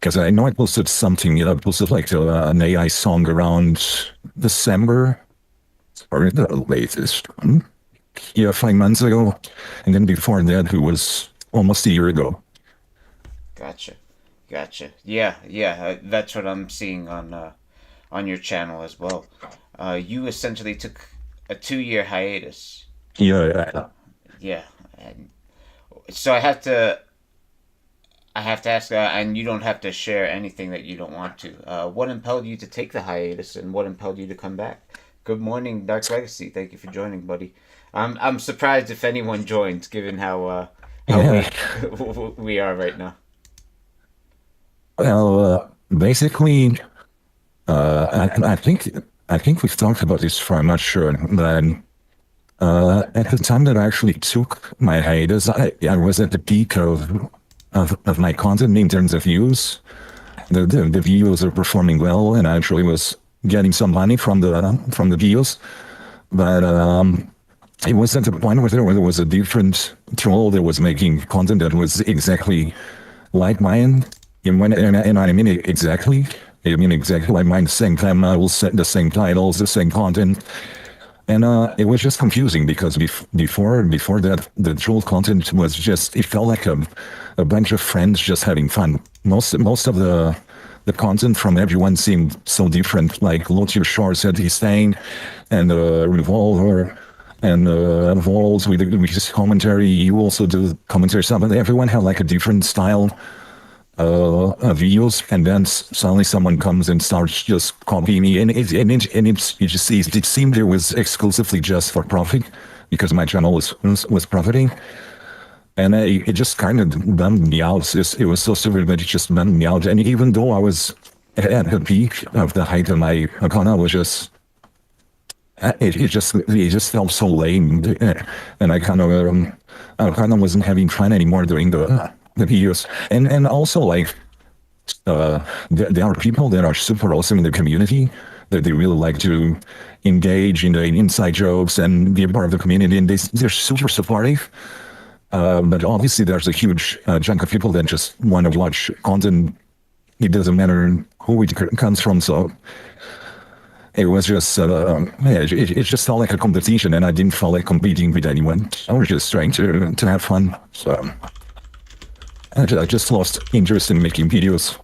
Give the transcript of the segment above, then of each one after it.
because I know I posted something, I posted like an AI song around December, or the latest one. Yeah, 5 months ago. And then before that, it was almost a year ago. Gotcha, gotcha. Yeah, yeah. That's what I'm seeing on your channel as well. You essentially took a 2 year hiatus. Yeah, Yeah, and so I have to ask, and you don't have to share anything that you don't want to. What impelled you to take the hiatus, and what impelled you to come back? Good morning, Dark Legacy. Thank you for joining, buddy. I'm surprised if anyone joins, given how yeah. weak we are right now. Well, basically, I think we've talked about this for I'm not sure, but at the time that I actually took my hiatus, I was at the peak of my content in terms of views. The videos are performing well, and I actually was getting some money from the videos. But it was at the point where there was a different troll that was making content that was exactly like mine. And I mean exactly. I mean exactly like mine. The same time, I will set the same titles, the same content. And it was just confusing because before that, the troll content was just, it felt like a bunch of friends just having fun. Most of the content from everyone seemed so different. Like Lothier Shore said he's staying, and Revolver, and Vols with his commentary. You also do commentary stuff, and everyone had like a different style views, and then suddenly someone comes and starts just copying me, and you just see it seemed it was exclusively just for profit because my channel was profiting, and it just kind of bummed me out. It was so stupid, but it just bummed me out. And even though I was at the peak of the height of my account, I was just it just felt so lame, and I kind of wasn't having fun anymore doing the videos, and also like there are people that are super awesome in the community that they really like to engage in the inside jokes and be a part of the community, and they're super supportive. But obviously, there's a huge chunk of people that just want to watch content. It doesn't matter who it comes from. So it was just, yeah, it just felt like a competition, and I didn't feel like competing with anyone. I was just trying to have fun. So I just lost interest in making videos.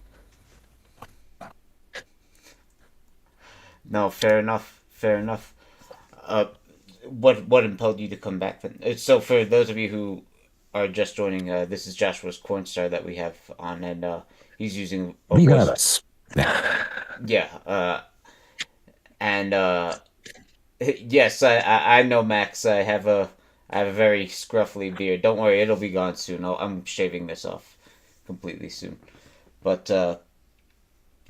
No, fair enough. Fair enough. Uh, what impelled you to come back then? So for those of you who are just joining, this is Joshua's Cornstar that we have on, and he's using a Yeah, voice. that's Yeah, and yes, I know Max. I have a very scruffy beard. Don't worry, it'll be gone soon. I'm shaving this off completely soon. But I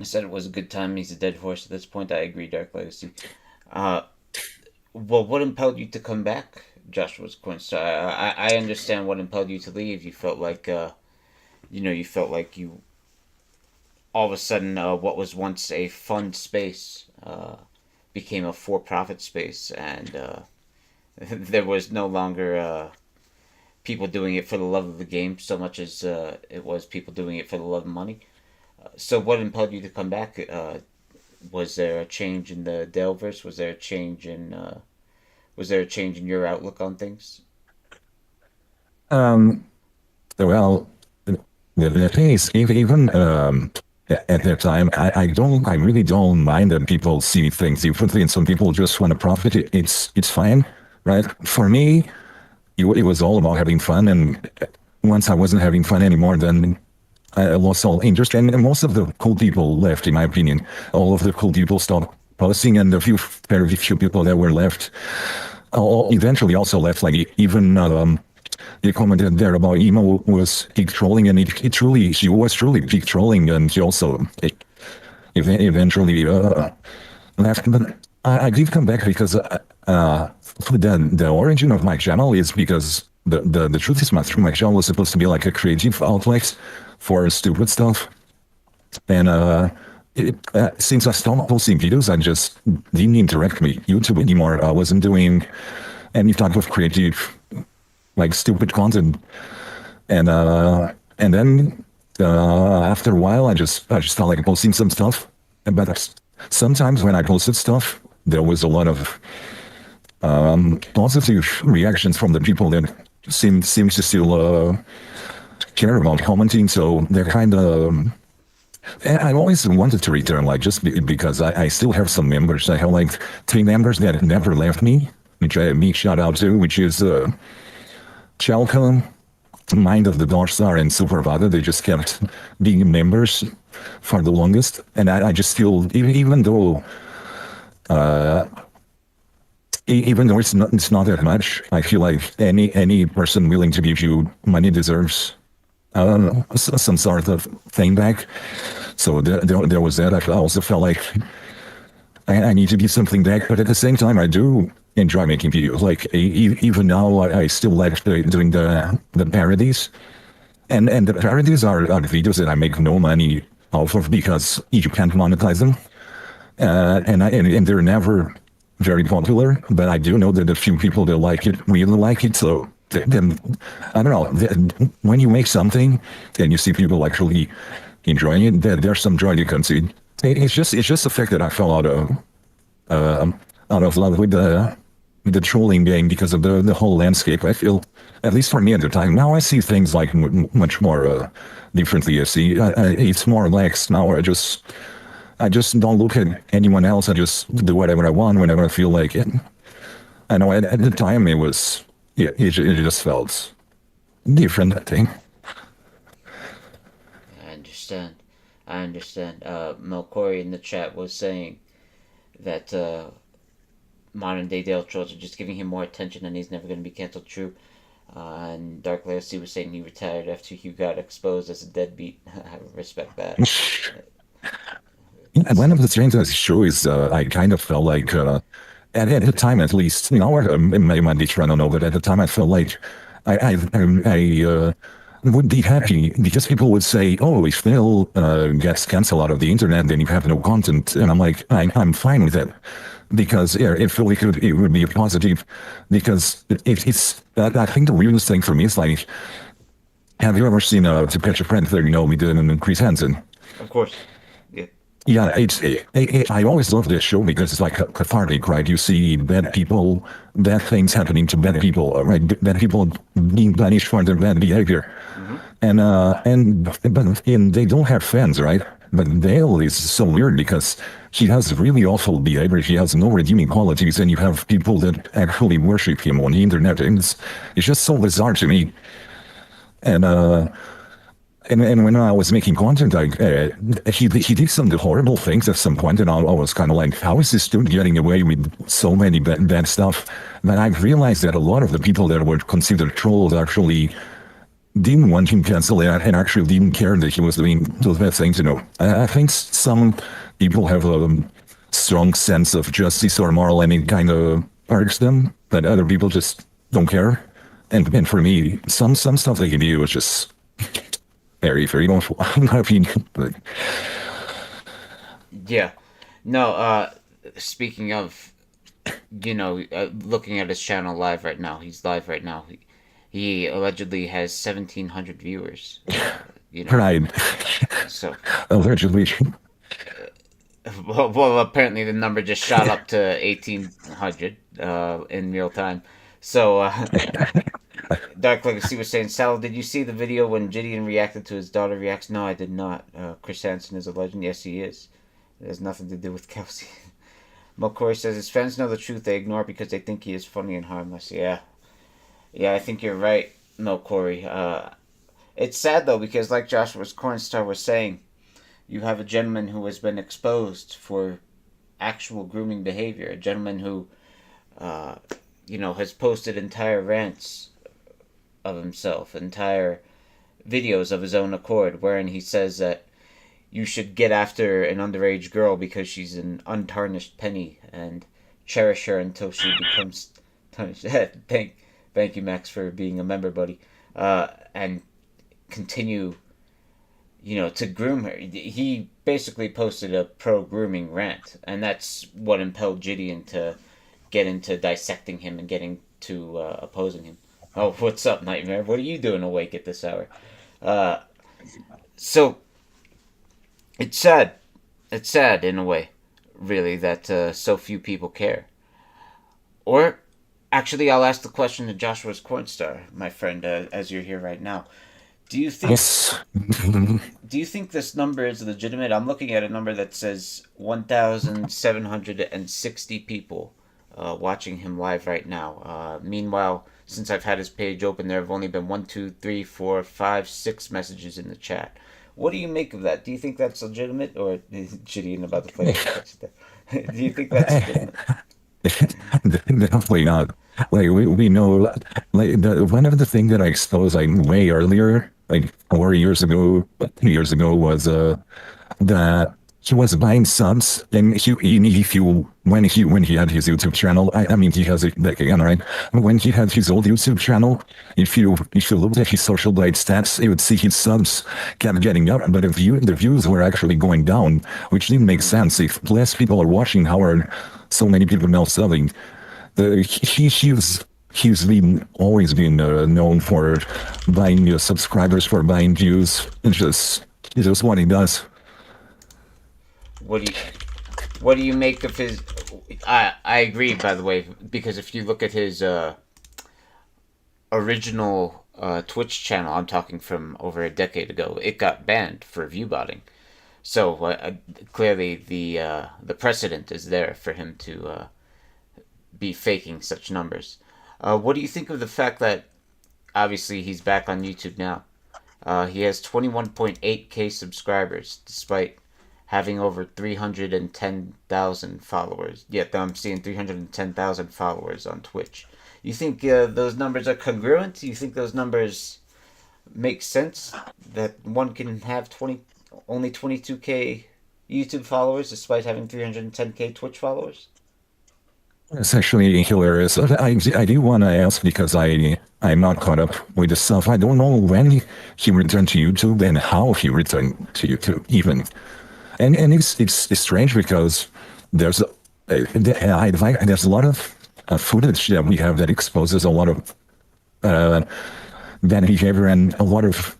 said it was a good time. He's a dead horse at this point. I agree, Dark Legacy. Uh, well, what impelled you to come back, Joshua's Quince? I understand what impelled you to leave. You felt like you felt like you all of a sudden what was once a fun space became a for-profit space, and there was no longer people doing it for the love of the game so much as it was people doing it for the love of money. So, what impelled you to come back? Was there a change in the Daleverse? Was there a change in your outlook on things? um. Well, the thing is, even at that time, I really don't mind that people see things differently, and some people just want to profit. It's fine, right? For me, it was all about having fun, and once I wasn't having fun anymore, then I lost all interest, and most of the cool people left, in my opinion. All of the cool people stopped posting, and the very few people that were left, all eventually also left. Like even you commented there about emo was peak trolling, and she was truly peak trolling, and she also eventually left. But I did come back because the origin of my channel is because the truth is my channel was supposed to be like a creative outlet for stupid stuff, and since I stopped posting videos, I just didn't interact with YouTube anymore. I wasn't doing any type of creative, like stupid content, and then After a while, I just felt like posting some stuff. But sometimes when I posted stuff, there was a lot of positive reactions from the people that seems to still care about commenting. So they're kind of. And I always wanted to return, like just because I still have some members. I have like 3 members that never left me, which I big shout out to, which is Chalcom, Mind of the Cornstar and Supervada. They just kept being members for the longest, and I just feel even though even though it's not that much, I feel like any person willing to give you money deserves some sort of thing back. So there was that. I also felt like I need to give something back, but at the same time, I do enjoy making videos. Like even now, I still like doing the parodies, and the parodies are the videos that I make no money off of because you can't monetize them, and they're never very popular. But I do know that a few people that like it really like it. So then I don't know. When you make something and you see people actually enjoying it, there's some joy you can see. It's just the fact that I fell out of love with the trolling game because of the whole landscape. I feel, at least for me at the time, now I see things like much more differently. I see it's more relaxed now. I just don't look at anyone else. I just do whatever I want whenever I feel like it. I know at the time it was, yeah, it just felt different, I think. I understand. I understand. Melcory in the chat was saying that modern day Dale trolls are just giving him more attention and he's never going to be canceled. True. And Dark Legacy was saying he retired after he got exposed as a deadbeat. I respect that. And one of the things that's true is I kind of felt like, at the time at least, it might be true, I don't know, but at the time I felt like I would be happy because people would say, "Oh, if Phil gets canceled out of the internet, then you have no content," and I'm like, I'm fine with that because yeah, if it would be a positive because it's I think the weirdest thing for me is like, have you ever seen To Catch a Predator? We did and Chris Hansen. Of course. Yeah. Yeah, I always love this show because it's like cathartic, right? You see bad people, bad things happening to bad people, right? Bad people being punished for their bad behavior, and they don't have fans, right? But Dale is so weird because he has really awful behavior. He has no redeeming qualities, and you have people that actually worship him on the internet, and it's just so bizarre to me. And and when I was making content, he did some horrible things at some point, and I was kind of like, how is this dude getting away with so many bad stuff? But I realized that a lot of the people that were considered trolls actually didn't want him canceled and actually didn't care that he was doing those bad things. I think some people have a strong sense of justice or moral, and it kind of irks them, but other people just don't care. And for me, some stuff they can do was just very, very awful, in my opinion. But Yeah. No, speaking of, looking at his channel live right now, he's live right now. He allegedly has 1,700 viewers. right, So, allegedly. well, apparently the number just shot up to 1,800 in real time. So, Dark Legacy was saying, Sal, did you see the video when Gideon reacted to his daughter reacts? No, I did not. Chris Hansen is a legend. Yes, he is. It has nothing to do with Kelsey. Melcory says his fans know the truth. They ignore it because they think he is funny and harmless. Yeah. Yeah, I think you're right, Melcory. It's sad, though, because like Joshua's Cornstar was saying, you have a gentleman who has been exposed for actual grooming behavior. A gentleman who, has posted entire rants of himself, entire videos of his own accord, wherein he says that you should get after an underage girl because she's an untarnished penny and cherish her until she becomes tarnished. Thank you, Max, for being a member, buddy. And continue, to groom her. He basically posted a pro-grooming rant, and that's what impelled Gideon to get into dissecting him and getting to opposing him. Oh, what's up, Nightmare? What are you doing awake at this hour? So it's sad. It's sad in a way, really, that so few people care. Or actually, I'll ask the question to Joshua's Cornstar, my friend, as you're here right now. Do you think Yes. do you think this number is legitimate? I'm looking at a number that says 1,760 people watching him live right now. Meanwhile, since I've had his page open, there have only been one, two, three, four, five, six messages in the chat. What do you make of that? Do you think that's legitimate, or Gideon about to play with the text there? Do you think that's legitimate? Definitely not. Like we know, like one of the things that I exposed like way earlier, like 4 years ago, 2 years ago, was that he was buying subs, and if you when he had his YouTube channel, I mean he has it back again, right? When he had his old YouTube channel, if you looked at his social blade stats, you would see his subs kept getting up, but the views were actually going down, which didn't make sense. If less people are watching, how are so many people now subbing? He's been always been known for buying subscribers, for buying views. It's just what he does. What do you What do you make of his? I agree, by the way, because if you look at his original Twitch channel, I'm talking from over a decade ago, it got banned for view botting. So clearly, the precedent is there for him to be faking such numbers. What do you think of the fact that obviously he's back on YouTube now? He has 21.8K subscribers, despite having over 310,000 followers. Yet I'm seeing 310,000 followers on Twitch. You think those numbers are congruent? Do you think those numbers make sense? That one can have only 22K YouTube followers despite having 310K Twitch followers? It's actually hilarious. I do want to ask because I'm not caught up with the stuff. I don't know when he returned to YouTube and how he returned to YouTube even. And it's strange because there's there's a lot of footage that we have that exposes a lot of bad behavior and a lot of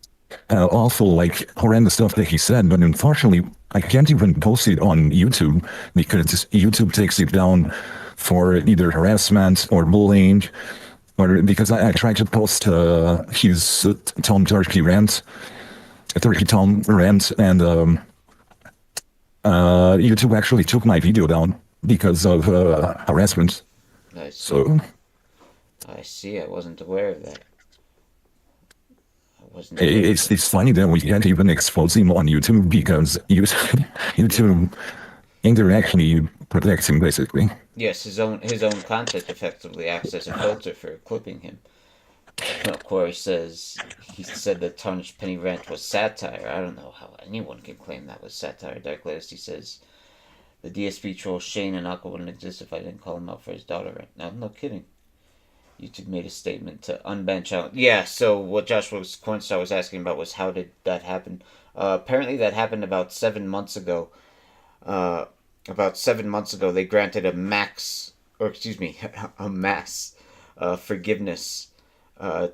awful, like horrendous stuff that he said. But unfortunately, I can't even post it on YouTube because YouTube takes it down for either harassment or bullying. Or because I tried to post his Tom Turkey rant, Turkey Tom rant, and YouTube actually took my video down because of harassment. I see. So I see. I wasn't aware of that. I wasn't aware of that. it's funny that we can't even expose him on YouTube because YouTube indirectly protects him basically. Yes, his own content effectively acts as a filter for clipping him. Corey says he said that Tarnished Penny Rant was satire. I don't know how anyone can claim that was satire. Dark Latest, he says the DSP troll Shane and Aqua wouldn't exist if I didn't call him out for his daughter rant. No kidding. YouTube made a statement to unban challenge. Yeah, so what Joshua's Cornstar was asking about was how did that happen? Apparently that happened about 7 months ago. About 7 months ago, they granted a max, or excuse me, a mass forgiveness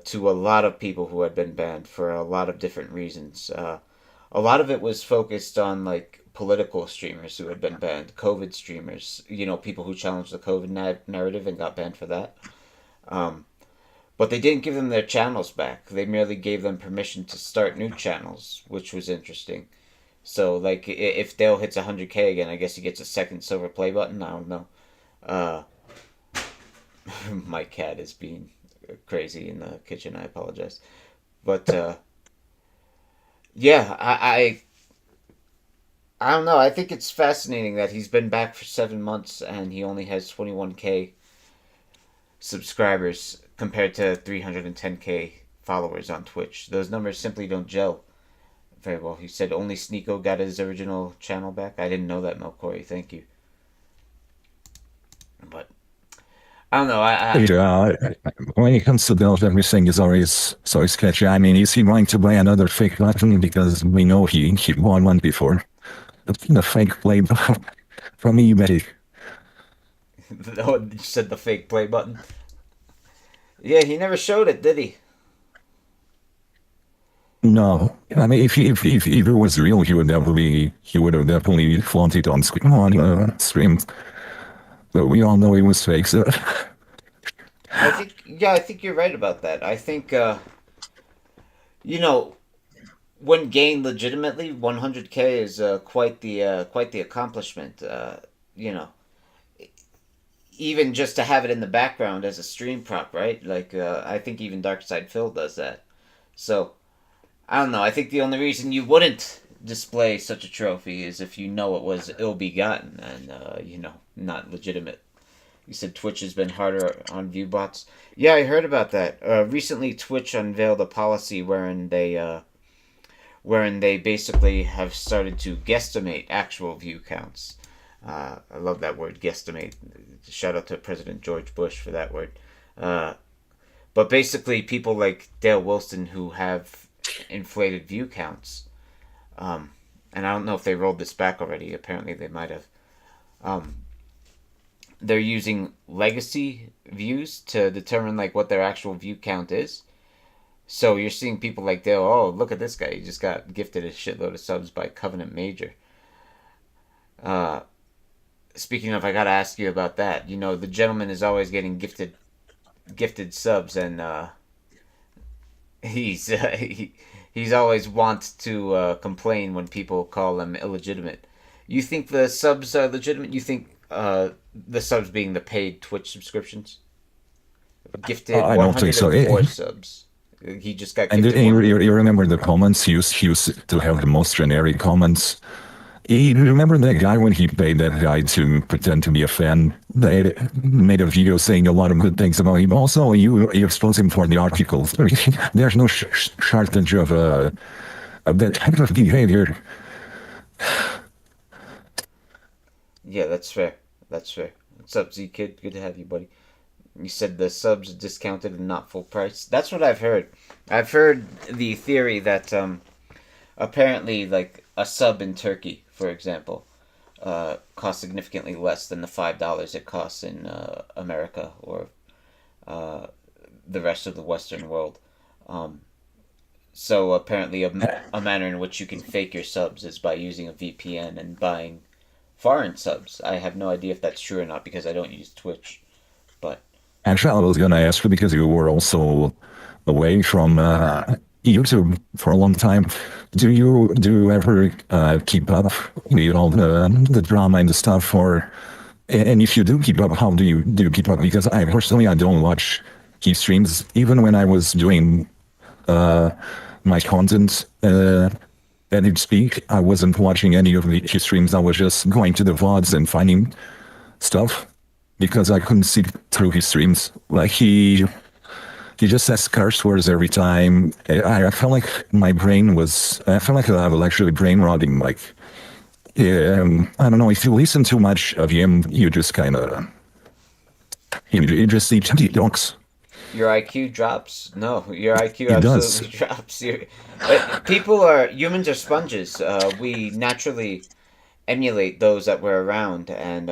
to a lot of people who had been banned for a lot of different reasons. A lot of it was focused on like political streamers who had been banned, COVID streamers, people who challenged the COVID narrative and got banned for that. Um, but they didn't give them their channels back. They merely gave them permission to start new channels, which was interesting. So, like, if Dale hits 100K again, I guess he gets a second silver play button. I don't know. Uh, my cat is being crazy in the kitchen. I apologize. But, yeah, I don't know. I think it's fascinating that he's been back for 7 months and he only has 21K subscribers compared to 310K followers on Twitch. Those numbers simply don't gel very well. He said only Sneeko got his original channel back. I didn't know that, Melcory. Thank you. But I don't know. Yeah, when it comes to build, everything is always so sketchy. I mean, is he going to buy another fake button because we know he won one before? The fake play from eBay. Oh, you said the fake play button. Yeah, he never showed it, did he? No, I mean, if it was real, he would have definitely flaunted on stream. But we all know it was fake. So I think you're right about that. I think you know, when gained legitimately, 100K is quite the accomplishment. You know, even just to have it in the background as a stream prop, right? Like I think even Darkside Phil does that. So I don't know. I think the only reason you wouldn't display such a trophy is if you know it was ill-begotten and not legitimate. You said Twitch has been harder on viewbots. Yeah, I heard about that. Recently, Twitch unveiled a policy wherein they basically have started to guesstimate actual view counts. I love that word, guesstimate. Shout out to President George Bush for that word. Uh, but basically, people like Dale Wilson who have inflated view counts, and I don't know if they rolled this back already. Apparently, they might have. Um, they're using legacy views to determine like what their actual view count is. So you're seeing people like Dale. Oh, look at this guy! He just got gifted a shitload of subs by Covenant Major. Uh, Speaking of, I gotta ask you about that. You know, the gentleman is always getting gifted subs, and he's he's always wants to complain when people call them illegitimate. You think the subs are legitimate? You think the subs being the paid Twitch subscriptions? Gifted I don't think so. 104 subs. He just got And gifted you remember the comments? He used to have the most generic comments. You remember that guy when he paid that guy to pretend to be a fan? They made a video saying a lot of good things about him. Also, you expose him for the articles. There's no shortage of that type of behavior. Yeah, that's fair. That's fair. What's up, Z Kid? Good to have you, buddy. You said the subs are discounted and not full price. That's what I've heard. I've heard the theory that apparently, like a sub in Turkey, for example, costs significantly less than the $5 it costs in America or uh, the rest of the Western world. Um, so apparently, a manner in which you can fake your subs is by using a VPN and buying foreign subs. I have no idea if that's true or not because I don't use Twitch, but Actually, I was gonna ask you because you were also away from YouTube for a long time. Do you ever keep up with all the drama and the stuff, or and if you do keep up, how do you keep up? Because I personally I don't watch his streams even when I was doing my content. And it speak, I wasn't watching any of his streams. I was just going to the VODs and finding stuff because I couldn't see through his streams. Like he just says curse words every time. I felt like my brain was. I felt like I was actually brain rotting. Like I don't know. If you listen too much of him, you just kind of you just see empty talks. your IQ drops. No, your IQ He does. absolutely drops. Humans are sponges. We naturally emulate those that we're around, and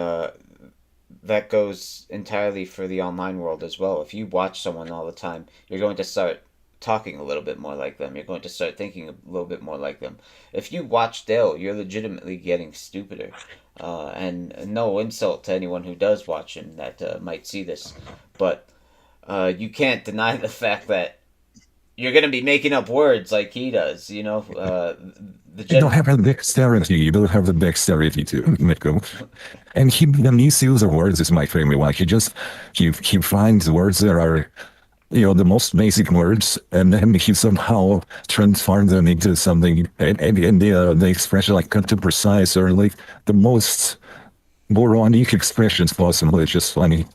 that goes entirely for the online world as well. If you watch someone all the time, you're going to start talking a little bit more like them. You're going to start thinking a little bit more like them. If you watch Dale, you're legitimately getting stupider. And no insult to anyone who does watch him that might see this, but you can't deny the fact that you're going to be making up words like he does. You know, the You don't gen. have the dexterity. You don't have the dexterity to make them. And the misuse of words is my favorite one. He finds words that are the most basic words, and then he somehow transforms them into something, and the expression like cut to precise or like the most moronic expressions possible. It's just funny.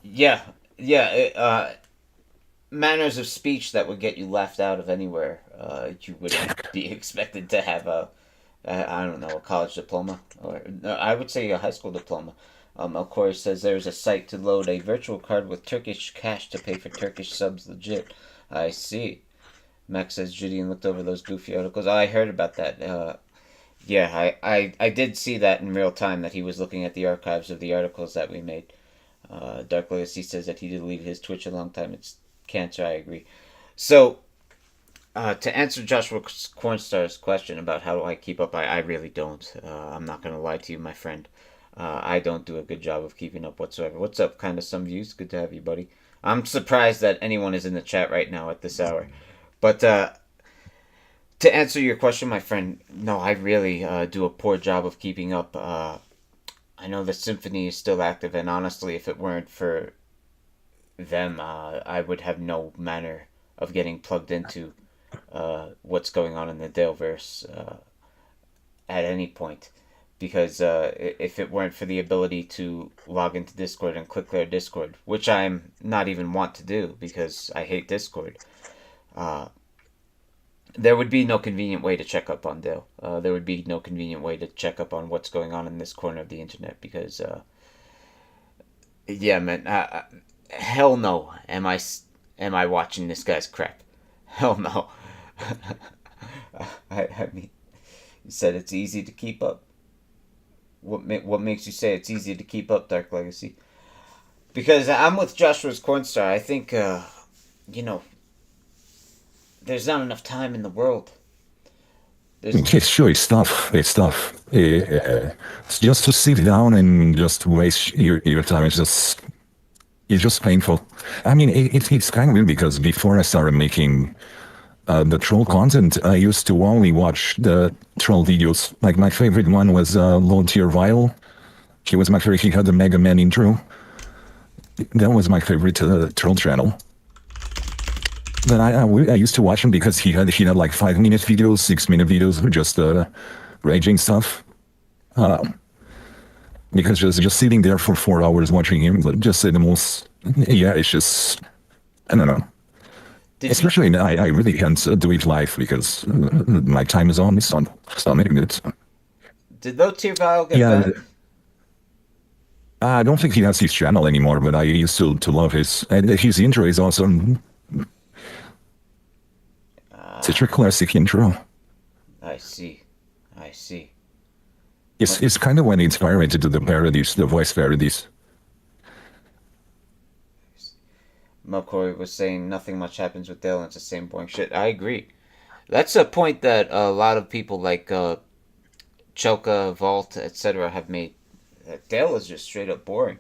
Yeah, yeah. Manners of speech that would get you laughed out of anywhere. You wouldn't be expected to have I don't know, a college diploma, or no, I would say a high school diploma. Of course, says there's a site to load a virtual card with Turkish cash to pay for Turkish subs. Legit. I see. Max says Julian looked over those goofy articles. I heard about that. Yeah, I did see that in real time that he was looking at the archives of the articles that we made. Dark Legacy says that he deleted his Twitch a long time. It's cancer. I agree. So To answer Joshua Cornstar's question about how do I keep up, I really don't. I'm not going to lie to you, my friend. I don't do a good job of keeping up whatsoever. What's up, kind of some views? Good to have you, buddy. I'm surprised that anyone is in the chat right now at this hour. But to answer your question, my friend, no, I really do a poor job of keeping up. I know the symphony is still active, and honestly, if it weren't for them, I would have no manner of getting plugged into what's going on in the Daleverse at any point. Because if it weren't for the ability to log into Discord and click their Discord, which I'm not even want to do because I hate Discord, uh, there would be no convenient way to check up on Dale. There would be no convenient way to check up on what's going on in this corner of the internet because, yeah, man, hell no, am I watching this guy's crap? Hell no. I mean, you said it's easy to keep up. What makes you say it's easy to keep up, Dark Legacy? Because I'm with Joshua's Cornstar. I think, you know, there's not enough time in the world. It's sure it's tough. It's tough. Just to sit down and just waste your time. It's just painful. I mean, it's kind of weird because before I started making the troll content, I used to only watch the troll videos. Like my favorite one was Lord Tier Vile. He was my favorite. He had the Mega Man intro. That was my favorite troll channel. Then I used to watch him because he had like 5-minute videos, 6-minute videos, just raging stuff. Because just sitting there for 4 hours watching him, just say the most. Yeah, it's just I don't know. Especially now, I really can't do it live because my time is on. It's on. Stop making it. Did Low Tier Vile get Yeah, banned? I don't think he has his channel anymore, but I used to love his. And his intro is awesome. Such a classic intro. I see. I see. It's kind of when he inspired me to do the parodies, the voice parodies. Melkori was saying nothing much happens with Dale and it's the same boring shit. I agree. That's a point that a lot of people like Choka, Vault, etc. have made. Dale is just straight up boring.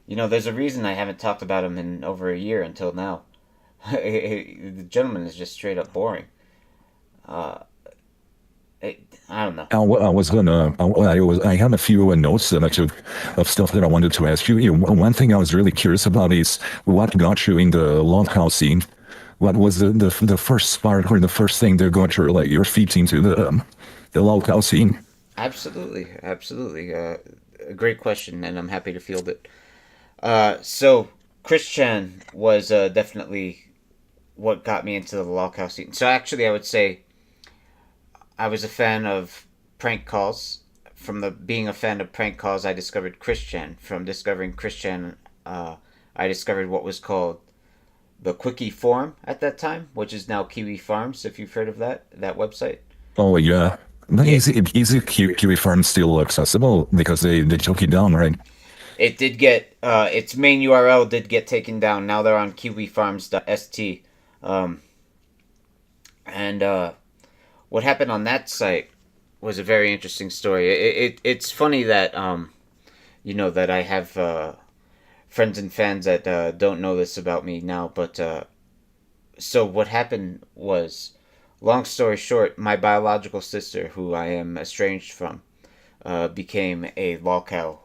You know, there's a reason I haven't talked about him in over a year until now. The gentleman is just straight up boring. I don't know. I was gonna. I had a few notes that I took of stuff that I wanted to ask you. One thing I was really curious about is what got you in the longhouse scene. What was the first spark or the first thing that got your feet into the longhouse scene? Absolutely, absolutely. A great question, and I'm happy to field it. So Christian was definitely what got me into the loghouse scene. So actually, I would say I was a fan of prank calls. From the being a fan of prank calls, I discovered Christian. From discovering Christian, I discovered what was called the Quickie Forum at that time, which is now Kiwi Farms. If you've heard of that website. Oh yeah. But Yeah. is Kiwi Farm still accessible because they took it down, right? It did get its main URL did get taken down. Now they're on kiwifarms.st. And what happened on that site was a very interesting story. It's funny that you know that I have friends and fans that don't know this about me now, but so what happened was, long story short, my biological sister, who I am estranged from, became a lolcow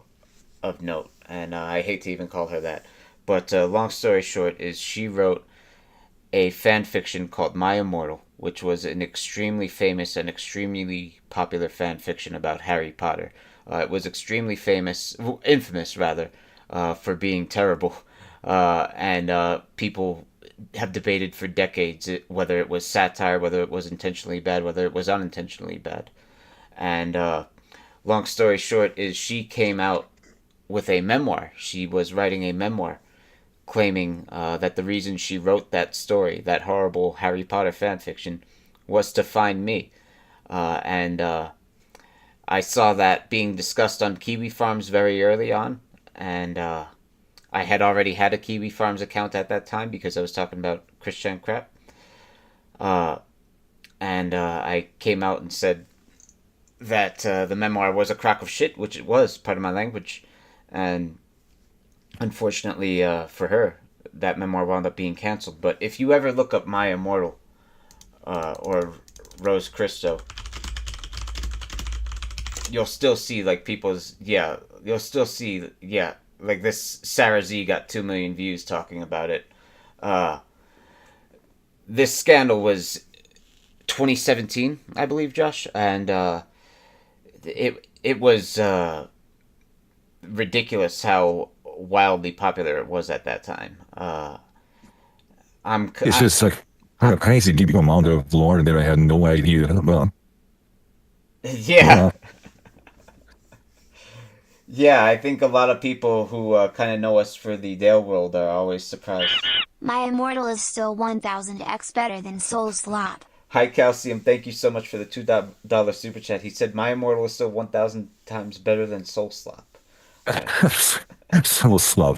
of note, and I hate to even call her that. But long story short is she wrote a fan fiction called My Immortal, which was an extremely famous and extremely popular fan fiction about Harry Potter. It was extremely famous, infamous rather, for being terrible, and people have debated for decades whether it was satire, whether it was intentionally bad, whether it was unintentionally bad. And long story short is she came out with a memoir. She was writing a memoir claiming that the reason she wrote that story, that horrible Harry Potter fan fiction, was to find me. And I saw that being discussed on Kiwi Farms very early on, and I had already had a Kiwi Farms account at that time because I was talking about Christian crap. And I came out and said that the memoir was a crock of shit, which it was, part of my language. And unfortunately for her, that memoir wound up being canceled. But if you ever look up My Immortal or Rose Christo, you'll still see like people's you'll still see like this Sarah Z got 2 million views talking about it. Uh, this scandal was 2017, I believe, Josh, and it was ridiculous how wildly popular it was at that time. It's just like a crazy deep amount of lore that I had no idea about. Yeah, Uh, yeah. I think a lot of people who kind of know us for the Dale world are always surprised. My immortal is still 1000x better than Soul Slop. Hi, Calcium. Thank you so much for the $2 super chat. He said, My Immortal is still 1,000 times better than Soul Slop. so slow.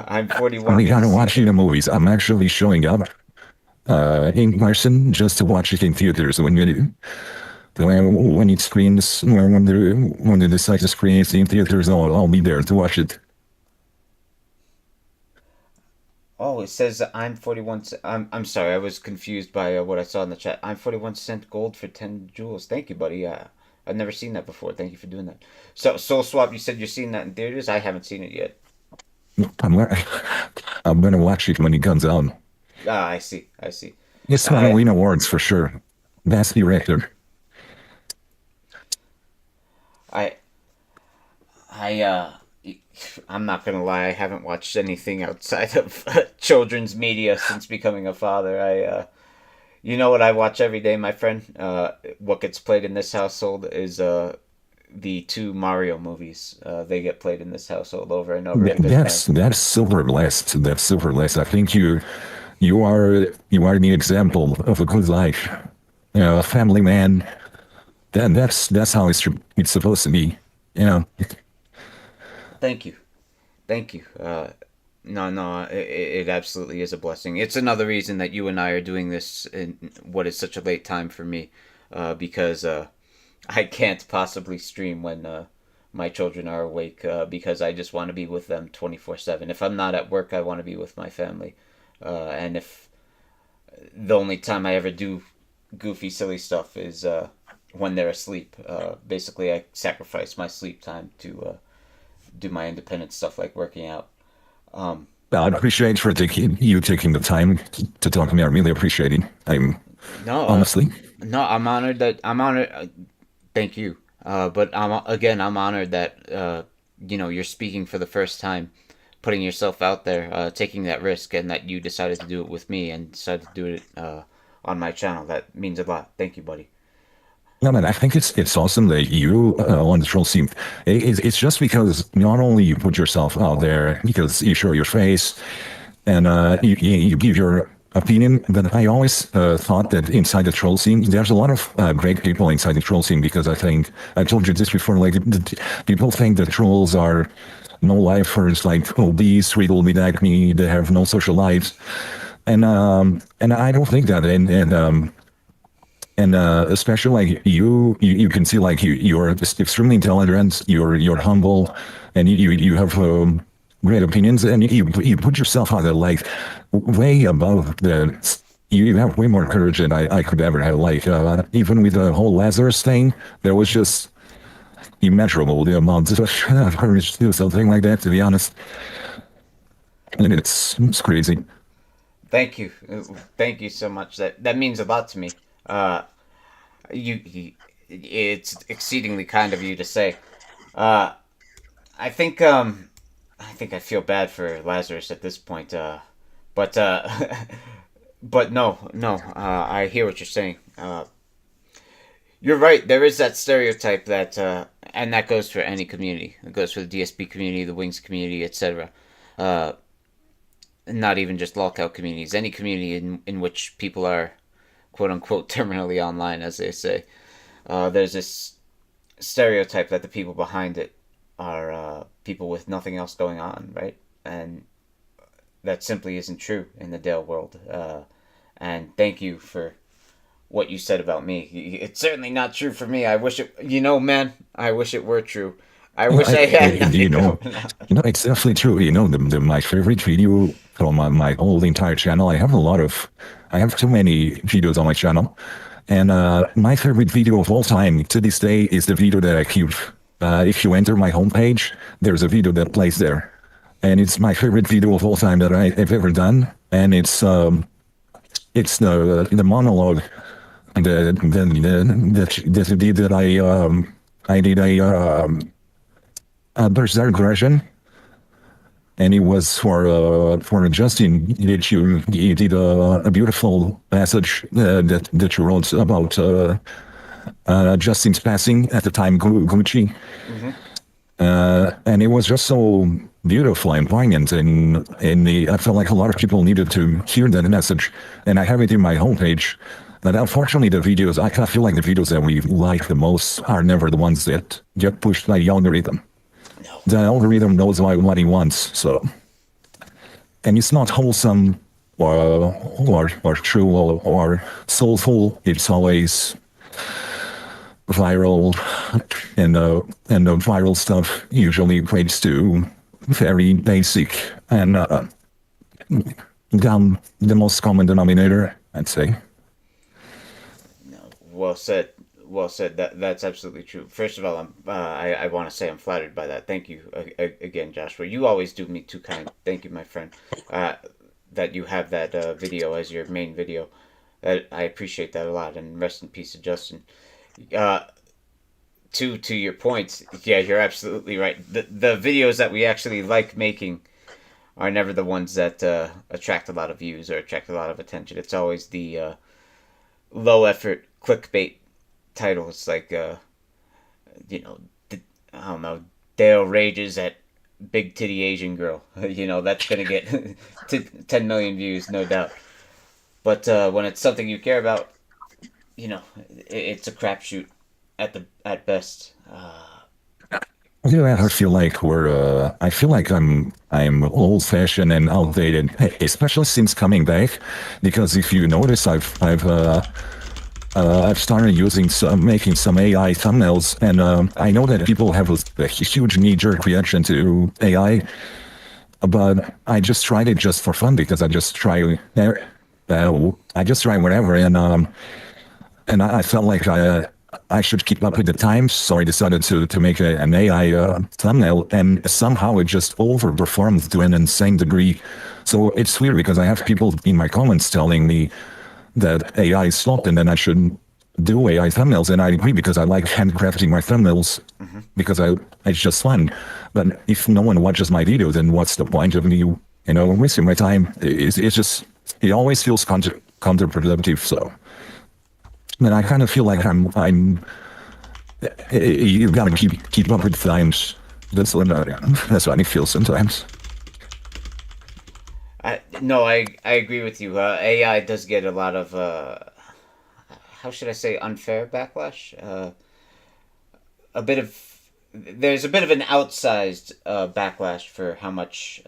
I'm I 41. mean, I'm watching the movies. I'm actually showing up in person just to watch it in theaters when it screens, when they decide to screen it in theaters, I'll be there to watch it. Oh, it says I'm 41. I'm sorry, I was confused by what I saw in the chat. I'm 41 cent gold for 10 jewels. Thank you, buddy. I've never seen that before. Thank you for doing that. So, Soul Swap, you said you're seeing that in theaters? I haven't seen it yet. I'm, I'm gonna watch it when it comes out. Ah, I see. I see. It's gonna I, win awards for sure. Best director. I, I, I'm not gonna lie. I haven't watched anything outside of children's media since becoming a father. You know what I watch every day, my friend? What gets played in this household is the two Mario movies. They get played in this household over and over because That's super blessed. That's super blessed. I think you are the example of a good life. You know, a family man. That's how it's supposed to be. You know. thank you, thank you. No, it absolutely is a blessing. It's another reason that you and I are doing this in what is such a late time for me, because I can't possibly stream when my children are awake because I just want to be with them 24/7. If I'm not at work, I want to be with my family. And if the only time I ever do goofy, silly stuff is when they're asleep. Basically, I sacrifice my sleep time to do my independent stuff like working out. I appreciate for taking the time to talk to me. I really appreciate it. I'm No, honestly. no, I'm honored. Thank you. But I'm honored that you're speaking for the first time, putting yourself out there, taking that risk, and that you decided to do it with me and decided to do it on my channel. That means a lot. Thank you, buddy. No, man, I think it's awesome that you on the troll scene. It's just because not only you put yourself out there because you show your face and you give your opinion, but I always thought that inside the troll scene, there's a lot of great people inside the troll scene because I think I told you this before. Like people think that trolls are no lifers, like obese, riddle me like me, they have no social lives, and I don't think that, and especially like you can see like you're extremely intelligent, you're humble, and you have great opinions, and you put yourself out there like way above the. You have way more courage than I could ever have. Like even with the whole Lazarus thing, there was just immeasurable the amount of courage to do something like that. To be honest, and it's crazy. Thank you, thank you so much. That means a lot to me. Uh, it's exceedingly kind of you to say. Uh, I think I think I feel bad for Lazarus at this point. But but no. I hear what you're saying. You're right. There is that stereotype that, and that goes for any community. It goes for the DSP community, the Wings community, etc. Uh, Not even just lolcow communities. Any community in which people are, quote unquote, terminally online, as they say. There's this stereotype that the people behind it are people with nothing else going on, right? And that simply isn't true in the Dale world. And thank you for what you said about me. It's certainly not true for me. I wish it, man, I wish it were true. I wish I had nothing going on. It's definitely true. My favorite video from my whole entire channel. I have too many videos on my channel, and my favorite video of all time to this day is the video that I keep. If you enter my homepage, there's a video that plays there, and it's my favorite video of all time that I've ever done, and it's the monologue the video that I did a berserk version, and it was for Justin. He did a beautiful passage that you wrote about Justin's passing at the time, Gucci. And it was just so beautiful and poignant, and I felt like a lot of people needed to hear that message, and I have it in my homepage. But unfortunately, the videos, I feel like the videos that we like the most are never the ones that get pushed by the algorithm. No. The algorithm knows what he wants, so. And it's not wholesome or true or soulful. It's always viral, and the viral stuff usually equates to very basic and down the most common denominator, I'd say. No, well said. Well said. That's absolutely true. First of all, I want to say I'm flattered by that. Thank you again, Joshua. You always do me too kind. Thank you, my friend. That you have that video as your main video. I appreciate that a lot. And rest in peace to Justin. To your point, yeah, you're absolutely right. The videos that we actually like making are never the ones that attract a lot of views or attract a lot of attention. It's always the low effort clickbait titles like I don't know, Dale rages at big titty Asian girl. That's gonna get 10 million views, no doubt. But when it's something you care about, it's a crapshoot at best. I feel like I feel like I'm old fashioned and outdated, especially since coming back. Because if you notice, I've started making some AI thumbnails, and I know that people have a huge knee-jerk reaction to AI, but I just tried it just for fun because I just try whatever, and I felt like I should keep up with the times, so I decided to make an AI thumbnail, and somehow it just overperformed to an insane degree. So it's weird because I have people in my comments telling me that AI is slopped and then I should do AI thumbnails, and I agree because I like handcrafting my thumbnails because it's just fun. But if no one watches my videos, then what's the point of me, wasting my time? It always feels counterproductive. So. And I kind of feel like you gotta keep up with times. That's what I feel sometimes. I agree with you. AI does get a lot of how should I say, unfair backlash. There's a bit of an outsized backlash for how much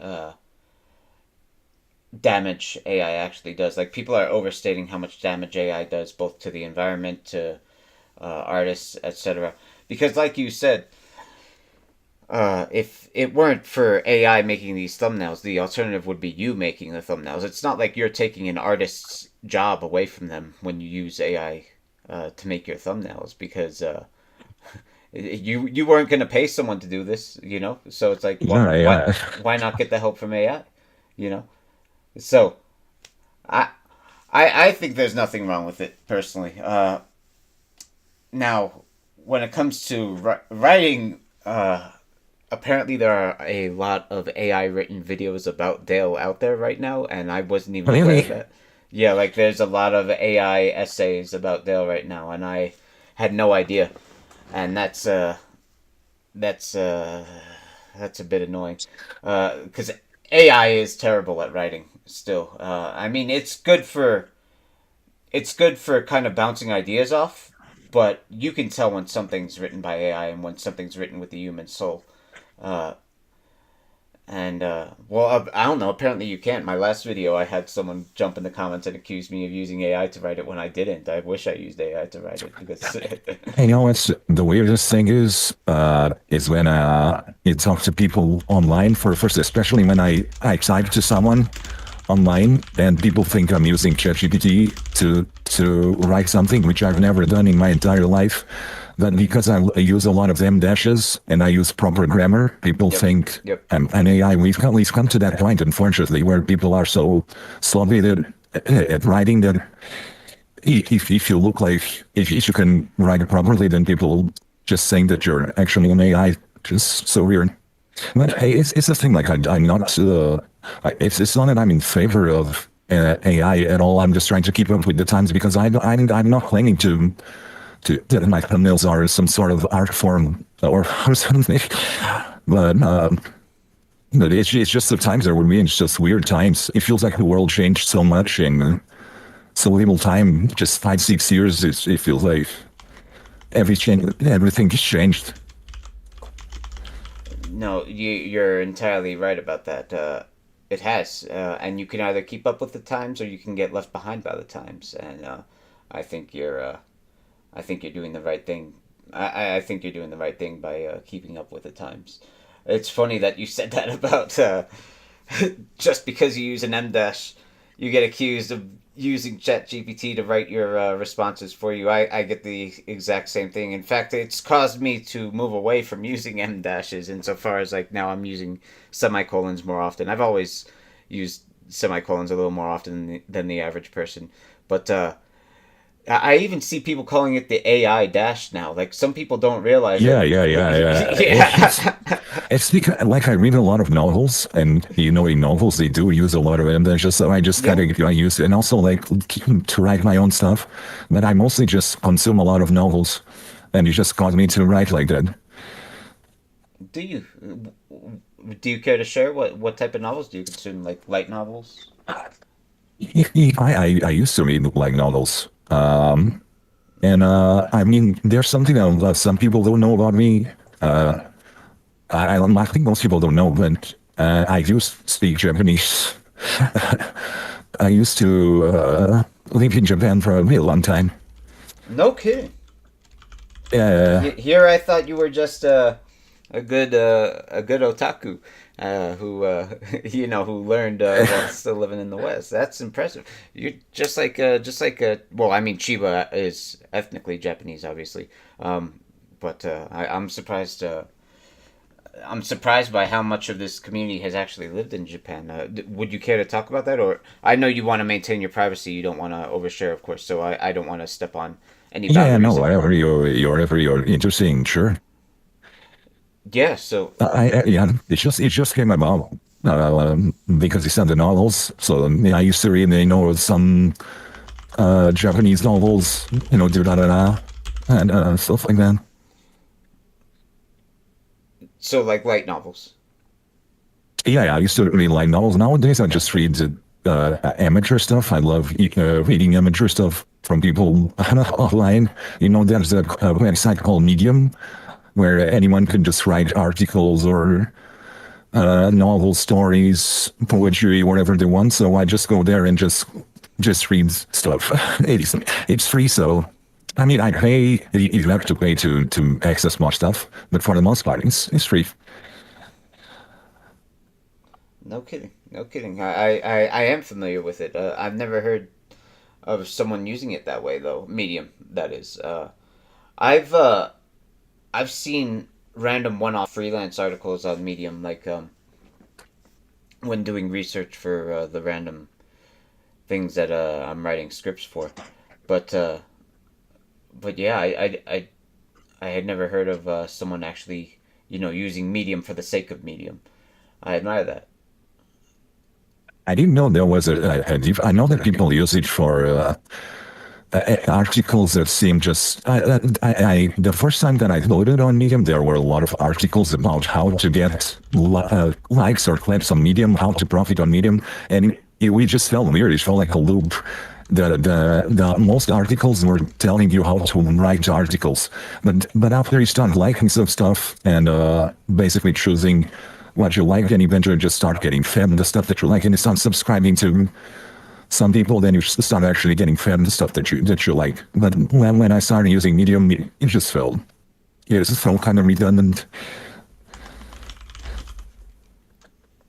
damage AI actually does. Like, people are overstating how much damage AI does, both to the environment, to artists, etc. Because, like you said, if it weren't for AI making these thumbnails, the alternative would be you making the thumbnails. It's not like you're taking an artist's job away from them when you use AI to make your thumbnails, because you weren't going to pay someone to do this, So it's like, why not get the help from AI, So, I think there's nothing wrong with it, personally. Now, when it comes to writing, apparently there are a lot of AI written videos about Dale out there right now, and I wasn't even aware of that. Yeah, like, there's a lot of AI essays about Dale right now, and I had no idea. And that's a bit annoying, because AI is terrible at writing still. I mean, it's good for kind of bouncing ideas off, but you can tell when something's written by AI and when something's written with the human soul. And well, I don't know. Apparently, you can't. My last video, I had someone jump in the comments and accuse me of using AI to write it when I didn't. I wish I used AI to write it because. You know, it's the weirdest thing is when you talk to people online for first, especially when I type to someone online and people think I'm using ChatGPT to write something which I've never done in my entire life. But because I use a lot of M dashes and I use proper grammar, people think I'm an AI. We've come to that point, unfortunately, where people are so sloppy at writing that if you look like, if you can write it properly, then people just think that you're actually an AI. Just so weird. But hey, it's a thing. Like I'm not. It's not that I'm in favor of AI at all. I'm just trying to keep up with the times because I'm not claiming to that my thumbnails are some sort of art form or something. But it's just the times that we're in. It's just weird times. It feels like the world changed so much in so little time. Just 5-6 years. It feels like everything has changed. No, you're entirely right about that. It has, and you can either keep up with the times or you can get left behind by the times. And I think I think you're doing the right thing. I think you're doing the right thing by keeping up with the times. It's funny that you said that about just because you use an M dash, you get accused of using ChatGPT to write your responses for you. I get the exact same thing. In fact, it's caused me to move away from using M dashes insofar as like now I'm using semicolons more often. I've always used semicolons a little more often than the average person, but I even see people calling it the AI dash now. Like some people don't realize. Yeah. Yeah. It's because, like, I read a lot of novels, and in novels they do use a lot of them. There's just so I just kind of use it, and also like to write my own stuff. But I mostly just consume a lot of novels, and it just caused me to write like that. Do you care to share what type of novels do you consume? Like light novels? I used to read like novels. And I mean, there's something that some people don't know about me. I think most people don't know, but I do speak Japanese. I used to live in Japan for a real long time. No kidding. Yeah. Here I thought you were just a good otaku who who learned while still living in the West. That's impressive. You're just like well, I mean, Chiba is ethnically Japanese, obviously, but I'm surprised. I'm surprised by how much of this community has actually lived in Japan. Would you care to talk about that? Or I know you want to maintain your privacy. You don't want to overshare, of course. So I don't want to step on any boundaries. Yeah, no, whatever you're interested in, sure. Yeah, so it just came about because he sent the novels. So I used to read, some Japanese novels, and stuff like that. So like light novels. Yeah, I used to read light novels. Nowadays, I just read amateur stuff. I love reading amateur stuff from people online. There's a website called Medium, where anyone can just write articles or novel stories, poetry, whatever they want. So I just go there and just read stuff. It's free, so I mean, I pay. You have to pay to access more stuff, but for the most part, it's free. No kidding, no kidding. I am familiar with it. I've never heard of someone using it that way though. Medium, that is. I've seen random one-off freelance articles on Medium, like when doing research for the random things that I'm writing scripts for, but yeah, I had never heard of someone actually using Medium for the sake of Medium. I admire that. I didn't know there was I know that people use it for articles that seem just. The first time that I loaded on Medium, there were a lot of articles about how to get likes or clicks on Medium, how to profit on Medium, and we just felt weird. It felt like a loop. The most articles were telling you how to write articles, but after you start liking some stuff and basically choosing what you like, and eventually just start getting fed the stuff that you like, and you start subscribing to some people, then you start actually getting fed the stuff that you like. But when I started using Medium, it just felt kind of redundant.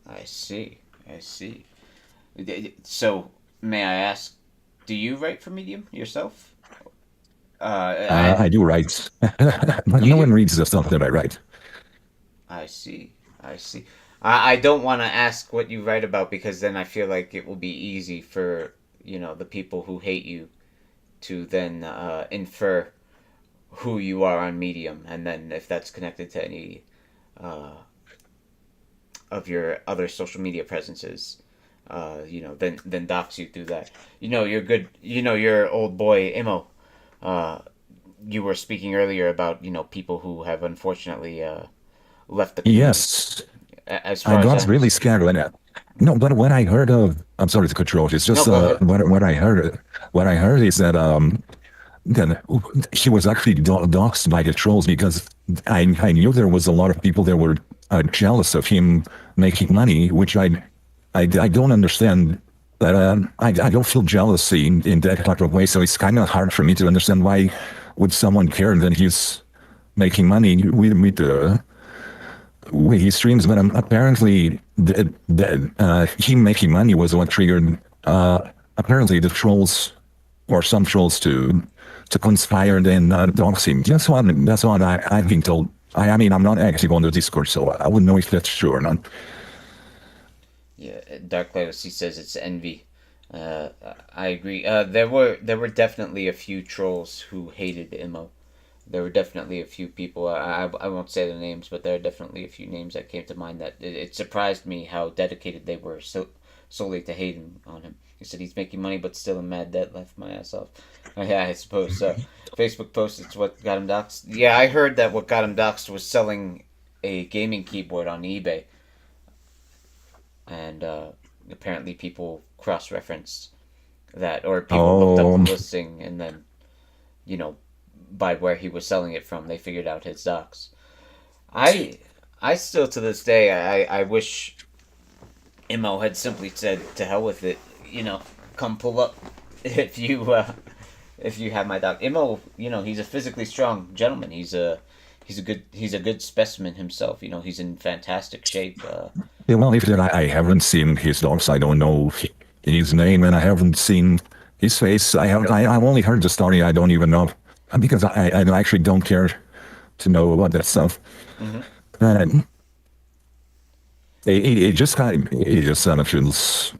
I see. I see. So, may I ask, do you write for Medium yourself? I do write, but You no one do. reads the stuff that I write. I see. I see. I don't want to ask what you write about because then I feel like it will be easy for, the people who hate you to then infer who you are on Medium, and then if that's connected to any uh, of your other social media presences, then dox you through that. You're good. Your old boy Imo. Uh, you were speaking earlier about people who have unfortunately left the community. Yes, As I far as got I'm really scared when no, but when I heard of, I'm sorry to cut you off. It's no, just go ahead. what I heard is that then he was actually doxxed by the trolls because I knew there was a lot of people that were jealous of him making money, which I don't understand. That I don't feel jealousy in that type of way, so it's kind of hard for me to understand why would someone care that he's making money with the way he streams. But apparently, him making money was what triggered apparently the trolls or some trolls to conspire and dox him. That's what I've been told. I mean, I'm not active on the Discord, so I wouldn't know if that's true or not. Yeah, Dark Legacy says it's envy. Uh, I agree. There were definitely a few trolls who hated Imo. There were definitely a few people. I won't say the names, but there are definitely a few names that came to mind that it surprised me how dedicated they were solely to hating on him. He said he's making money, but still in mad debt. Laughed my ass off. Yeah, I suppose. Facebook post it's what got him doxxed. Yeah, I heard that what got him doxxed was selling a gaming keyboard on eBay, and apparently people cross-referenced that, or people looked up the Oh, listing, and then you know by where he was selling it from, they figured out his docs. I I still to this day I wish Imo had simply said to hell with it. Come pull up if you have my doc. Imo, he's a physically strong gentleman. He's a good specimen himself. He's in fantastic shape. yeah, well, if that I haven't seen his dogs, I don't know his name, and I haven't seen his face. I've only heard the story. I don't even know because I actually don't care to know about that stuff. Hmm. And it just feels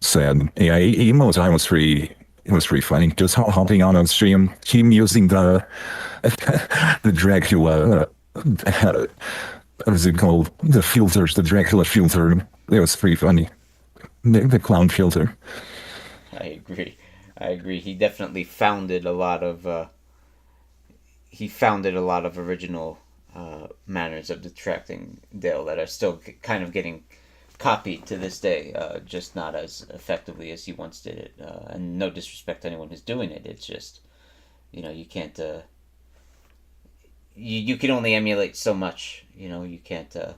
sad. Yeah, emo time was pretty. It was pretty funny. Just hopping on stream, him using the the Dracula. What is it called? The filters, the Dracula filter. It was pretty funny. The clown filter. I agree. I agree. He founded a lot of original manners of detracting Dale that are still kind of getting copied to this day, just not as effectively as he once did it. And no disrespect to anyone who's doing it. It's just, you can't. You can only emulate so much. You can't. A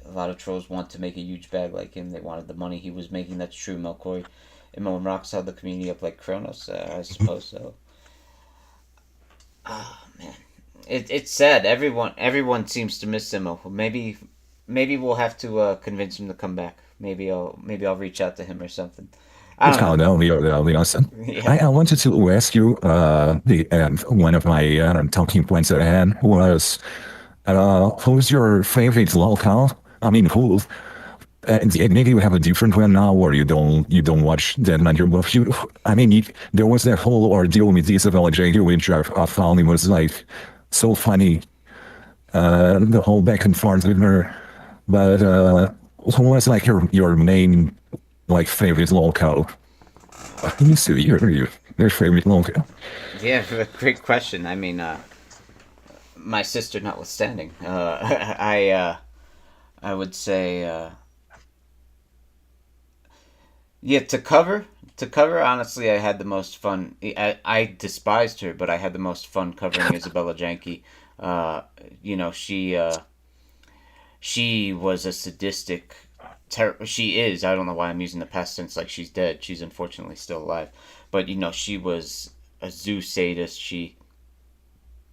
lot of trolls want to make a huge bag like him. They wanted the money he was making. That's true, Melcory. Imo and Rox held the community up like Kronos. I suppose so. Ah, man, it's sad. Everyone seems to miss Imo. Maybe we'll have to convince him to come back. Maybe I'll reach out to him or something. I It's don't know. kind of the awesome. Yeah. I wanted to ask you the one of my talking points that I had was who's your favorite locale? I mean, who? And maybe you have a different one now, or you don't watch that much. But I mean, there was that whole ordeal with Isabella J, which I found it was like so funny, the whole back and forth with her. But who was like your main like favorite locale? Let me see your favorite locale. Yeah, great question. I mean, my sister notwithstanding, I would say, yeah, to cover. Honestly, I had the most fun. I despised her, but I had the most fun covering Isabella Janke. She she was a sadistic. She is. I don't know why I'm using the past tense like she's dead. She's unfortunately still alive, but she was a zoo sadist. She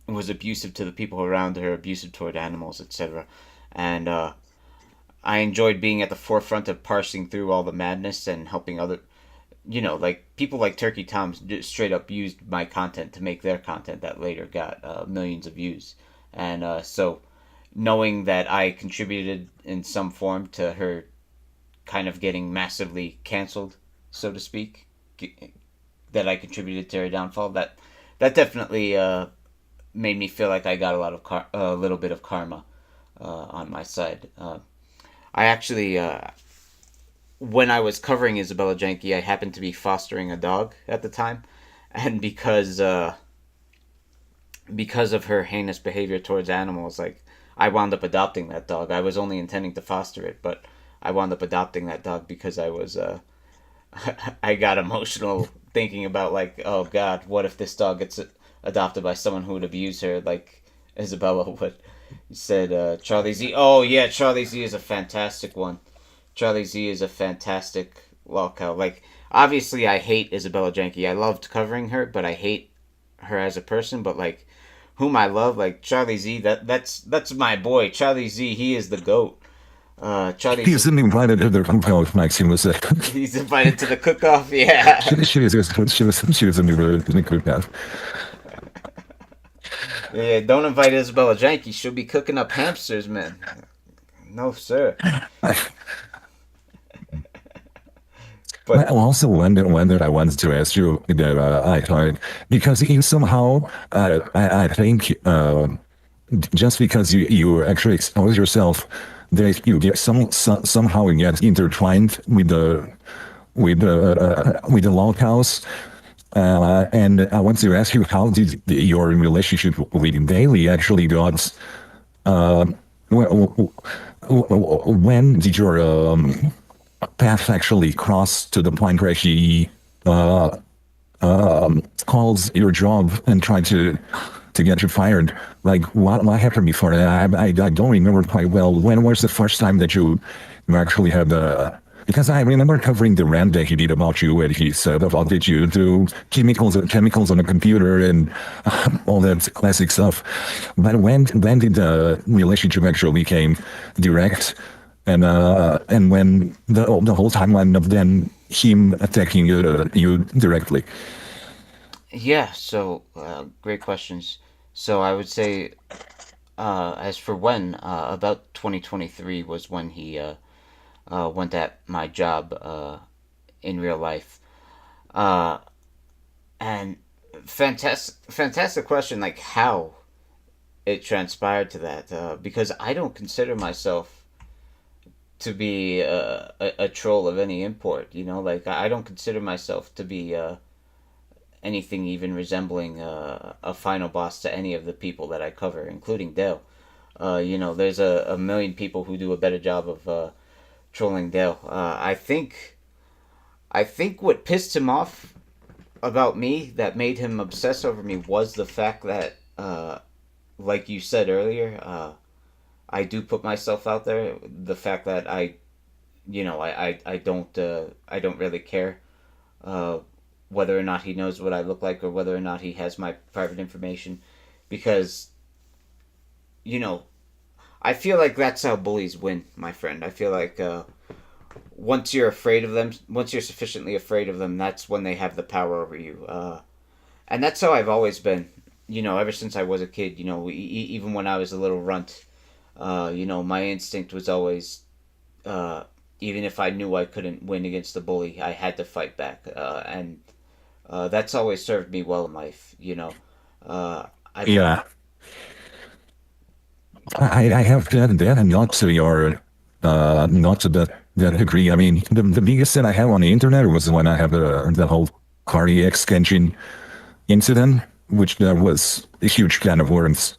was abusive to the people around her, abusive toward animals, etc. And I enjoyed being at the forefront of parsing through all the madness and helping other, like people like Turkey Tom just straight up used my content to make their content that later got millions of views. And so knowing that I contributed in some form to her kind of getting massively canceled, so to speak, that I contributed to her downfall, that definitely made me feel like I got a little bit of karma on my side. I actually, when I was covering Isabella Janke, I happened to be fostering a dog at the time, and because of her heinous behavior towards animals, like I wound up adopting that dog. I was only intending to foster it, but I wound up adopting that dog because I was I got emotional thinking about like, oh God, what if this dog gets adopted by someone who would abuse her like Isabella would? You said Charlie Z. Oh yeah, Charlie Z is a fantastic one. Charlie Z is a fantastic lolcow. Like obviously, I hate Isabella Janke. I loved covering her, but I hate her as a person. But like, whom I love, like Charlie Z. That's my boy. Charlie Z. He is the goat. Charlie. He's invited to the cook-off, Maxime was saying. He's invited to the cook-off. Yeah. She was in the cook-off. Yeah, don't invite Isabella Janke. She'll be cooking up hamsters, man. No, sir. But also one that I wanted to ask you that I thought, because you somehow, I think, just because you actually expose yourself, you get somehow you get intertwined with the lolcows. And I want to ask you, how did your relationship with Daly actually got? When did your path actually cross to the point where he calls your job and tried to get you fired? Like, what happened before that? I don't remember quite well. When was the first time that you actually had because I remember covering the rant that he did about you, and he said about did you do chemicals on a computer and all that classic stuff. But when did the relationship actually became direct, and when the whole timeline of then him attacking you directly? Yeah. So great questions. So I would say, as for when, about 2023 was when he went at my job in real life. And fantastic question, like how it transpired to that, because I don't consider myself to be a troll of any import, like I don't consider myself to be anything even resembling a final boss to any of the people that I cover, including Dale. There's a million people who do a better job of trolling Dale. I think what pissed him off about me, that made him obsess over me, was the fact that, like you said earlier, I do put myself out there. The fact that I don't really care whether or not he knows what I look like or whether or not he has my private information, because I feel like that's how bullies win, my friend. I feel like once you're sufficiently afraid of them, that's when they have the power over you. And that's how I've always been, ever since I was a kid. Even when I was a little runt, my instinct was always, even if I knew I couldn't win against the bully, I had to fight back. And that's always served me well in life, Yeah. I have that and not to your not to that degree. I mean, the biggest that I have on the internet was when I have the whole cardiac sketching incident, which there was a huge can of worms.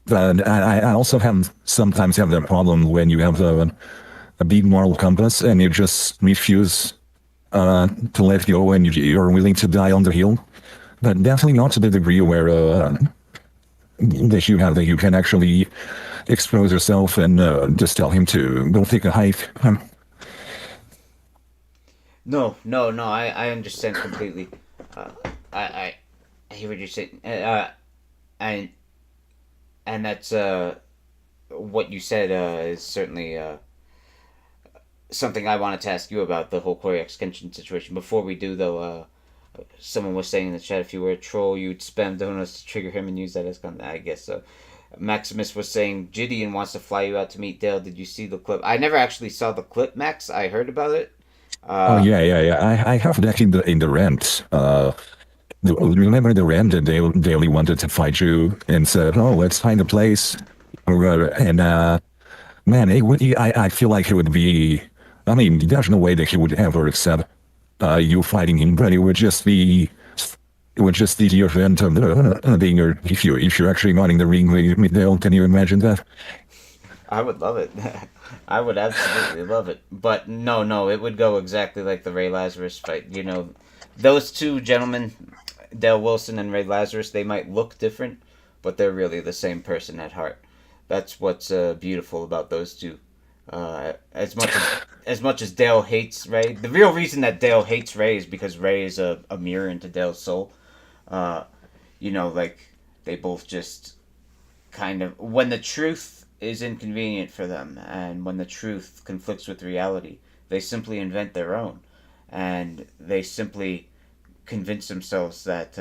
But I also sometimes have the problem when you have a big moral compass and you just refuse to let go and you're willing to die on the hill. But definitely not to the degree where that you can actually expose yourself and just tell him to go take a hike. No. I understand completely. Uh, I I hear what you're saying. And that's what you said is certainly something I wanted to ask you about the whole Corey extension situation. Before we do, though, someone was saying in the chat if you were a troll, you'd spam donuts to trigger him and use that as content. I guess so. Maximus was saying Gideon wants to fly you out to meet Dale. Did you see the clip? I never actually saw the clip, Max. I heard about it. Oh yeah. I have that in the rent. Remember the rent that Daily wanted to fight you and said, "Oh, let's find a place." And man, I feel like it would be. I mean, there's no way that he would ever accept you fighting him, but it would just be the event of being your if you're actually not in the ring with Dale. Can you imagine that? I would love it. I would absolutely love it. But no, it would go exactly like the Ray Lazarus fight. You know, those two gentlemen, Dale Wilson and Ray Lazarus, they might look different, but they're really the same person at heart. That's what's beautiful about those two. As much as Dale hates Ray, the real reason that Dale hates Ray is because Ray is a mirror into Dale's soul. Uh, like they both just kind of when the truth is inconvenient for them and when the truth conflicts with reality, they simply invent their own, and they simply convince themselves that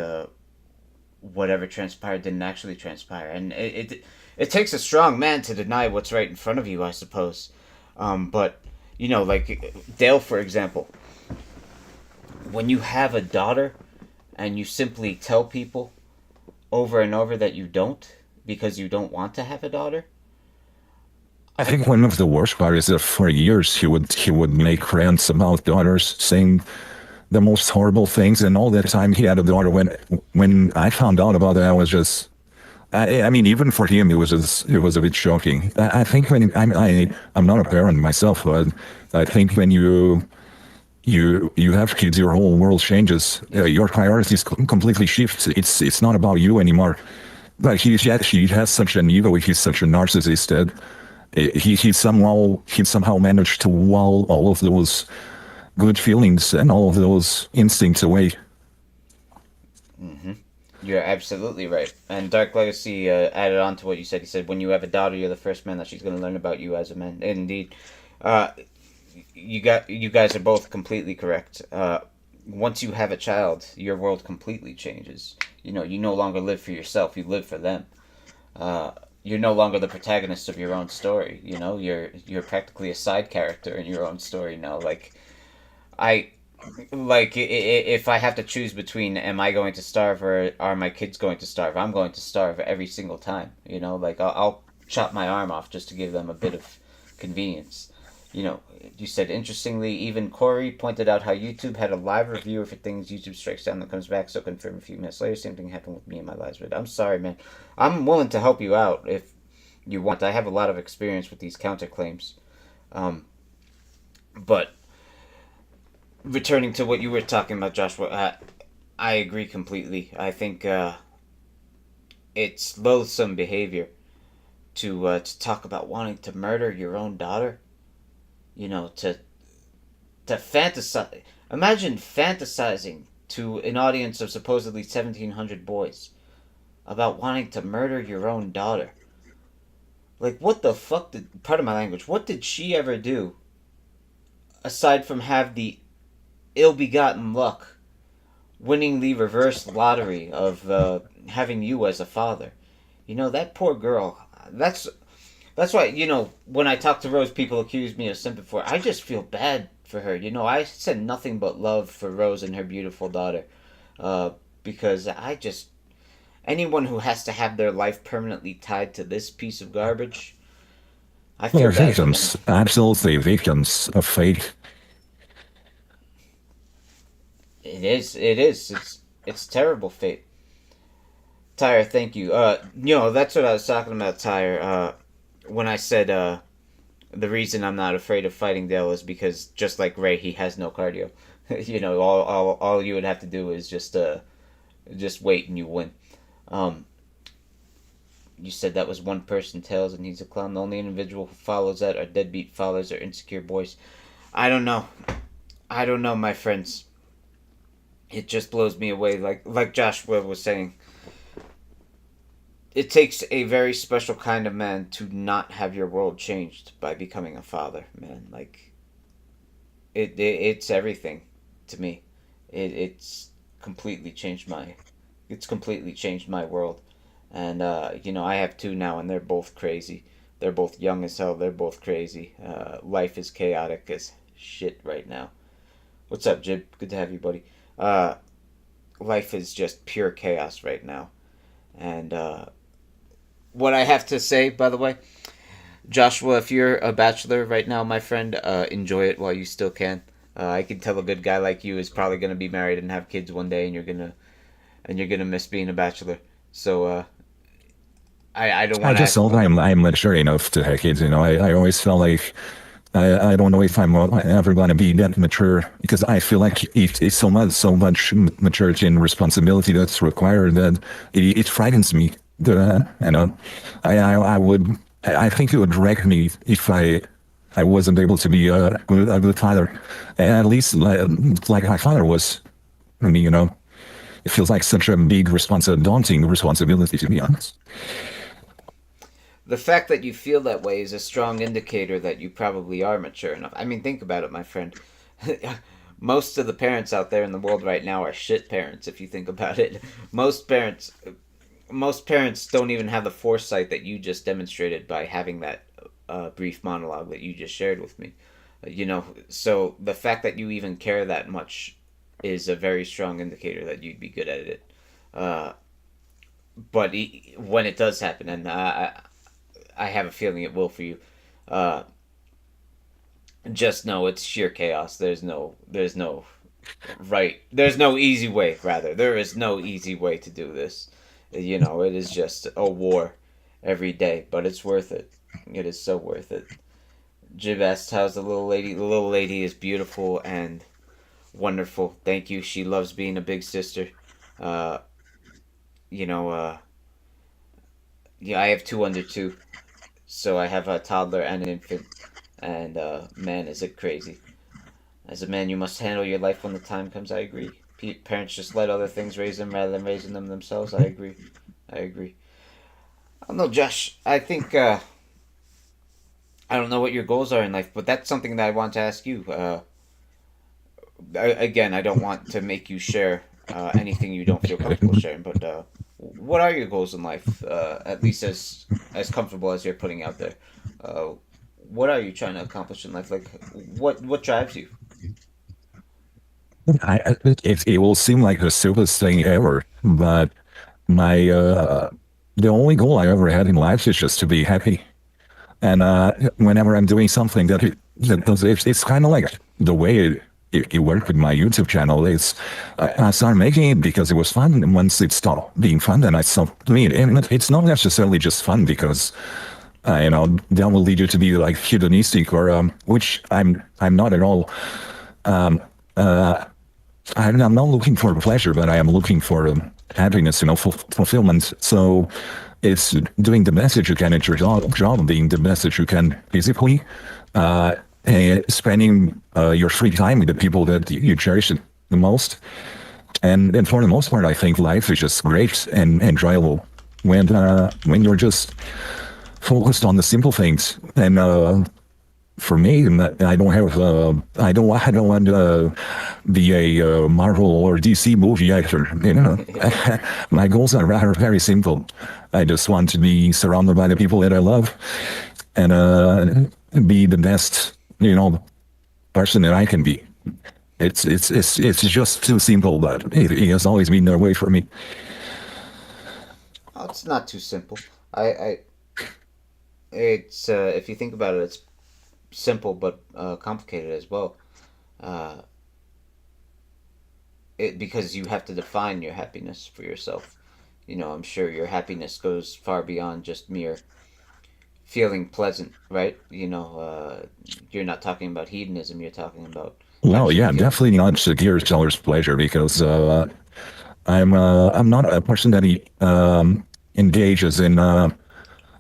whatever transpired didn't actually transpire, and it takes a strong man to deny what's right in front of you, I suppose. But like Dale, for example, when you have a daughter and you simply tell people over and over that you don't because you don't want to have a daughter. I think one of the worst part is that for years he would make rants about daughters, saying the most horrible things, and all that time he had a daughter. When I found out about it, I was just. I mean, even for him, it was a bit shocking. I think when I'm not a parent myself, but I think when you have kids, your whole world changes. Your priorities completely shift. It's not about you anymore. Like he has such an ego. He's such a narcissist that he somehow managed to wall all of those good feelings and all of those instincts away. Mm-hmm. You're absolutely right. And Dark Legacy added on to what you said. He said, when you have a daughter, you're the first man that she's going to learn about you as a man. Indeed. You guys are both completely correct. Once you have a child, your world completely changes. You no longer live for yourself. You live for them. You're no longer the protagonist of your own story. You're practically a side character in your own story now. If I have to choose between am I going to starve or are my kids going to starve, I'm going to starve every single time. I'll chop my arm off just to give them a bit of convenience. You said, interestingly, even Corey pointed out how YouTube had a live reviewer for things YouTube strikes down that comes back, so confirm a few minutes later. Same thing happened with me in my lives. But I'm sorry, man. I'm willing to help you out if you want. I have a lot of experience with these counterclaims. But returning to what you were talking about, Joshua, I agree completely. I think it's loathsome behavior to talk about wanting to murder your own daughter. To fantasize. Imagine fantasizing to an audience of supposedly 1,700 boys about wanting to murder your own daughter. Like, what the fuck pardon my language, what did she ever do aside from have the ill-begotten luck winning the reverse lottery of having you as a father? That poor girl. That's why, when I talk to Rose, people accuse me of simping for her. I just feel bad for her. I said nothing but love for Rose and her beautiful daughter. Because anyone who has to have their life permanently tied to this piece of garbage, I feel They're bad victims, absolutely victims of fate. It is. It's terrible fate. Tyre, thank you. That's what I was talking about, Tyre. When I said the reason I'm not afraid of fighting Dale is because just like Ray, he has no cardio. All you would have to do is just wait and you win. You said that was one person tells and he's a clown. The only individual who follows that are deadbeat fathers or insecure boys. I don't know. I don't know, my friends. It just blows me away. Like Joshua was saying, it takes a very special kind of man to not have your world changed by becoming a father, man. Like it's everything to me. It's completely changed my world. And I have two now, and they're both crazy. They're both young as hell. They're both crazy. Life is chaotic as shit right now. What's up, Jib? Good to have you, buddy. Life is just pure chaos right now. And what I have to say, by the way, Joshua, if you're a bachelor right now, my friend, enjoy it while you still can. I can tell a good guy like you is probably gonna be married and have kids one day, and you're gonna miss being a bachelor. So I don't I want to. just thought I'm mature enough to have kids. I always felt like I don't know if I'm ever going to be that mature, because I feel like it's so much maturity and responsibility that's required that it frightens me. I think it would wreck me if I wasn't able to be a good father, at least like my father was for me. It feels like such a big, daunting responsibility, to be honest. The fact that you feel that way is a strong indicator that you probably are mature enough. I mean, think about it, my friend. Most of the parents out there in the world right now are shit parents, if you think about it. Most parents don't even have the foresight that you just demonstrated by having that brief monologue that you just shared with me. So the fact that you even care that much is a very strong indicator that you'd be good at it. But when it does happen, and I have a feeling it will for you, just know it's sheer chaos. There's no easy way. Rather, there is no easy way to do this. It is just a war every day, but it's worth it. It is so worth it. Jib asked, how's the little lady? The little lady is beautiful and wonderful. Thank you. She loves being a big sister. Yeah, I have two under two. So I have a toddler and an infant. And man, is it crazy. As a man, you must handle your life when the time comes. I agree. Parents just let other things raise them rather than raising them themselves. I agree. I don't know, Josh. I think I don't know what your goals are in life, but that's something that I want to ask you. Again, I don't want to make you share anything you don't feel comfortable sharing, but what are your goals in life? At least as comfortable as you're putting out there. What are you trying to accomplish in life? Like, what drives you? It will seem like the simplest thing ever, but my the only goal I ever had in life is just to be happy. And whenever I'm doing something it's kind of like the way it worked with my YouTube channel. I started making it because it was fun, and once it stopped being fun, then I stopped doing it. And it's not necessarily just fun, because that will lead you to be like hedonistic, or which I'm not at all. I'm not looking for pleasure, but I am looking for happiness, fulfillment. So it's doing the best that you can at your job, being the best that you can physically, and spending your free time with the people that you cherish the most. And for the most part, I think life is just great and enjoyable when you're just focused on the simple things. And for me, I don't have I don't want to be a Marvel or DC movie actor. My goals are very simple. I just want to be surrounded by the people that I love, and be the best person that I can be. It's just too simple, but it has always been that way for me. Oh, it's not too simple. It's if you think about it, it's simple but complicated as well. Because you have to define your happiness for yourself. I'm sure your happiness goes far beyond just mere feeling pleasant, right? You're not talking about hedonism. You're talking about Well, yeah, definitely not secure seller's pleasure, because I'm not a person that engages in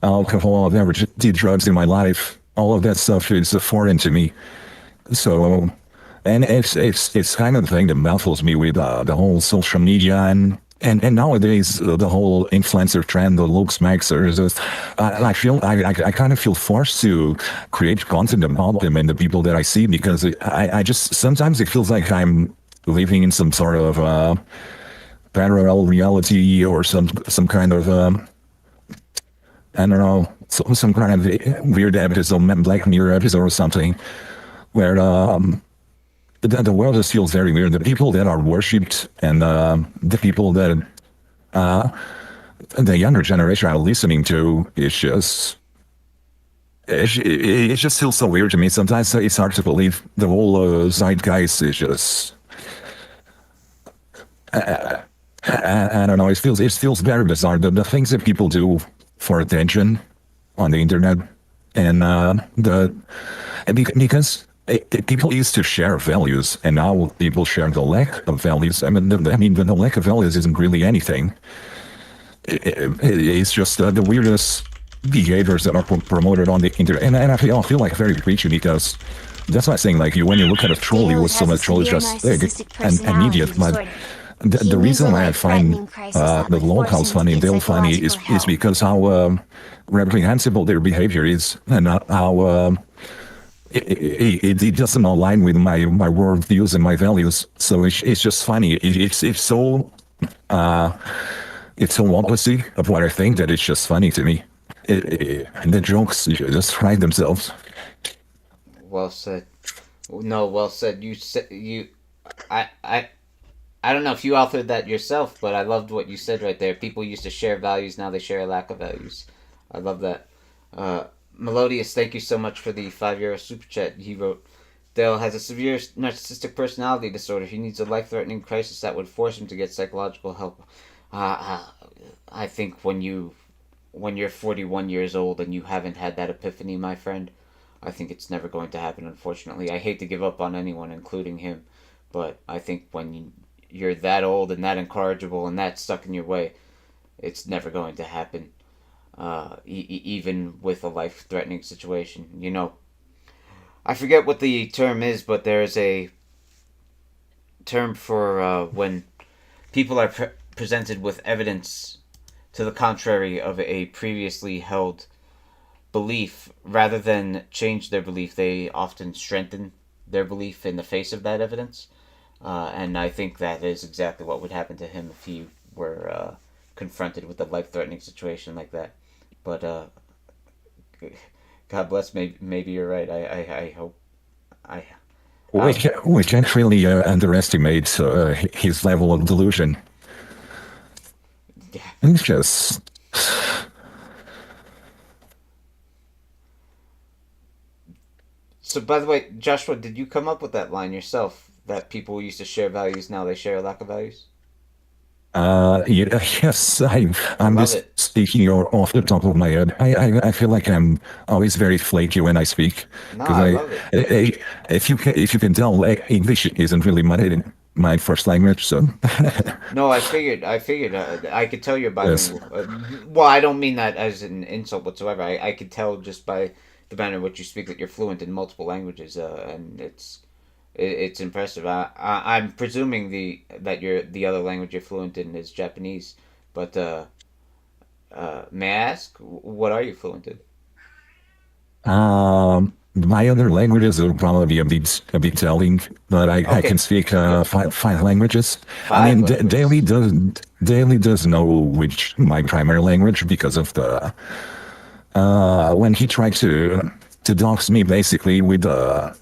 alcohol. I've never did drugs in my life. All of that stuff is foreign to me. So, and it's kind of the thing that baffles me with the whole social media and nowadays the whole influencer trend, the looks maxers. I feel I kind of feel forced to create content about them and the people that I see because I just sometimes it feels like I'm living in some sort of parallel reality or some kind of I don't know, some kind of weird episode, Black Mirror episode or something, where the world just feels very weird. The people that are worshipped and the people that the younger generation are listening to it just feels so weird to me. Sometimes it's hard to believe the whole zeitgeist is just. I don't know. It feels very bizarre. The things that people do for attention on the internet and because people used to share values and now people share the lack of values. The lack of values isn't really anything. It's just the weirdest behaviors that are promoted on the internet, and I feel like very preachy because that's why I'm saying like when you look at a troll, you Dale would so has a much troll is severe just big narcissistic and personality immediate, but disorder. the He needs reason a why I find life-threatening crisis that the would force locals him to funny and get Dale funny psychological is help. because how reprehensible their behavior is and how it doesn't align with my world views and my values. So it's just funny. It's so opposite of what I think that it's just funny to me. And the jokes just write themselves. Well said. No, well said. You said you. I. I. I don't know if you authored that yourself, but I loved what you said right there. People used to share values, now they share a lack of values. I love that. Melodious, thank you so much for the €5 super chat. He wrote, Dale has a severe narcissistic personality disorder. He needs a life-threatening crisis that would force him to get psychological help. Uh, I think when you're 41 years old and you haven't had that epiphany, my friend, I think it's never going to happen, unfortunately. I hate to give up on anyone, including him, but I think when you're that old and that incorrigible and that stuck in your way, it's never going to happen, even with a life threatening situation. You know, I forget what the term is, but there's a term for when people are presented with evidence to the contrary of a previously held belief. Rather than change their belief, they often strengthen their belief in the face of that evidence. And I think that is exactly what would happen to him if he were confronted with a life threatening situation like that. But God bless, maybe you're right. I hope. I. Which actually underestimates his level of delusion. Yeah. It's just. So, by the way, Joshua, did you come up with that line yourself? That people used to share values, now they share a lack of values? Yeah, yes, I I'm love just it. speaking off the top of my head. I feel like I'm always very flaky when I speak No, because I love it. if you can tell, like, English isn't really my first language, so No, I figured. I could tell you're yes, bilingual. Well, I don't mean that as an insult whatsoever. I could tell just by the manner in which you speak that you're fluent in multiple languages, and it's impressive. I'm presuming that the other language you're fluent in is Japanese, but may I ask what are you fluent in? my other languages will probably be a bit telling, but I can Okay, speak yep, five languages. I five mean, languages. Daily does know which my primary language because of the when he tried to dox me basically with the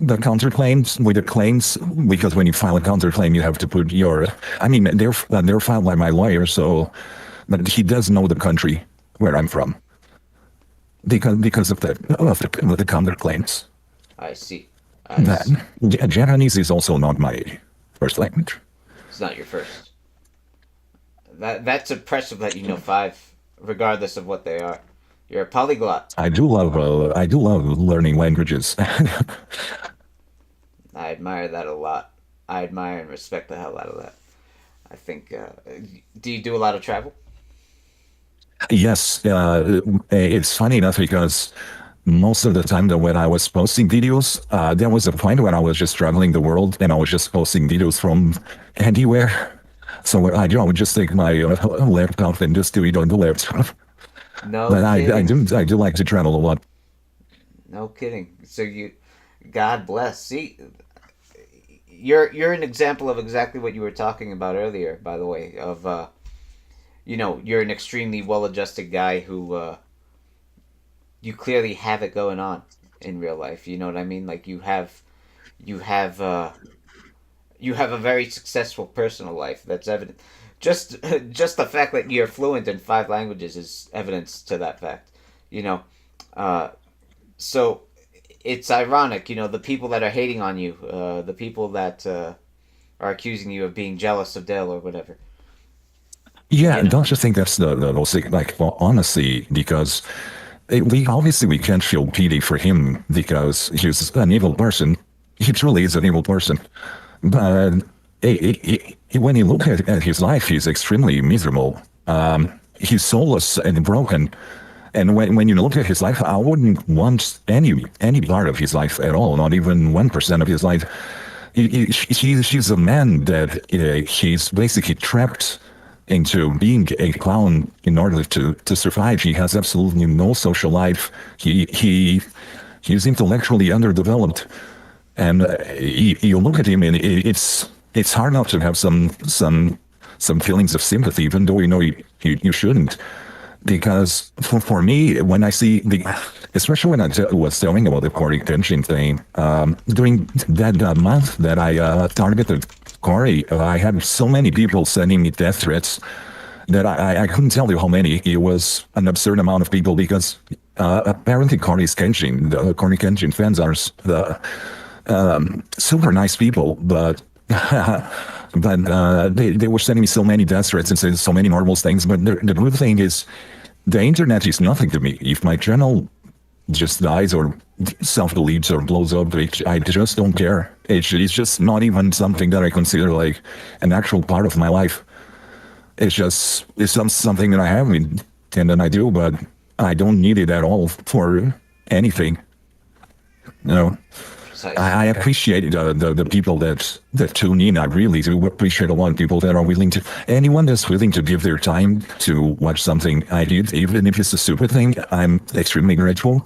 counterclaims with the claims because when you file a counterclaim you have to put your I mean they're filed by my lawyer, so but he does know the country where I'm from because of the counterclaims. I see. I That see. Japanese is also not my first language. It's not your first. That's impressive that you know five, regardless of what they are. You're a polyglot. I do love learning languages. I admire that a lot. I admire and respect the hell out of that. I think. Do you do a lot of travel? Yes, it's funny enough because most of the time that when I was posting videos, there was a point when I was just traveling the world and I was just posting videos from anywhere. So I would just take my laptop and just do it on the laptop. No But kidding. I do like to travel a lot. No kidding. So you, God bless. See, you're an example of exactly what you were talking about earlier. By the way, of you're an extremely well-adjusted guy who you clearly have it going on in real life. You know what I mean? Like you have you have a very successful personal life. That's evident. Just just the fact that you're fluent in 5 languages is evidence to that fact. You know, uh, so it's ironic. The people that are hating on you, the people that are accusing you of being jealous of Dale or whatever. Yeah, You know, don't you think that's the most like, well, honestly, because we obviously we can't feel pity for him because he's an evil person. He truly is an evil person. But when you look at his life, he's extremely miserable. He's soulless and broken. And when you look at his life, I wouldn't want any part of his life at all, not even 1% of his life. He's a man that he's basically trapped into being a clown in order to survive. He has absolutely no social life. He's intellectually underdeveloped, and you look at him, and it's hard not to have some feelings of sympathy, even though you shouldn't. Because for me, when I see especially when I was telling about the Corey Kenshin thing, during that month that I targeted Corey, I had so many people sending me death threats that I couldn't tell you how many. It was an absurd amount of people because apparently Corey Kenshin fans are the super nice people, but they were sending me so many death threats and saying so many horrible things. But the good thing is, the internet is nothing to me. If my channel just dies or self-deletes or blows up, I just don't care. It's just not even something that I consider like an actual part of my life. It's something that I have and then I do, but I don't need it at all for anything. You know. I precisely. appreciate the people that tune in. I really do appreciate a lot of people that are willing to, anyone that's willing to give their time to watch something I did, even if it's a stupid thing. I'm extremely grateful.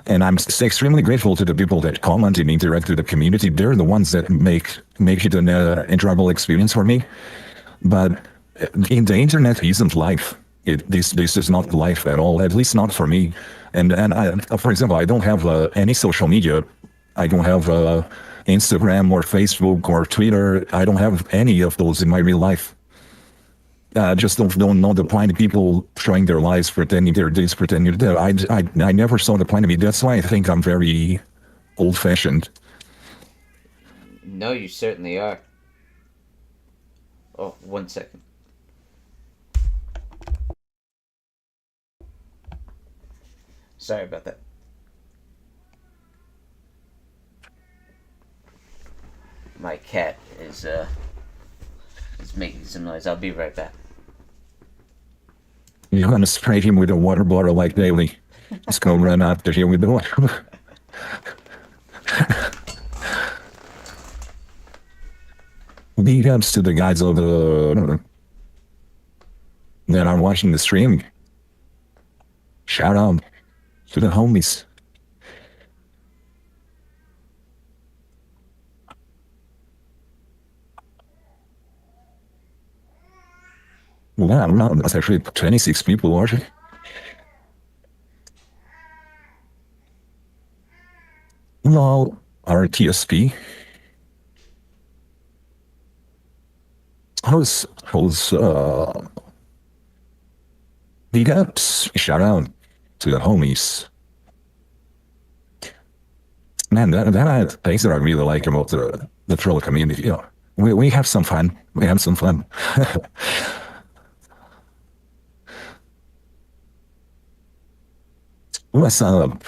And I'm extremely grateful to the people that comment and interact with the community. They're the ones that make it an enjoyable experience for me. But in the internet isn't life. This is not life at all. At least not for me. And I, for example, I don't have any social media. I don't have Instagram or Facebook or Twitter. I don't have any of those in my real life. I just don't know the point of people showing their lives, pretending they're this, pretending they're that. I never saw the point of it. That's why I think I'm very old-fashioned. No, you certainly are. Oh, 1 second. Sorry about that. My cat is making some noise. I'll be right back. You're gonna spray him with a water bottle like daily. Just go run after him with the water. Big ups to the guys over that are watching the stream. Shout out to the homies. Well, I don't know. That's actually 26 people watching. Hello, RTSP. How's big ups. Shout out to the homies. Man, that things that I really like about the troll community. We have some fun. We have some fun. What's up?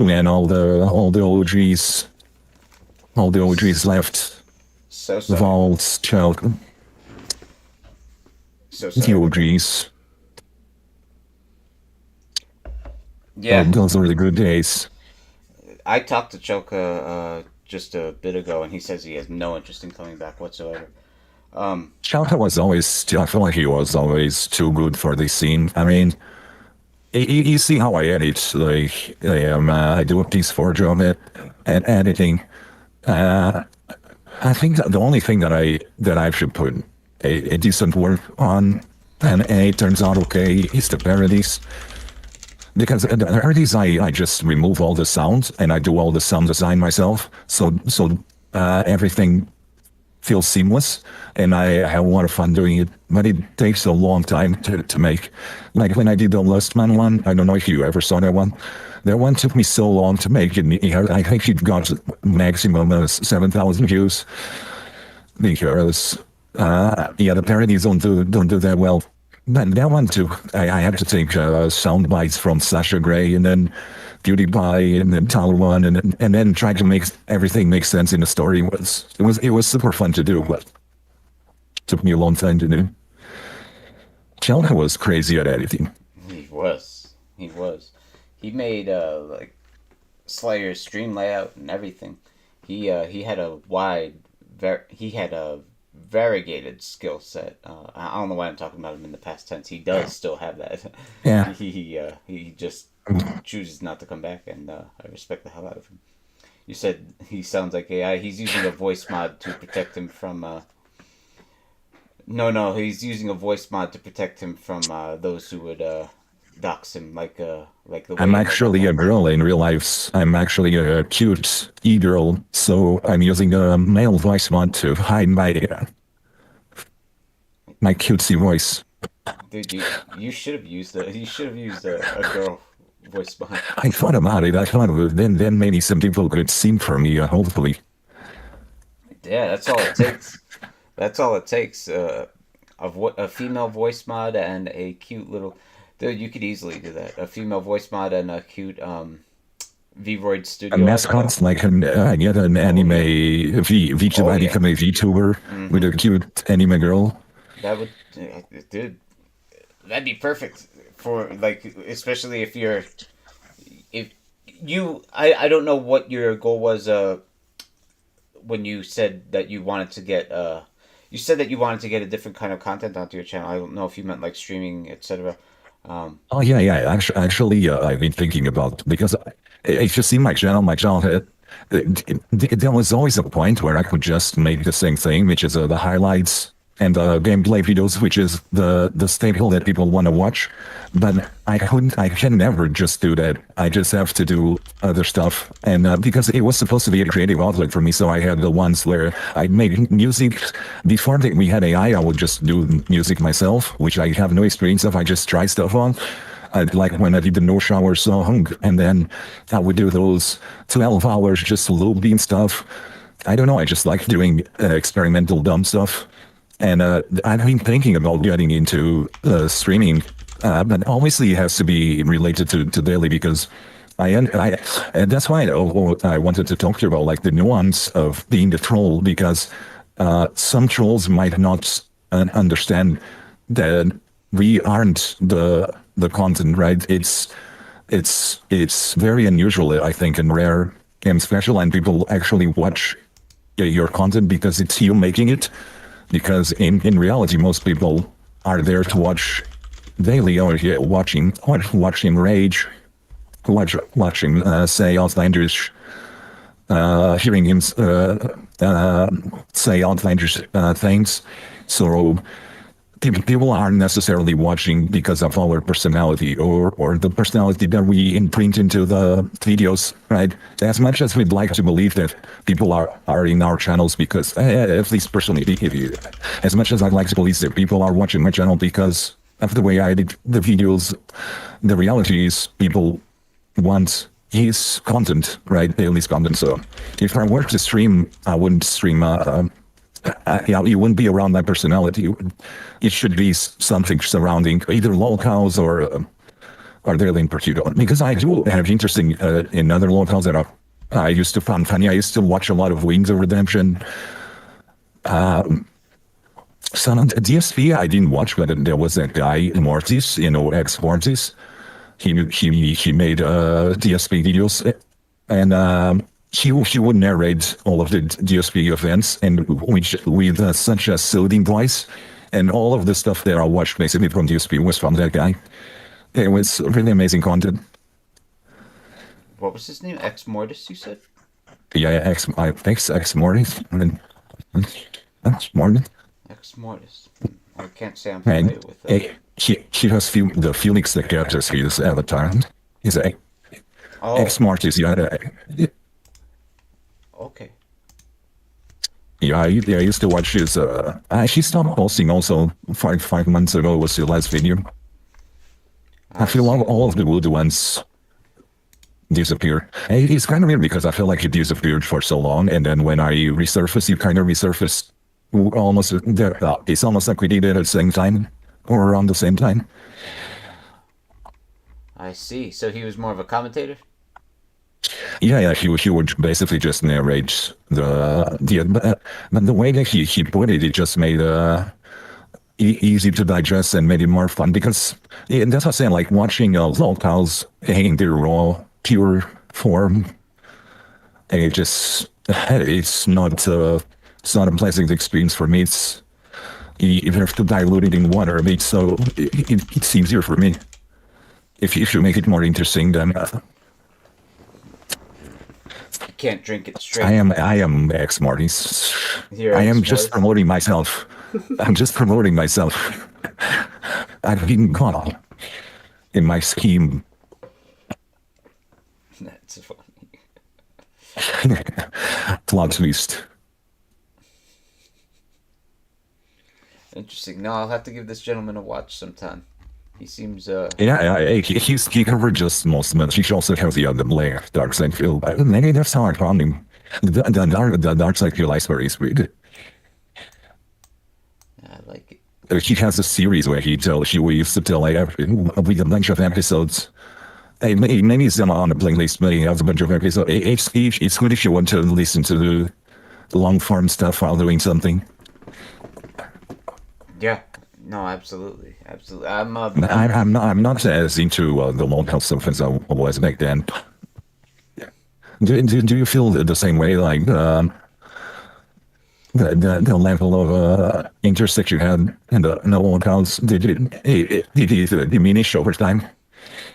when all the OGs left So the sorry. vaults, child, So the sorry. OGs. Yeah, Those were the good days. I talked to Choka just a bit ago, and he says he has no interest in coming back whatsoever. Chalka was always, I feel like he was always too good for the scene. I mean, you see how I edit, like, I do a piece for job at editing. I think that the only thing that I should put a decent work on, and it turns out okay, is the parodies. Because the parodies, I just remove all the sounds and I do all the sound design myself. So everything feels seamless, and I have a lot of fun doing it. But it takes a long time to make. Like when I did the Lust Man one, I don't know if you ever saw that one. That one took me so long to make it. I think it got maximum 7,000 views. Because the parodies don't do that well. But that one too, I had to take sound bites from Sasha Grey and then PewDiePie and then Tyler One and then try to make everything make sense in the story. It was super fun to do, but took me a long time to do. Chelna was crazy at editing. He was. He was. He made like Slayer's stream layout and everything. He had a variegated skill set. I don't know why I'm talking about him in the past tense. He does still have that. Yeah. He just chooses not to come back, and I respect the hell out of him. You said he sounds like AI. He's using a voice mod to protect him from. No, he's using a voice mod to protect him from those who would dox him, like the. I'm actually a girl in real life. I'm actually a cute e-girl, so I'm using a male voice mod to hide my cutesy voice. Dude, you should have used a girl voice mod. I thought about it. I thought then maybe some people could sing for me. Hopefully, Yeah, that's all it takes. That's all it takes. A female voice mod and a cute little. Dude, you could easily do that. A female voice mod and a cute Vroid Studio. a mascot like I get an anime vigilante yeah. from a VTuber with a cute anime girl. That would, dude, that'd be perfect for like, especially if you. I don't know what your goal was. When you said that you wanted to get you said that you wanted to get a different kind of content onto your channel. I don't know if you meant like streaming, etc. Oh yeah. Actually, I've been thinking about because if you see my channel there was always a point where I could just make the same thing, which is the highlights and gameplay videos, which is the staple that people want to watch. But I can never just do that. I just have to do other stuff. And because it was supposed to be a creative outlet for me, so I had the ones where I'd make music. Before we had AI, I would just do music myself, which I have no experience of. I just try stuff on. Like when I did the No Shower song, and then I would do those 12 hours just looping stuff. I don't know, I just like doing experimental dumb stuff. And I've been thinking about getting into streaming, but obviously it has to be related to daily because and that's why I wanted to talk to you about like the nuance of being the troll, because some trolls might not understand that we aren't the content, right? It's very unusual, I think, and rare and special, and people actually watch your content because it's you making it. Because in reality, most people are there to watch daily, or watching rage, watching say outlandish, hearing him say outlandish things. So people aren't necessarily watching because of our personality or the personality that we imprint into the videos, right? As much as we'd like to believe that people are in our channels because, at least personally, as much as I'd like to believe that people are watching my channel because of the way I edit the videos, the reality is people want his content, right? Daily content. So if I were to stream, I wouldn't stream you wouldn't be around my personality. It should be something surrounding either lolcows or are there in particular? Because I do have interesting in other locales that I used to find funny. I used to watch a lot of Wings of Redemption. Some DSP I didn't watch, but there was that guy Mortis, ex Mortis. He made DSP videos, and he would narrate all of the DSP events, and with such a soothing voice, and all of the stuff that I watched basically from DSP was from that guy. It was really amazing content. What was his name? Ex Mortis, you said? Yeah, ex Mortis, and then Mortis. Ex Mortis. I can't say I'm And familiar with that. he has the Felix the characters his avatar. He's a Oh, ex Mortis. Yeah, okay. I used to watch his. She stopped posting also 5 months ago was the last video. I feel all of the good ones disappear. It's kind of weird because I feel like he disappeared for so long, and then when I resurface, you kind of resurface almost. It's almost like we did it at the same time or around the same time. I see. So he was more of a commentator? Yeah, he would basically just narrate but the way that he put it, it just made easy to digest and made it more fun because that's what I'm saying. Like watching locals in their raw, pure form, and it's not a pleasant experience for me. It's you have to dilute it in water a bit, so it's easier for me. If you make it more interesting, then. You can't drink it straight. I am ex Marty's. You're I am ex-Marty's? just promoting myself. I'm just promoting myself. I've been caught in my scheme. That's funny. Plot twist. Interesting. No, I'll have to give this gentleman a watch sometime. He seems He covered just most of it. He also has the other layer, Dark Side Field. Maybe that's how I found him. The Dark Side Field iceberg is weird. I like it. He has a series where we used to tell with a bunch of episodes. Maybe it's on a playlist, but he has a bunch of episodes. It's good if you want to listen to the long form stuff while doing something. Yeah. No, absolutely. Absolutely. I'm not as into the local stuff as I was back then. Do you feel the same way? Like the level of interest that you had in the locals, did it diminish over time?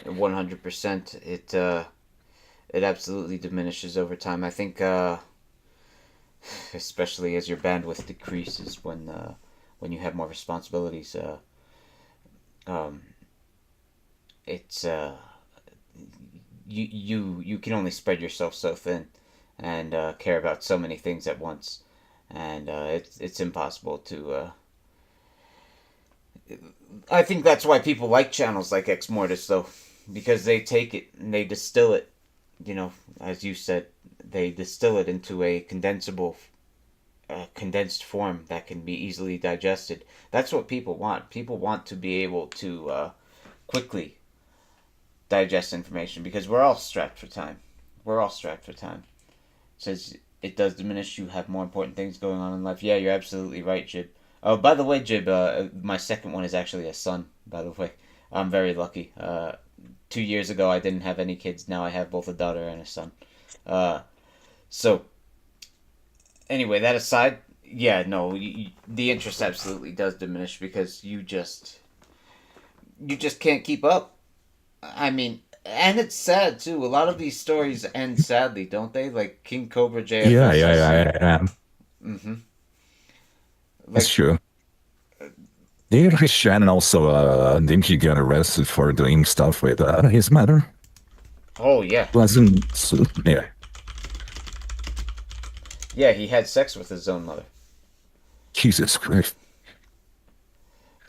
100%. It absolutely diminishes over time. I think, especially as your bandwidth decreases when you have more responsibilities. It's you can only spread yourself so thin, and care about so many things at once, and it's impossible to. I think that's why people like channels like Ex Mortis, though, because they take it and they distill it. As you said, they distill it into a condensed form that can be easily digested. That's what people want. People want to be able to quickly digest information because we're all strapped for time. Says it does diminish. You have more important things going on in life. Yeah, you're absolutely right, Jib. Oh, by the way, Jib, my second one is actually a son, by the way. I'm very lucky. 2 years ago, I didn't have any kids. Now I have both a daughter and a son. So, anyway, that aside, yeah, no, the interest absolutely does diminish because you just can't keep up. I mean, and it's sad too. A lot of these stories end sadly, don't they? Like King Cobra JFS. Yeah. Mm-hmm. That's true. Did Shannon also didn't he get arrested for doing stuff with his mother? Oh yeah. Yeah. Yeah, he had sex with his own mother. Jesus Christ.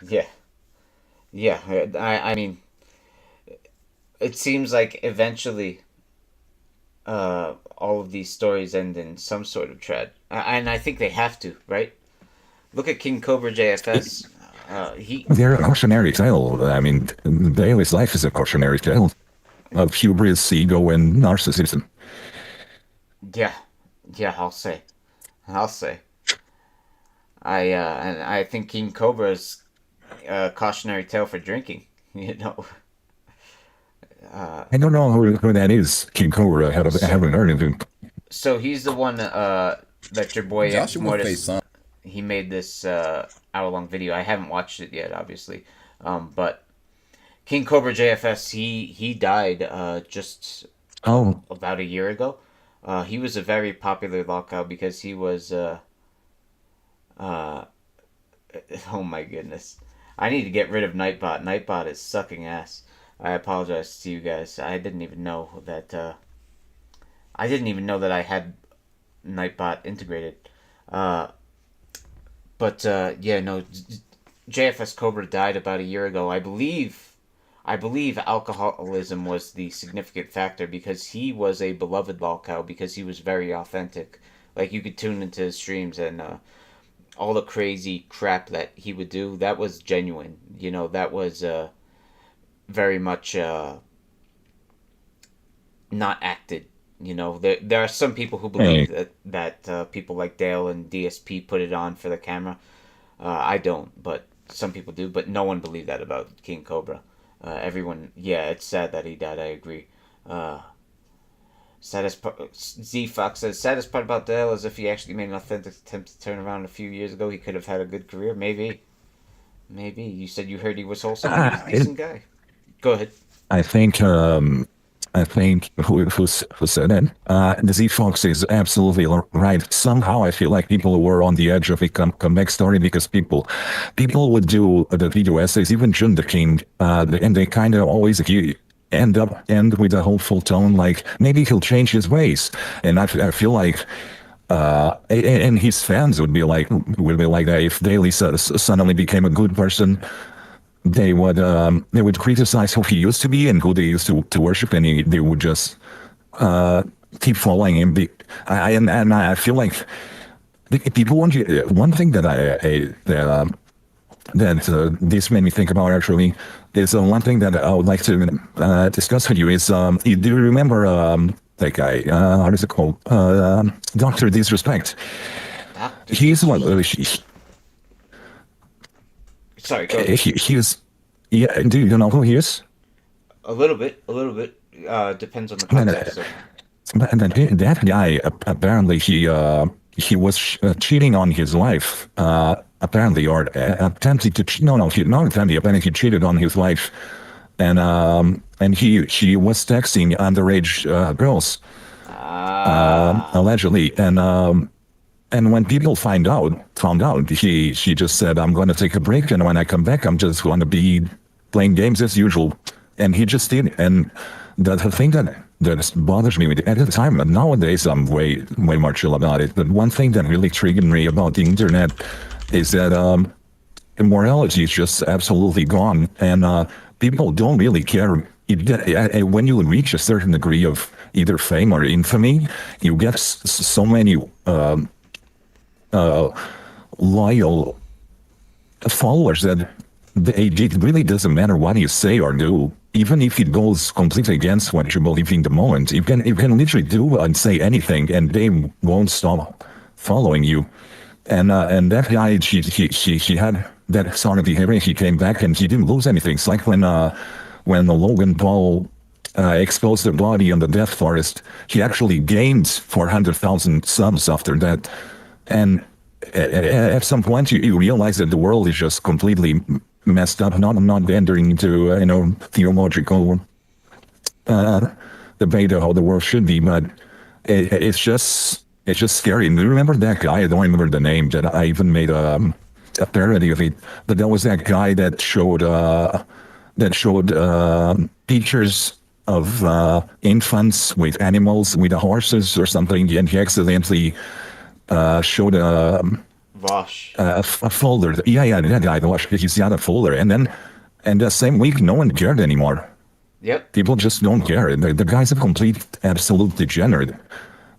Yeah. Yeah, I mean, it seems like eventually all of these stories end in some sort of and I think they have to, right? Look at King Cobra JFS. He They're a cautionary tale. I mean, Bailey's life is a cautionary tale of hubris, ego, and narcissism. yeah, yeah, I'll say. And I think King Cobra's a cautionary tale for drinking. You know, I don't know who that is. King Cobra. I haven't heard of him. so he's the one that your boy X Joshua face Mortis son. he made this hour long video. I haven't watched it yet, obviously, but King Cobra JFS he died just Oh, about a year ago. He was a very popular lockout because he was oh my goodness. I need to get rid of Nightbot. Nightbot is sucking ass. I apologize to you guys. I didn't even know that I had Nightbot integrated. But yeah, no, JFS Cobra died about a year ago. I believe alcoholism was the significant factor because he was a beloved lolcow because he was very authentic. Like you could tune into his streams and all the crazy crap that he would do, that was genuine. You know, that was very much not acted. You know, there are some people who believe that people like Dale and DSP put it on for the camera. I don't, but some people do. But no one believed that about King Cobra. Everyone, yeah, it's sad that he died. I agree. Saddest part, Z Fox says, saddest part about Dale is if he actually made an authentic attempt to turn around a few years ago, he could have had a good career. Maybe. You said you heard he was wholesome. He was a decent guy. Go ahead. I think who said it? The Z Fox is absolutely right. Somehow I feel like people were on the edge of a comeback story because people would do the video essays, even Jun the King, and they kind of always end with a hopeful tone, like maybe he'll change his ways. And I feel like. And his fans would be like that if Daly suddenly became a good person. They would criticize who he used to be and who they used to worship, and they would just keep following him. I feel like people want you. One thing that this made me think about actually is one thing that I would like to discuss with you is do you remember that guy? How is it called? Dr. Disrespect. He's one. Sorry, go ahead. He was. Yeah, do you know who he is? A little bit. Depends on the context. And then that guy apparently he was cheating on his wife. Apparently, or attempting to cheat. No, not attempting. Apparently, he cheated on his wife, and she was texting underage girls, allegedly, and when people found out, she just said, "I'm going to take a break, and when I come back, I'm just going to be playing games as usual." And he just did. And the thing that bothers me at the time, and nowadays I'm way more chill about it. But one thing that really triggered me about the internet is that immorality is just absolutely gone, and people don't really care. When you reach a certain degree of either fame or infamy, you get so many. Loyal followers that it really doesn't matter what you say or do, even if it goes completely against what you believe in the moment. You can literally do and say anything, and they won't stop following you. And that guy, she had that sort of behavior. He came back and he didn't lose anything. It's like when Logan Paul exposed the body on the Death Forest, he actually gained 400,000 subs after that. And at some point, you realize that the world is just completely messed up. Not entering into theological debate of how the world should be, but it's just scary. And remember that guy? I don't remember the name. That I even made a parody of it. But there was that guy that showed pictures of infants with animals, with horses or something, and he accidentally showed Vosh. a folder. Yeah, that guy. He's got a folder, and the same week, no one cared anymore. Yep. People just don't care. The guy's a complete, absolute degenerate,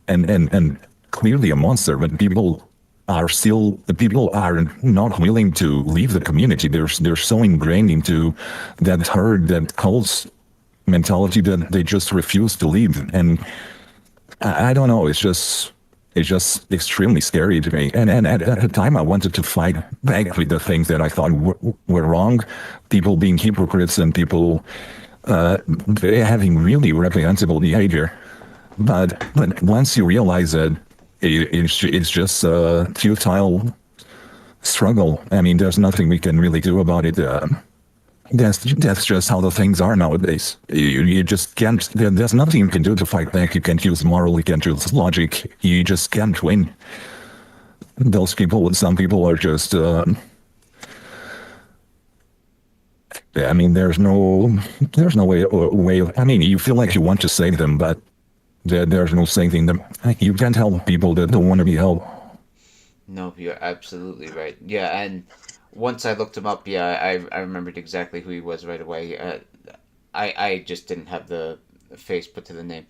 and clearly a monster. But people are still, the people are not willing to leave the community. They're so ingrained into that herd, that cult mentality, that they just refuse to leave. And I don't know. It's just extremely scary to me. And at the time, I wanted to fight back with the things that I thought were wrong. People being hypocrites and people having really reprehensible behavior. But once you realize that it's just a futile struggle, I mean, there's nothing we can really do about it. That's just how the things are nowadays. You just can't. There's nothing you can do to fight back. You can't use moral. You can't use logic. You just can't win. Those people, some people are just. I mean, there's no way. I mean, you feel like you want to save them, but there's no saving them. You can't help people that don't want to be helped. No, you're absolutely right. Yeah, and once I looked him up, yeah, I remembered exactly who he was right away. I just didn't have the face put to the name.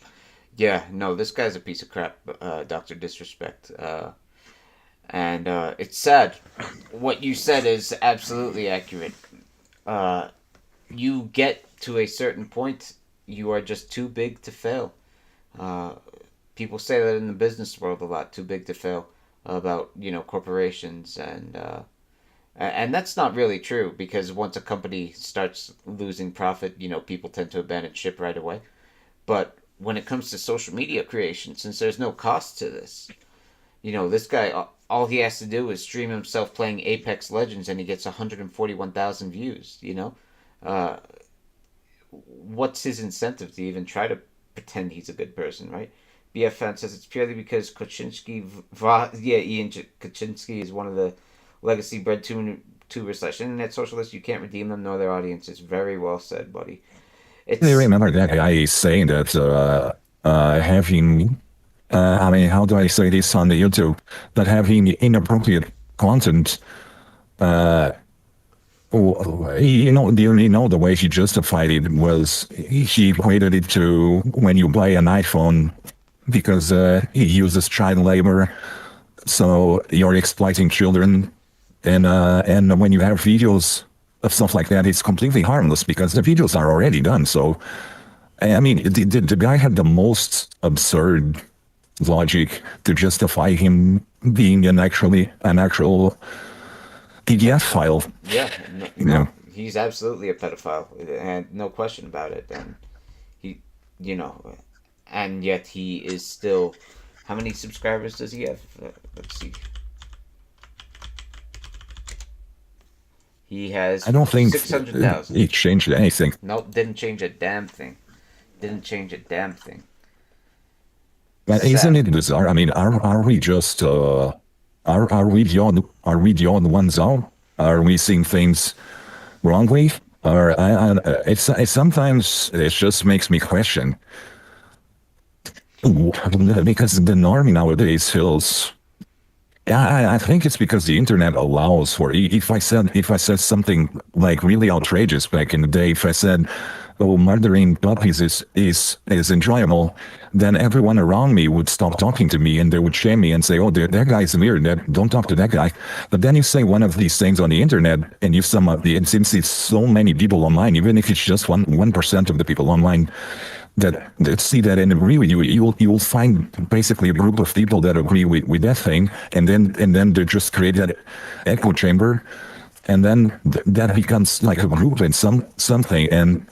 Yeah, no, this guy's a piece of crap, Dr. Disrespect. And it's sad. What you said is absolutely accurate. You get to a certain point, you are just too big to fail. People say that in the business world a lot, too big to fail, about, corporations, and that's not really true, because once a company starts losing profit, people tend to abandon ship right away. But when it comes to social media creation, since there's no cost to this, this guy, all he has to do is stream himself playing Apex Legends and he gets 141,000 views, What's his incentive to even try to pretend he's a good person, right? BFN says it's purely because Ian Kaczynski is one of the legacy bred tuber/internet socialists. You can't redeem them nor their audience. It's very well said, buddy. I remember that guy saying that having, I mean, how do I say this on the YouTube? That having inappropriate content, the way he justified it was he equated it to when you buy an iPhone because he uses child labor, so you're exploiting children, and when you have videos of stuff like that, it's completely harmless because the videos are already done. So, I mean, the guy had the most absurd logic to justify him being an actual PDF file. Yeah, no, he's absolutely a pedophile, and no question about it. And he, and yet he is still. How many subscribers does he have? Let's see. He has. I don't think 600,000. He changed anything. Nope, didn't change a damn thing. Didn't change a damn thing. But isn't it bizarre? I mean, are we just are we the only ones out? Are we seeing things wrongly? Or it's sometimes it just makes me question, because the norm nowadays feels. Yeah, I think it's because the internet allows for. If I said something like really outrageous back in the day, if I said, "Oh, murdering puppies is enjoyable," then everyone around me would stop talking to me and they would shame me and say, "Oh, that guy's weird. Don't talk to that guy." But then you say one of these things on the internet, and you sum up and since it's so many people online, even if it's just 1% of the people online that see that and agree with you, you'll find basically a group of people that agree with that thing, and then they just create that echo chamber, and then that becomes like a group and something, and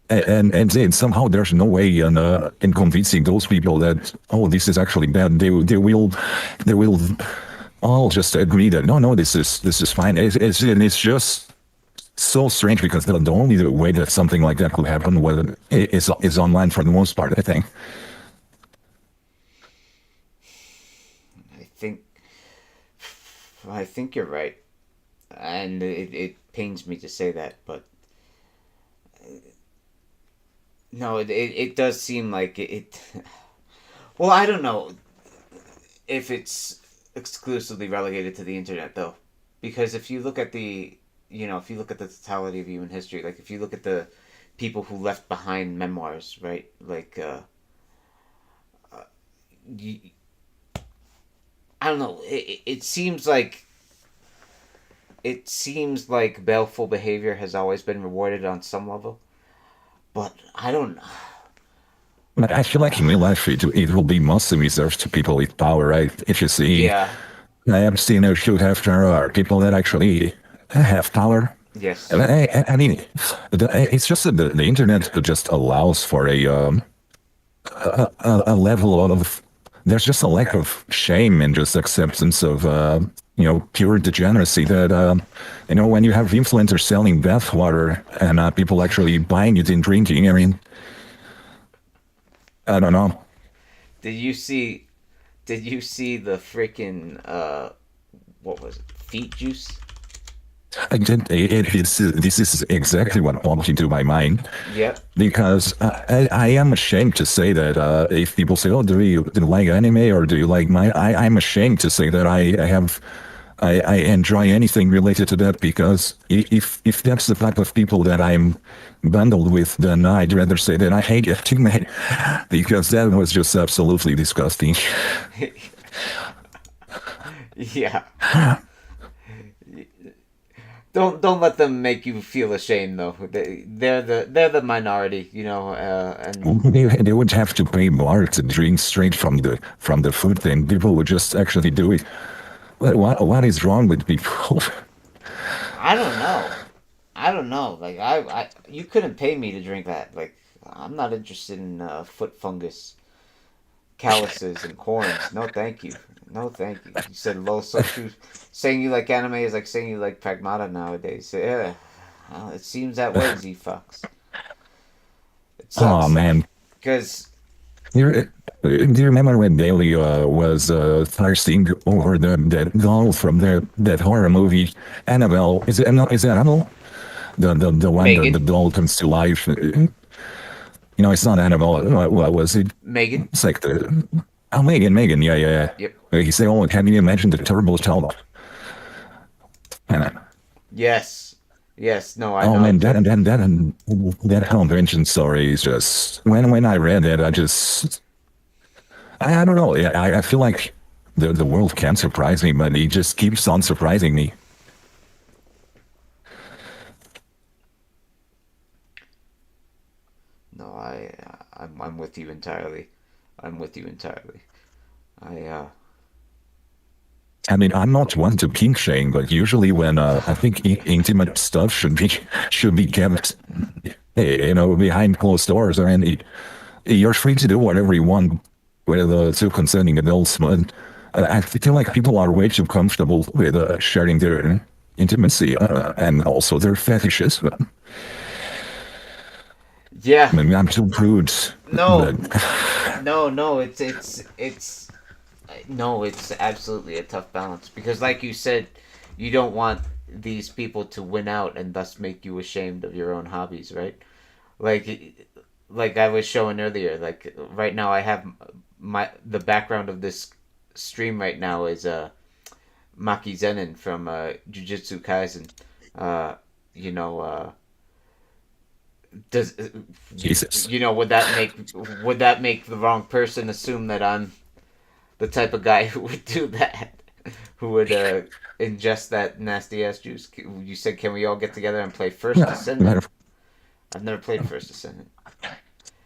then somehow there's no way in convincing those people that, oh, this is actually bad. They will all just agree that no, this is fine. It's just so strange because the only way that something like that could happen is online for the most part, I think. I think you're right, and it pains me to say that, but no, it does seem like it. Well, I don't know if it's exclusively relegated to the internet though, because if you look at the totality of human history, like if you look at the people who left behind memoirs, right? Like I don't know. It seems like baleful behavior has always been rewarded on some level, but I don't. But I feel like in real life it will be mostly reserved to people with power, right? If you see, Yeah. I have seen a shoot after people that actually have power. Yes. I mean, it's just that the internet just allows for a level of there's just a lack of shame and just acceptance of pure degeneracy that when you have influencers selling bathwater and people actually buying it and drinking. I mean, I don't know. Did you see? Did you see the freaking what was it? Feet juice? This is exactly what popped into my mind Yep. because I am ashamed to say that if people say, "Oh, do you like anime or do you like my?" I'm ashamed to say that I enjoy anything related to that because if that's the type of people that I'm bundled with, then I'd rather say that I hate it too, man, because that was just absolutely disgusting. Yeah. Don't let them make you feel ashamed though. They're the minority, and They would have to pay more to drink straight from the food, then people would just actually do it. What is wrong with people? I don't know. I don't know. Like you couldn't pay me to drink that. Like I'm not interested in foot fungus, calluses, and corns. No, thank you. No, thank you. You said low social. Saying you like anime is like saying you like pragmata nowadays. Yeah, well, it seems that way, Z Fox. It Oh sucks man, because do you remember when Daly was thirsting over that doll from that horror movie Annabelle? Is it Annabelle? The one that the Megan, doll comes to life. It's not Annabelle. What was it? Megan. It's like Megan. Yeah, yeah, yeah. Yep. He said, "Oh, can you imagine the terrible child?" And Yes. Yes. No, I oh know man, exactly. that convention story is just when I read it, I don't know. I feel like the world can surprise me, but it just keeps on surprising me. No, I'm with you entirely. I'm with you entirely. I I mean, I'm not one to kink shame, but usually when I think intimate stuff should be kept, behind closed doors. I mean, you're free to do whatever you want with two consenting adults, but I feel like people are way too comfortable with sharing their intimacy and also their fetishes. But yeah. maybe I'm too prude, but No. No, it's no, it's absolutely a tough balance because like you said, you don't want these people to win out and thus make you ashamed of your own hobbies, right? Like like I was showing earlier, like right now I have the background of this stream right now is Maki Zenin from Jujutsu Kaisen. Uh, you know, does Jesus. would that make the wrong person assume that I'm the type of guy who would do that, who would ingest that nasty ass juice? You said, can we all get together and play First Yeah, Descendant? I've never played First Descendant.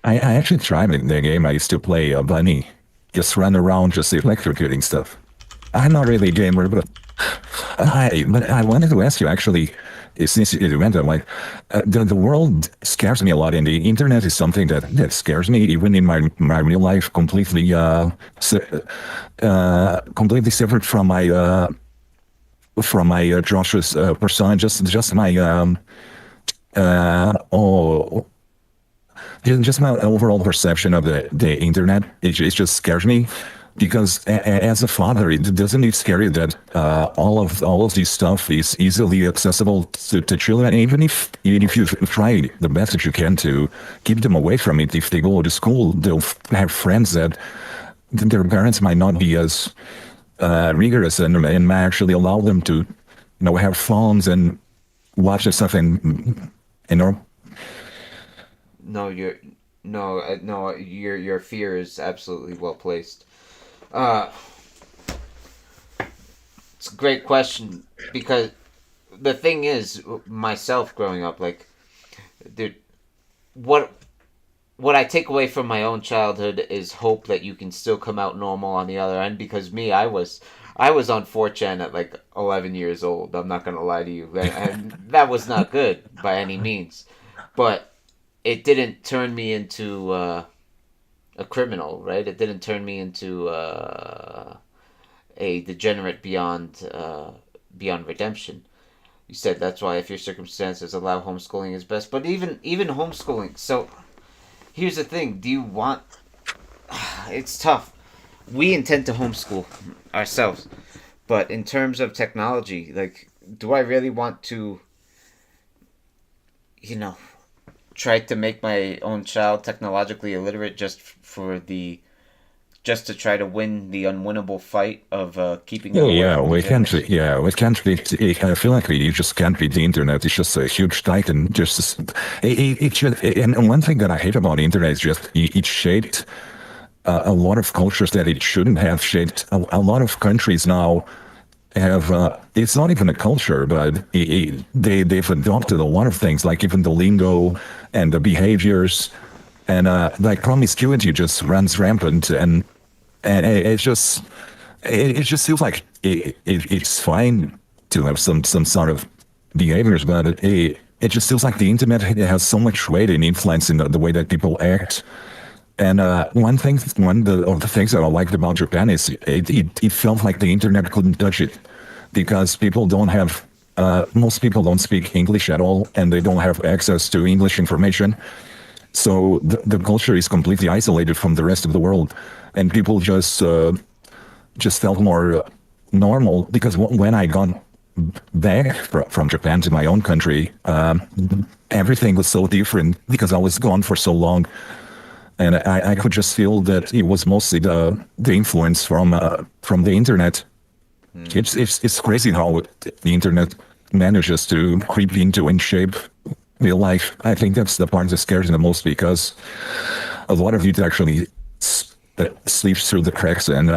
I actually tried it in the game. I used to play a bunny, just run around, just electrocuting stuff. I'm not really a gamer, but I wanted to ask you actually, since you went on, like, the world scares me a lot, and the internet is something that scares me, even in my real life, completely separate from my Joshua's persona, just my oh just my overall perception of the internet. It just scares me because as a father, it doesn't it scare you that all of this stuff is easily accessible to children, and even if you try the best that you can to keep them away from it. If they go to school, they'll have friends that their parents might not be as rigorous and might actually allow them to have phones and watch this stuff and you know No, your fear is absolutely well placed. Uh, It's a great question because the thing is, myself growing up, like, dude, what what I take away from my own childhood is hope that you can still come out normal on the other end. Because me, I was on 4chan at like 11 years old. I'm not gonna lie to you, and that was not good by any means. But it didn't turn me into a criminal, right? It didn't turn me into a degenerate beyond redemption. You said that's why if your circumstances allow homeschooling is best. But even homeschooling. So here's the thing: do you want? It's tough. We intend to homeschool ourselves, but in terms of technology, like, do I really want to? You know, try to make my own child technologically illiterate just to try to win the unwinnable fight of keeping them Oh away yeah, from the we can't. generation. Yeah, we can't beat. I feel like we just can't beat the internet. It's just a huge titan. Just it should. And one thing that I hate about the internet is just it shaped a lot of cultures that it shouldn't have shaped. A lot of countries now have. It's not even a culture, but they've adopted a lot of things, like even the lingo and the behaviors, and like promiscuity just runs rampant, and it's just. It just feels like it's fine to have some sort of behaviors, but it just feels like the internet has so much weight and influence in the way that people act. And of the things that I liked about Japan is it felt like the internet couldn't touch it because people don't have, most people don't speak English at all, and they don't have access to English information. So the culture is completely isolated from the rest of the world, and people just felt more normal because when I got back from Japan to my own country, everything was so different because I was gone for so long, and I could just feel that it was mostly the influence from the internet. It's crazy how the internet manages to creep into and shape real life. I think that's the part that scares me the most because a lot of it actually slips through the cracks and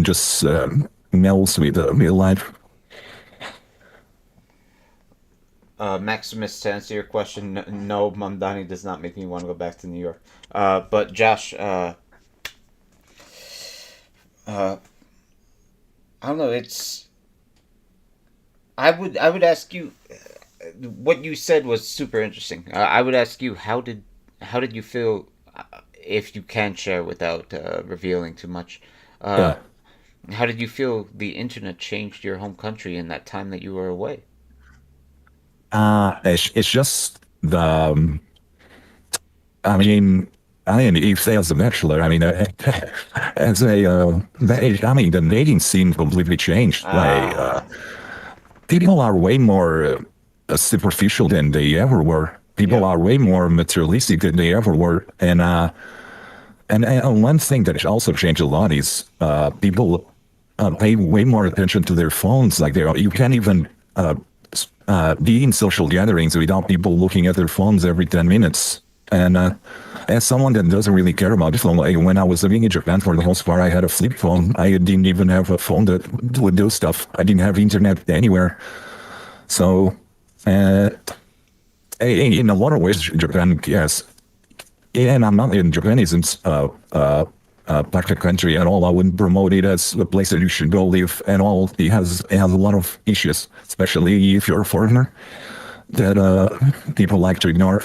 just melts with real life. Maximus, to answer your question, no, Mamdani does not make me want to go back to New York. But Josh, I don't know. I would ask you. What you said was super interesting. I would ask you, how did you feel, if you can share without revealing too much? Yeah. How did you feel the internet changed your home country in that time that you were away? It's just the. I mean, if as a bachelor, I mean, as a, I mean, the dating scene completely changed. Like, people are way more superficial than they ever were. People are way more materialistic than they ever were, and one thing that also changed a lot is people pay way more attention to their phones. Like you can't even be in social gatherings without people looking at their phones every 10 minutes. And as someone that doesn't really care about the phone, like when I was living in Japan for the most part, I had a flip phone. I didn't even have a phone that would do stuff. I didn't have internet anywhere. So, in a lot of ways, Japan, yes. And I'm not in Japan isn't like a country at all. I wouldn't promote it as a place that you should go live at all. It has a lot of issues, especially if you're a foreigner, that people like to ignore.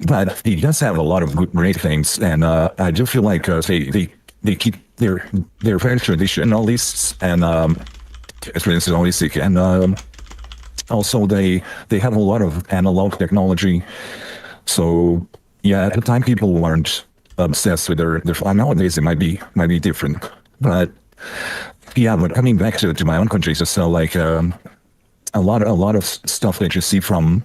But it does have a lot of great things, and I do feel like they keep their very traditionalists and traditionalistic, and also they have a lot of analog technology. So yeah, at the time people weren't obsessed with their nowadays it might be different, but yeah. But coming back to my own country, just like a lot of stuff that you see from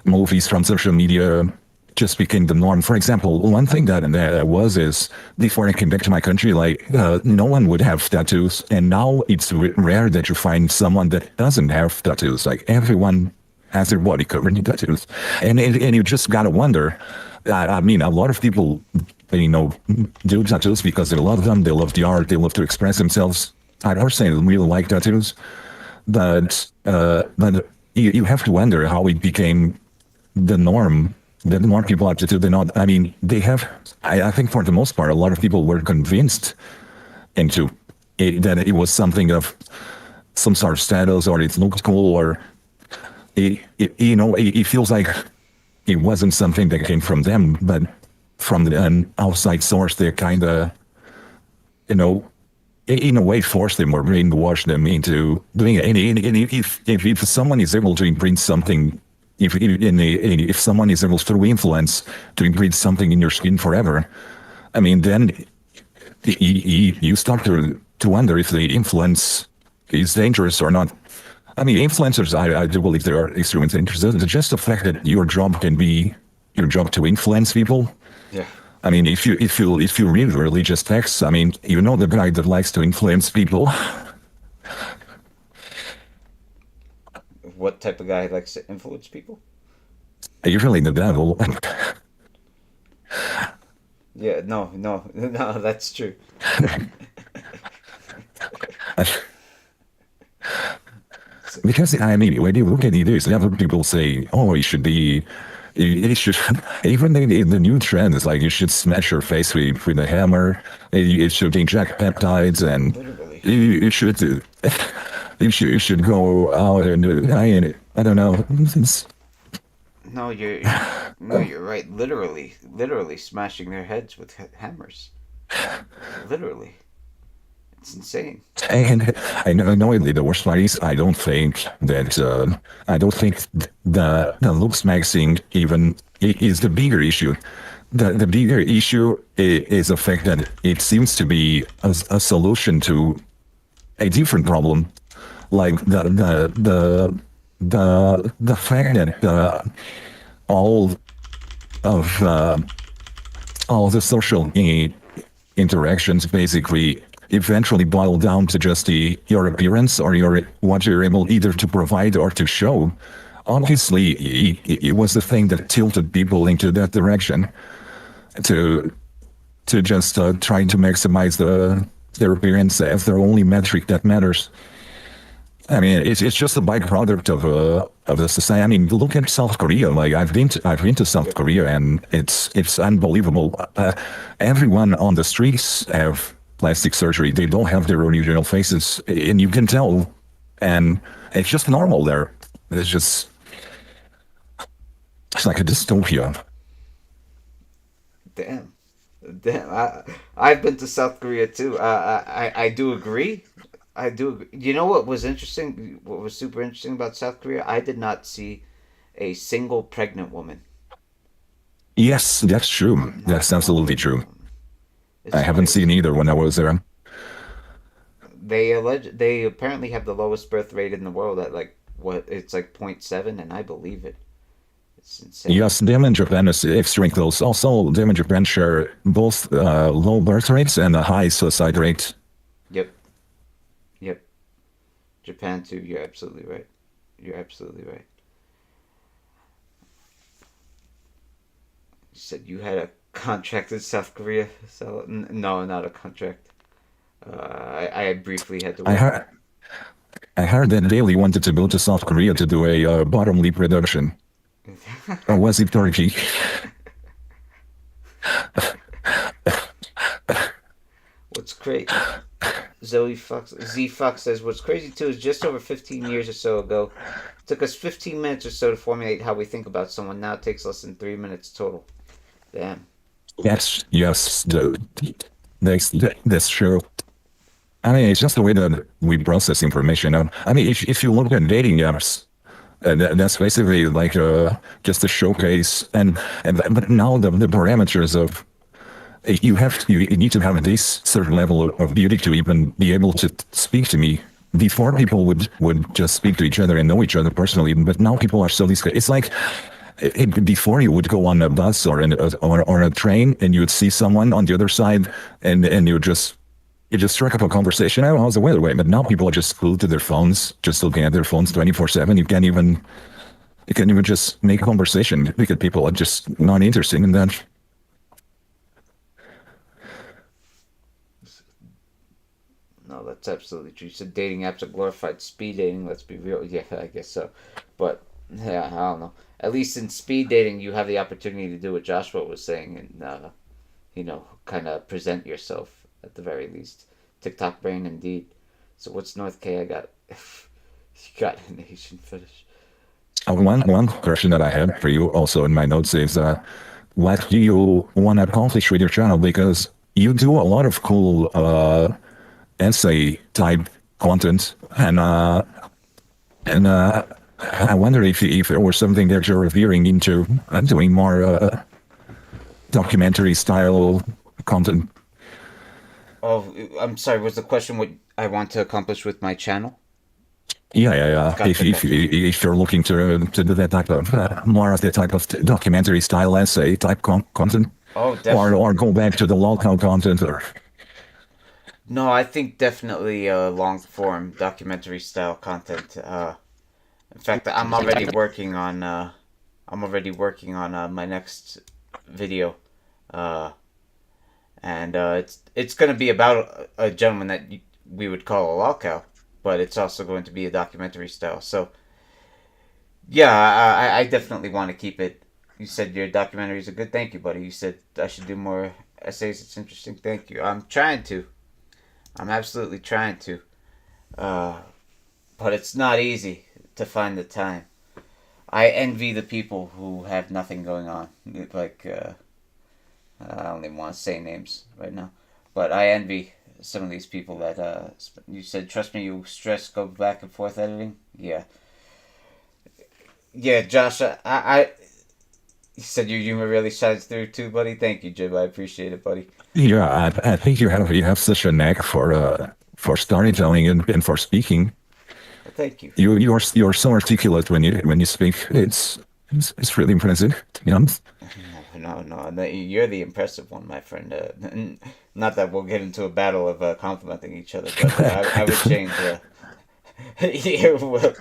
movies, from social media, just became the norm. For example, one thing that is before I came back to my country, like no one would have tattoos, and now it's rare that you find someone that doesn't have tattoos. Like everyone has their body covered in tattoos, and you just gotta wonder. I mean, a lot of people, do tattoos because they love them, they love the art, they love to express themselves. I personally really like tattoos, but you have to wonder how it became the norm. The more people have tattooed, they're not. I mean, they have. I think for the most part, a lot of people were convinced into that it was something of some sort of status, or it looks cool, or it feels like it wasn't something that came from them, but from an outside source. They kind of, in a way, force them or brainwash them into doing it. And if someone is able to imprint something, if someone is able through influence to imprint something in your skin forever, I mean, then you start to wonder if the influence is dangerous or not. I mean, influencers, I do believe they are extremely dangerous. Just the fact that your job can be your job to influence people. Yeah. I mean, if you read religious texts, I mean, the guy that likes to influence people. What type of guy likes to influence people? Usually the devil. Yeah, no, that's true. Because I mean, when you look at this, other people say, "Oh, it should be." It should, even in the new trend, it's like you should smash your face with a hammer. It should inject peptides, and Literally. you should go out and I don't know. No, you're right. Literally smashing their heads with hammers. Literally, it's insane. And I know the worst part is I don't think the looks maxing even is the bigger issue. The bigger issue is the fact that it seems to be a solution to a different problem, like the fact that all the social interactions basically eventually boil down to just your appearance or what you're able either to provide or to show. Obviously, it was the thing that tilted people into that direction to just trying to maximize their appearance as their only metric that matters. I mean, it's just a byproduct of the society. I mean, look at South Korea. Like I've been to South Korea, and it's unbelievable. Everyone on the streets have plastic surgery. They don't have their original faces, and you can tell. And it's just normal there. It's like a dystopia. Damn. I've been to South Korea too. I do agree. I do. You know what was interesting? What was super interesting about South Korea? I did not see a single pregnant woman. Yes, that's true. That's absolutely true. It's I haven't crazy. seen either when I was there. They apparently have the lowest birth rate in the world at like what it's like 0.7, and I believe it. It's insane. Yes, them and Japan is extremely close. Also, them and Japan share both low birth rates and a high suicide rate. Yep. Yep. Japan too. You're absolutely right. You're absolutely right. You said you had a contract in South Korea. So no, not a contract. I briefly had to. I heard that Daly wanted to go to South Korea to do a bottom leap reduction. Or was it Turkey? What's great? Z Fox says, what's crazy too is just over 15 years or so ago, it took us 15 minutes or so to formulate how we think about someone. Now it takes less than 3 minutes total. Damn. Yes, that's true. I mean, it's just the way that we process information. I mean, if you look at dating apps, that's basically like just a showcase. But now the parameters of you need to have this certain level of beauty to even be able to speak to me. Before, people would just speak to each other and know each other personally, but now people are so discreet. It's like before you would go on a bus or a train and you would see someone on the other side and you just struck up a conversation. Oh, how's the weather? But now people are just glued to their phones, just looking at their phones 24/7. You can't even just make conversation because people are just not interested in that. No, That's absolutely true. You said dating apps are glorified speed dating. Let's be real. Yeah, I guess so. But yeah, I don't know. At least in speed dating, you have the opportunity to do what Joshua was saying, and kind of present yourself at the very least. TikTok brain, indeed. So what's North K? I got. You got an Asian fetish. One question that I had for you also in my notes is, what do you want to accomplish with your channel? Because you do a lot of cool essay type content, and I wonder if there was something that you're veering into doing more documentary style content. Oh, I'm sorry. Was the question what I want to accomplish with my channel? Yeah. Gotcha, If you're looking to do that type of more of the type of documentary style essay type content, Oh, definitely. or go back to the local content, or No, I think definitely long form documentary style content. In fact, I'm already working on my next video, uh, and it's going to be about a gentleman that we would call a lolcow, but it's also going to be a documentary style. So yeah, I definitely want to keep it. You said your documentaries are good. Thank you, buddy. You said I should do more essays. It's interesting. Thank you. I'm trying to. I'm absolutely trying to. But it's not easy to find the time. I envy the people who have nothing going on. Like, I don't even want to say names right now. But I envy some of these people that, you said, trust me, you stress, go back and forth editing? Yeah. Yeah, Josh, you said your humor really shines through too, buddy. Thank you, Jib. I appreciate it, buddy. yeah, I think you have such a knack for storytelling and for speaking. Well, thank you. You're so articulate when you speak. It's really impressive, to be honest. No, you're the impressive one, my friend. Not that we'll get into a battle of complimenting each other, but I would change. Yeah, well,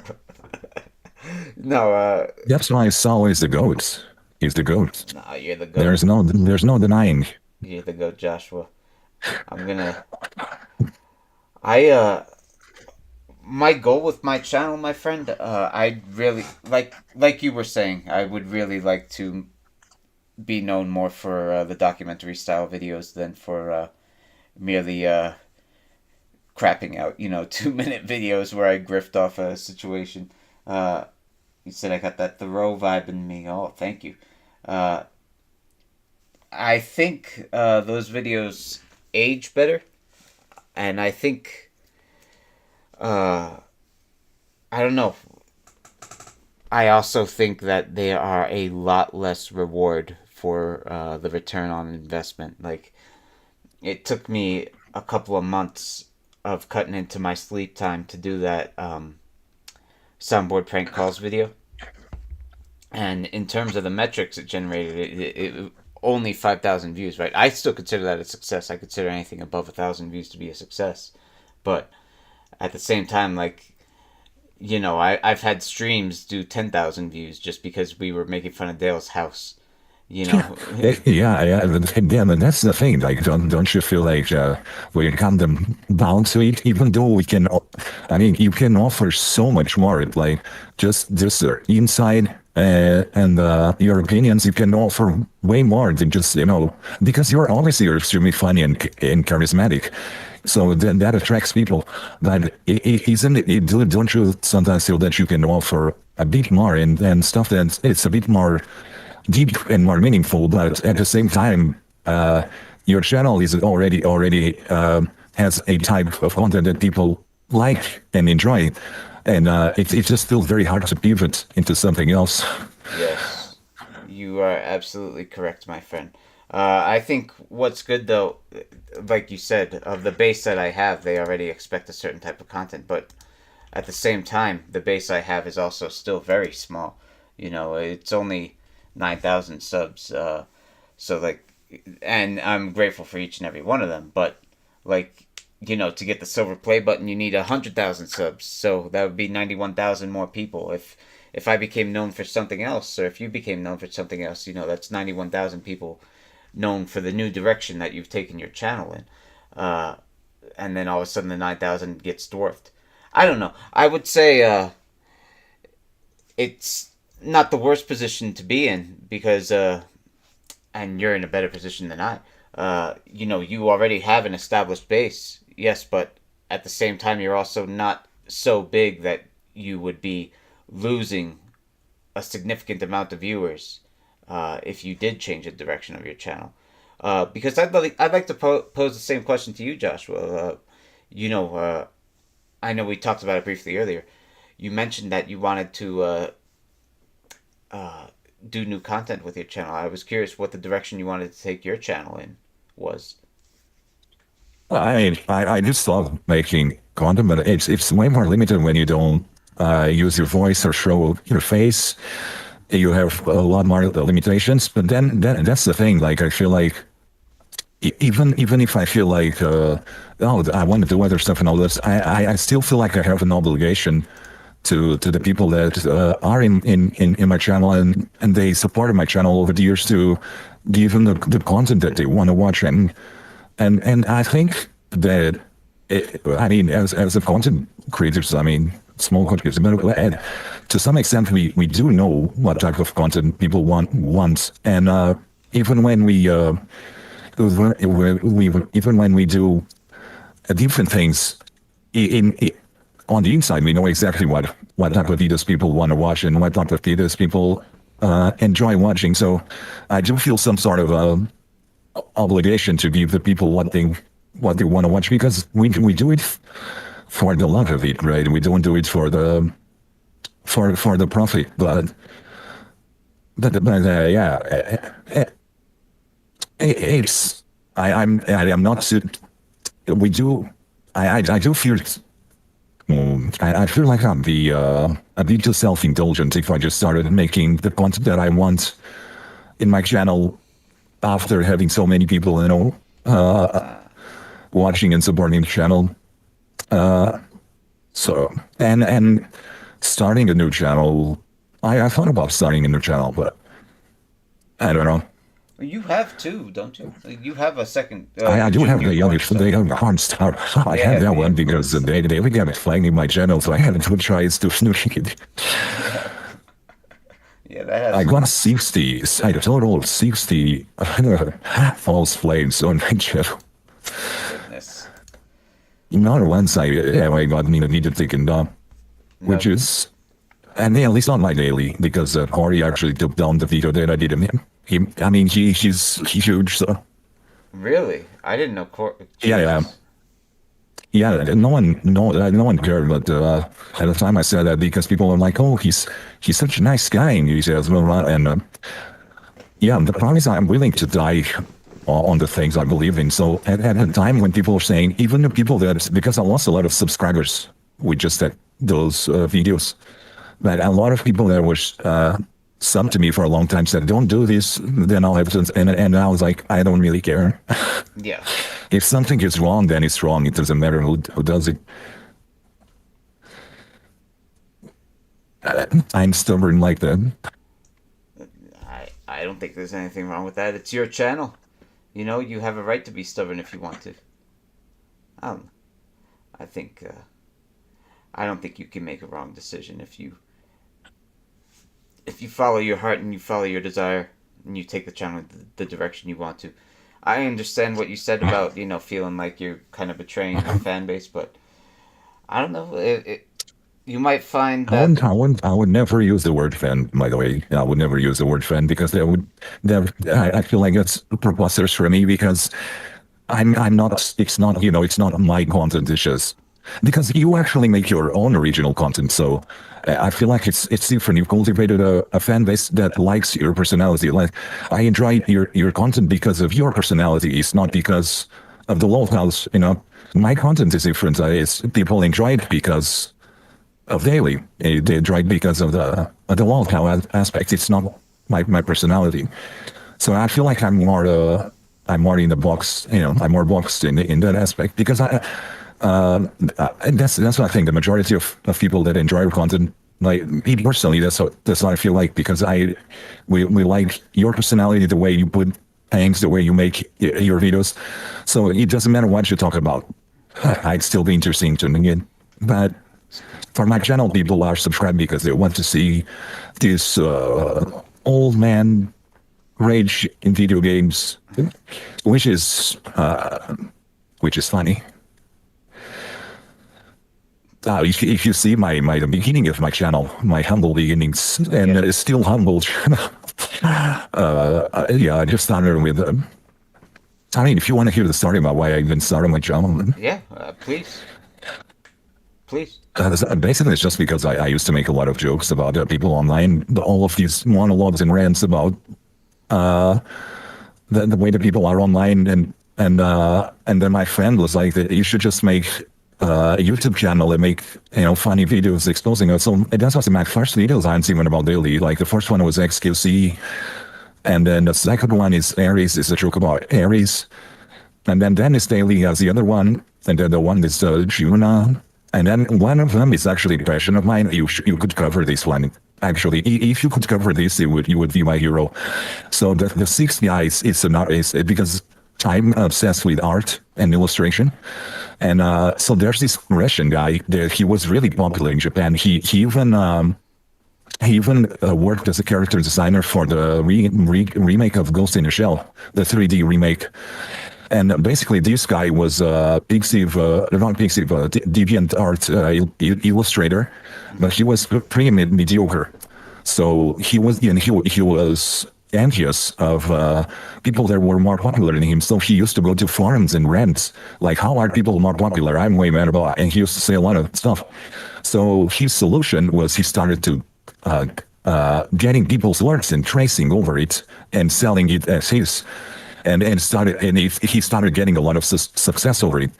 no, That's why Saul is the goat. He's the goat. no, you're the goat. There's no denying. You're the goat, Joshua. I'm gonna. I My goal with my channel, my friend, I really like you were saying. I would really like to be known more for the documentary style videos than for merely crapping out, 2-minute videos where I grift off a situation. You said I got that Thoreau vibe in me. Oh, thank you. I think those videos age better, and I think I don't know. I also think that they are a lot less reward for the return on investment. Like, it took me a couple of months of cutting into my sleep time to do that soundboard prank calls video. And in terms of the metrics it generated, it only 5,000 views, right? I still consider that a success. I consider anything above 1,000 views to be a success. But at the same time, like, I've had streams do 10,000 views just because we were making fun of Dale's house. Yeah, and that's the thing. Like, don't you feel like we come them bound to it? Even though we can, I mean, you can offer so much more. Like, just inside and your opinions, you can offer way more than just because you're obviously extremely funny and charismatic. So then that attracts people. But don't you sometimes feel that you can offer a bit more and stuff that it's a bit more deep and more meaningful, but at the same time, your channel is already has a type of content that people like and enjoy, and it's just still very hard to pivot into something else. Yes, you are absolutely correct, my friend. I think what's good, though, like you said, of the base that I have, they already expect a certain type of content, but at the same time, the base I have is also still very small. It's only 9,000 subs. So, like, and I'm grateful for each and every one of them, but, like, to get the silver play button, you need 100,000 subs. So that would be 91,000 more people. If I became known for something else, or if you became known for something else, that's 91,000 people known for the new direction that you've taken your channel in. and then all of a sudden the 9,000 gets dwarfed. I don't know. I would say it's not the worst position to be in because, and you're in a better position than I. You already have an established base, yes, but at the same time, you're also not so big that you would be losing a significant amount of viewers if you did change the direction of your channel. Because I'd like to pose the same question to you, Joshua. I know we talked about it briefly earlier. You mentioned that you wanted to do new content with your channel. I was curious what the direction you wanted to take your channel in was. I just love making content, but it's way more limited when you don't use your voice or show your face. You have a lot more limitations. But then that's the thing. Like, I feel like even if I feel like I want to do other stuff and all this, I still feel like I have an obligation to the people that are in my channel and they supported my channel over the years to give them the content that they want to watch. And I think that, as a content creators, small content creators, but to some extent, we do know what type of content people want. And even when we do different things on the inside, we know exactly what type of videos people want to watch and what type of videos people enjoy watching. So I do feel some sort of obligation to give the people what they want to watch, because we do it for the love of it, right? We don't do it for the profit, but it's I'm not. We do. I do feel. I feel like I'm a bit too self-indulgent if I just started making the content that I want in my channel after having so many people, watching and supporting the channel. So starting a new channel, I thought about starting a new channel, but I don't know. You have two, don't you? You have a second. I do have the other. They have a Cornstar. I have that one because they got flagging my channel, so I had to try to snook it. Yeah, that has. I got 60. I total 60 false flags on my channel. Goodness. Not once I got needed taken down, which is, and at least not my daily, because Corey actually took down the video that I did of him. He's huge, so. Really? I didn't know Yeah. No one cared, but at the time I said that because people were like, "Oh, he's such a nice guy," and he says, "Well," and the problem is I'm willing to die on the things I believe in. So at a time when people were saying, even the people that, because I lost a lot of subscribers with just those videos, but a lot of people that was sub to me for a long time said, "Don't do this, then I'll have to," and I was like, I don't really care. Yeah. If something is wrong, then it's wrong. It doesn't matter who does it. I'm stubborn like that. I don't think there's anything wrong with that. It's your channel. You have a right to be stubborn if you want to. I think I don't think you can make a wrong decision if you follow your heart and you follow your desire and you take the channel the direction you want to. I understand what you said about feeling like you're kind of betraying your fan base, but I don't know. You might find that I would never use the word fan. By the way, I would never use the word fan because I feel like that's preposterous for me, because I'm not. It's not. It's not my content. It's just because you actually make your own original content. So I feel like it's different. You've cultivated a fan base that likes your personality. Like, I enjoy your content because of your personality. It's not because of the locals. My content is different. It's people enjoy it because of daily. They enjoy it because of the local aspect. It's not my personality. So I feel like I'm more in the box. I'm more boxed in that aspect, because and that's what I think. The majority of people that enjoy your content, like me personally, that's what I feel like, because we like your personality, the way you put things, the way you make your videos. So it doesn't matter what you talk about. I'd still be interested in tuning in. But for my channel, people are subscribed because they want to see this old man rage in video games, which is funny. If you see the beginning of my channel, my humble beginnings, and it's still humble. Yeah, I just started with. I mean, if you want to hear the story about why I even started my channel, Yeah, please. Please. basically it's just because I used to make a lot of jokes about people online, all of these monologues and rants about the way that people are online, and then my friend was like, you should just make a YouTube channel and make funny videos exposing it. So that was my first videos on even about daily. Like the first one was XQC, and then the second one is Aries, is a joke about Aries, and then Dennis Daily has the other one, and then the one is Juna, and then one of them is actually a passion of mine. You could cover this one. Actually, if you could cover this, you would be my hero. So the sixth guy is an artist because I'm obsessed with art and illustration. And so there's this Russian guy that he was really popular in Japan. He even worked as a character designer for the remake of Ghost in the Shell, the 3D remake. And basically, this guy was deviant art illustrator, but he was pretty mediocre. So he was envious of people that were more popular than him. So he used to go to forums and rant, like, how are people more popular? I'm way better. And he used to say a lot of stuff. So his solution was he started to getting people's works and tracing over it and selling it as his. And he started getting a lot of success over it,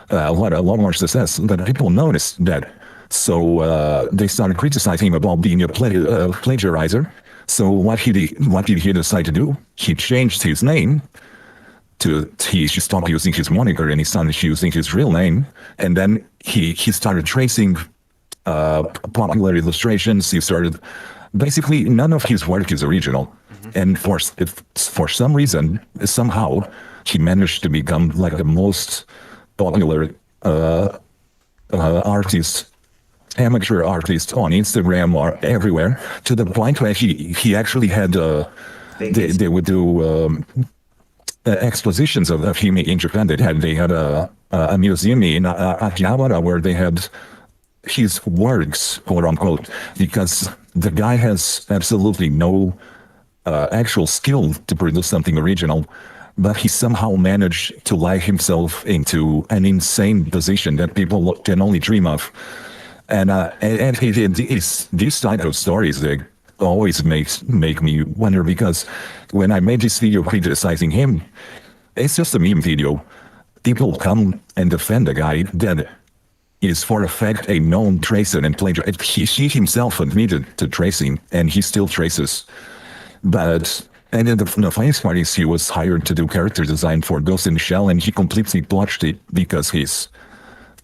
a lot more success. But people noticed that. So they started criticizing him about being a plagiarizer. So what did he decide to do? He changed his name he stopped using his moniker and he started using his real name. And then he started tracing popular illustrations. He started, basically none of his work is original. And for some reason, somehow, he managed to become like the most popular artist, amateur artist on Instagram or everywhere, to the point where he actually had they would do expositions of him in Japan. They had a museum in Akihabara where they had his works, quote unquote, because the guy has absolutely no actual skill to produce something original, but he somehow managed to lie himself into an insane position that people can only dream of. And these type of stories that always make me wonder, because when I made this video criticizing him, it's just a meme video. People come and defend a guy that is for a fact a known tracer and plagiarist. He himself admitted to tracing, and he still traces. And then the funniest part is he was hired to do character design for Ghost in the Shell, and he completely botched it because he's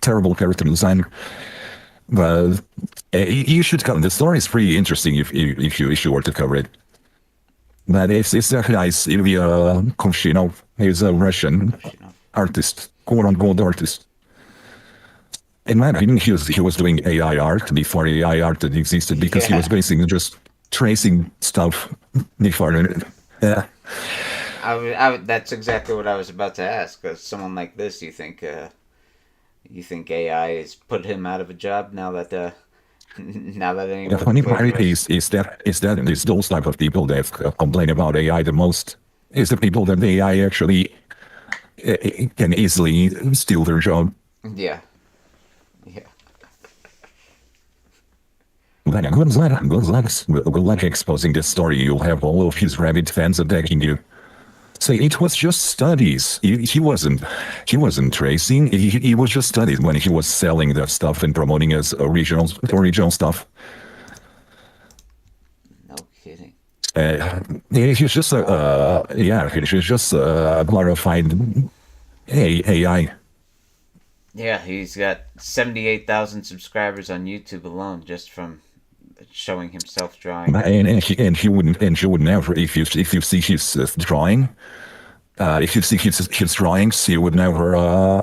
terrible character designer. But you should come. The story is pretty interesting if you were to cover it. But it's that guy, Ilya Kovshinov. He's a Russian artist, quote-unquote artist. In my opinion, he was doing AI art before AI art existed, because he was basically just tracing stuff before it. Yeah. That's exactly what I was about to ask. Someone like this, you think AI has put him out of a job now that anyone? The funny part is that it's those type of people that complain about AI the most. Is the people that the AI actually can easily steal their job. Yeah. Good luck exposing this story. You'll have all of his rabid fans attacking you. Say it was just studies. He wasn't tracing. He was just studies when he was selling that stuff and promoting his original stuff. No kidding. He's just he's just a glorified AI. Yeah, he's got 78,000 subscribers on YouTube alone just from showing himself drawing. And he would never, if you see his drawing, if you see his drawings, he would never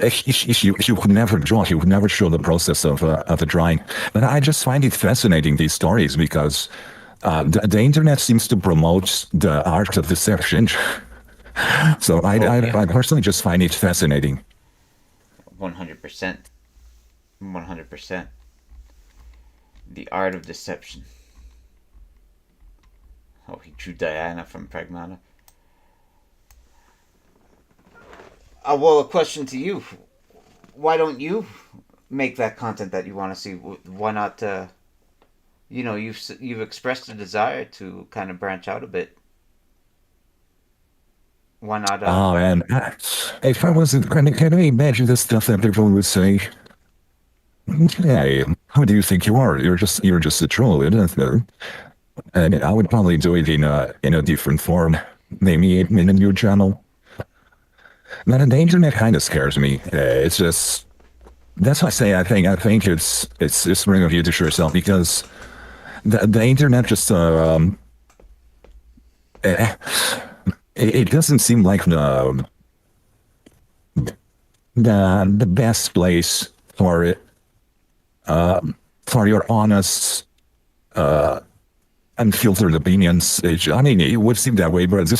He would never draw. He would never show the process of the drawing. But I just find it fascinating, these stories, because the internet seems to promote the art of deception. So I personally just find it fascinating. 100%. 100%. The art of deception. Oh, he drew Diana from Pragmata. Well, a question to you. Why don't you make that content that you want to see? Why not, you've expressed a desire to kind of branch out a bit. Why not? Oh man, if I wasn't, can I imagine the stuff that people would say? Hey, who do you think you are? You're just a troll, isn't it? And I would probably do it in a different form, maybe in a new channel. But the internet kind of scares me. It's just, that's why I say I think it's bring of you to yourself, because the internet just it doesn't seem like the best place for it, for your honest unfiltered opinions. I mean, it would seem that way, but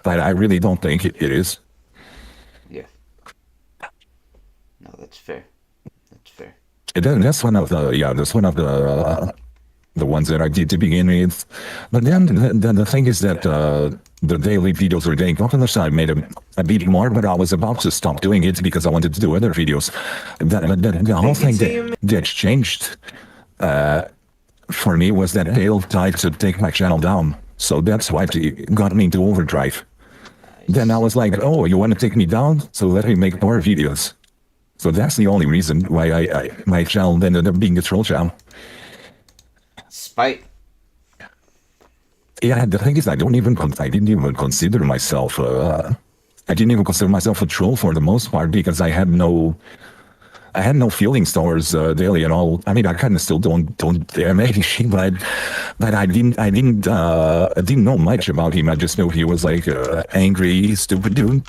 I really don't think it is. Yeah. No, that's fair. That's fair. That's one of the ones that I did to begin with. But then the thing is that the daily videos were getting popular, so I made a bit more, but I was about to stop doing it because I wanted to do other videos. The whole thing that changed for me was that Dale tried to take my channel down. So that's why it got me into overdrive. Then I was like, oh, you want to take me down? So let me make more videos. So that's the only reason why my channel ended up being a troll channel. Spite. Yeah, the thing is, I didn't even consider myself a troll for the most part, because I had no feelings towards Daly at all. I mean, I kind of still don't dare maybe, but I didn't know much about him. I just knew he was like angry, stupid dude.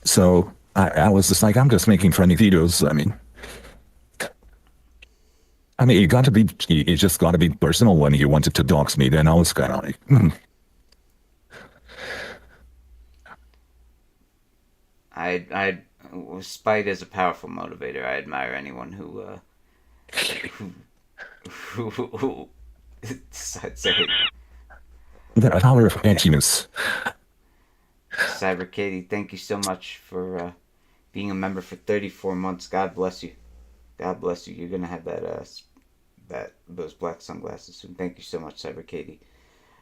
So I was just like, I'm just making funny videos. I mean, it just got to be personal when he wanted to dox me. Then I was kind of like, Spite is a powerful motivator. I admire anyone who decides. The power of edginess. Cyber Katie, thank you so much for being a member for 34 months. God bless you. God bless you. You're gonna have those black sunglasses soon. Thank you so much, Cyber Katie.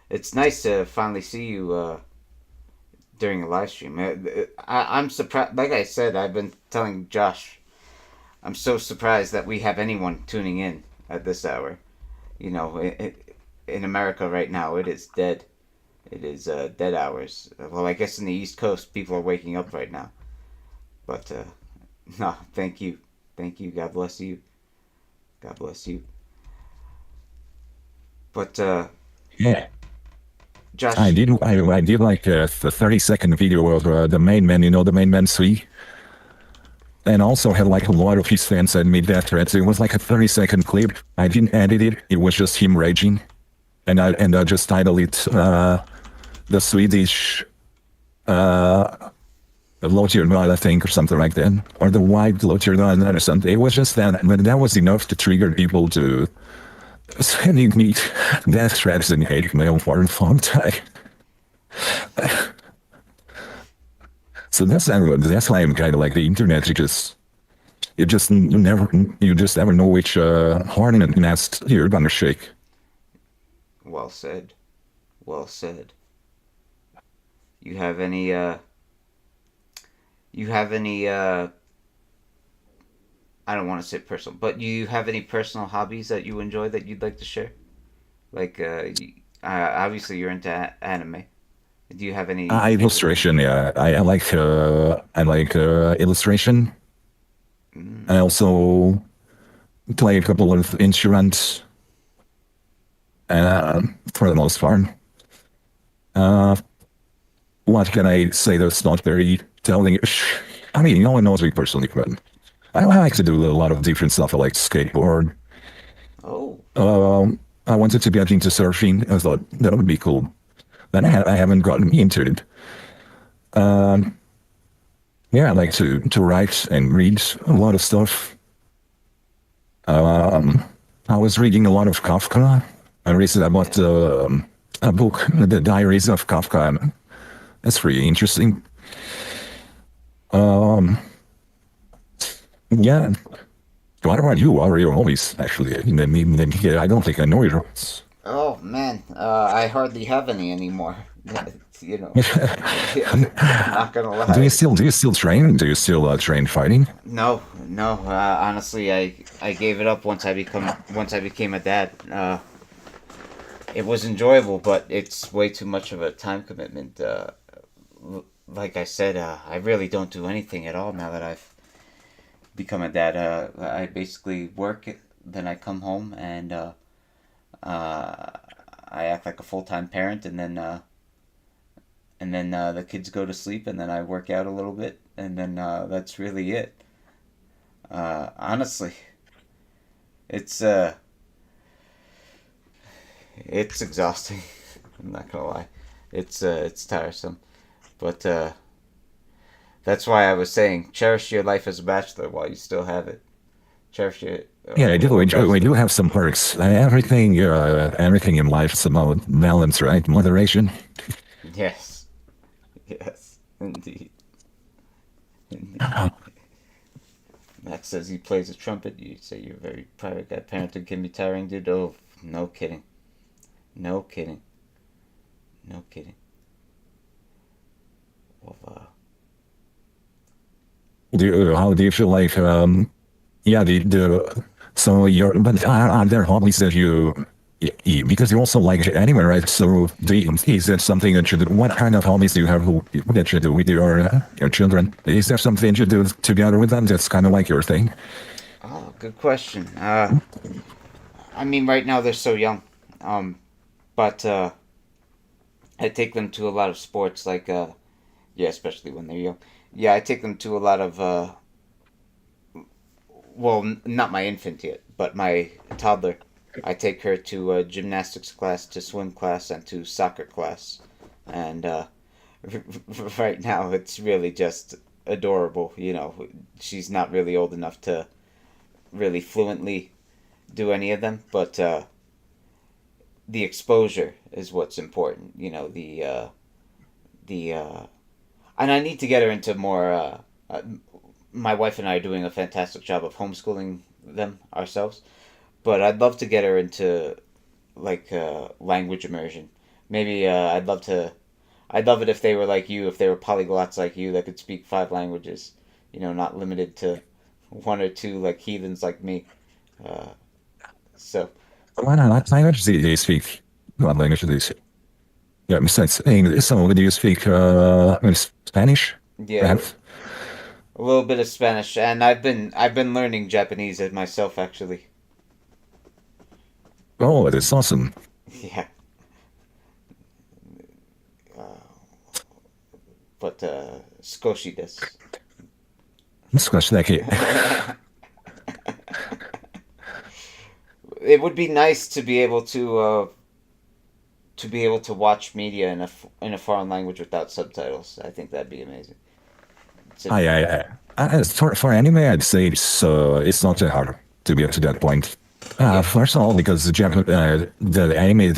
It's nice to finally see you during a live stream. I'm surprised. Like I said, I've been telling Josh, I'm so surprised that we have anyone tuning in at this hour. You know, in America right now, it is dead. It is dead hours. Well, I guess in the East Coast, people are waking up right now. But, no, thank you. Thank you. God bless you. God bless you. But, yeah. Josh. I did like the 30-second video of the main man, the main man 3. And also had like a lot of his fans send me death threats. It was like a 30-second clip. I didn't edit it. It was just him raging. And I just titled it the Swedish Lothier, I think, or something like that. Or the white Lothier or something. It was just that, but that was enough to trigger people to sending me death threats and hate mail for a long time. So that's why I'm kind of like the internet. You just never know which horn and nest you're gonna shake. Well said. Well said. You have any I don't want to say personal, but you have any personal hobbies that you enjoy that you'd like to share? Like, obviously you're into anime. Do you have any illustration? Yeah, I like illustration. I also play a couple of instruments. For the most part, what can I say that's not very telling? I mean, no one knows me personally, but I like to do a lot of different stuff. I like skateboard. Oh, I wanted to get into surfing. I thought that would be cool. But I haven't gotten into it. Yeah, I like to write and read a lot of stuff. I was reading a lot of Kafka. I recently bought a book, The Diaries of Kafka. That's pretty interesting. Yeah. What about you? What are your hobbies, actually? I don't think I know yours. oh man, I hardly have any anymore. You know, not gonna Do you lie. still train? Do you still train fighting? No, no. Honestly, I gave it up once I became a dad. It was enjoyable, but it's way too much of a time commitment. Like I said, I really don't do anything at all now that I've become a dad. I basically work, then I come home and I act like a full time parent, and then the kids go to sleep, and then I work out a little bit, and then that's really it. Honestly, it's it's exhausting. I'm not gonna lie, it's tiresome, but that's why I was saying cherish your life as a bachelor while you still have it. Cherish it. Yeah, I do. We do have some perks. Everything in life is about balance, right? Moderation. Yes, yes, indeed. Indeed. Max says he plays a trumpet. You say you're a very private guy. Parenting can be tiring, dude. Oh, no kidding. No kidding. No kidding. Well, How do you feel like? Yeah, so but are there hobbies that because you also like anime, right? So is that something that you do? What kind of hobbies do you have that you do with your children? Is there something you do together with them that's kind of like your thing? oh, good question. I mean, right now they're so young. But I take them to a lot of sports, like yeah, especially when they're young. Yeah, I take them to a lot of well, not my infant yet, but my toddler. I take her to gymnastics class, to swim class, and to soccer class, and right now it's really just adorable. You know, she's not really old enough to really fluently do any of them, but the exposure is what's important. You know, the and I need to get her into more. My wife and I are doing a fantastic job of homeschooling them ourselves, but I'd love to get her into like language immersion. Maybe I'd love to. I'd love it if they were like you, if they were polyglots like you that could speak 5 languages. You know, not limited to one or two like heathens like me. Uh, so What language do you speak? What language do you speak? Yeah, besides English, so do you speak Spanish? yeah, Perhaps? a little bit of Spanish, and I've been learning Japanese as myself actually. Oh, that's awesome. Yeah, but skoshi desu. Scratch that kid. It would be nice to be able to watch media in a foreign language without subtitles. I think that'd be amazing. It's a, For anime, I'd say it's not that hard to get to that point. Yeah. First of all, because the anime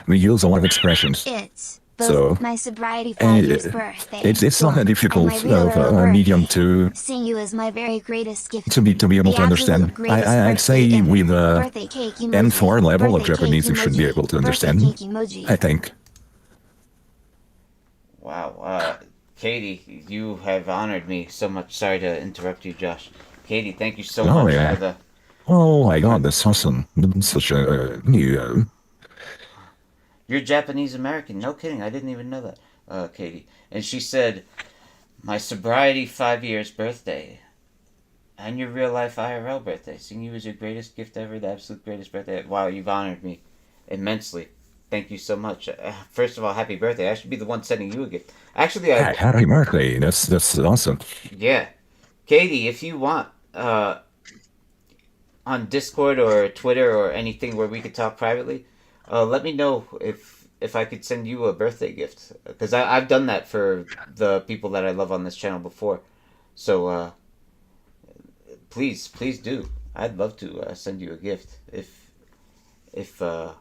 we use a lot of expressions, It's both so my sobriety and 5 years birthday. it's not a and difficult my real medium birthday. Seeing you is my very greatest gift. to be able The to understand. absolute greatest I'd say birthday with the birthday cake emoji. N4 level of Birthday Japanese, you cake should be emoji. able to Birthday understand. cake emoji. I think. wow, Katie, you have honored me so much. Sorry to interrupt you, Josh. Katie, thank you so Oh much yeah. for the. Oh my God, that's awesome. Such a You're Japanese American. No kidding. I didn't even know that, Katie. And she said, "My sobriety 5 years birthday, and your real life IRL birthday. Seeing you as your greatest gift ever, the absolute greatest birthday. Wow, you've honored me immensely. Thank you so much. First of all, happy birthday. I should be the one sending you a gift. Actually, Hey, happy birthday. That's awesome. yeah. Katie, if you want, on Discord or Twitter or anything where we could talk privately, let me know if I could send you a birthday gift, because I've done that for the people that I love on this channel before. So please do. I'd love to send you a gift if uh,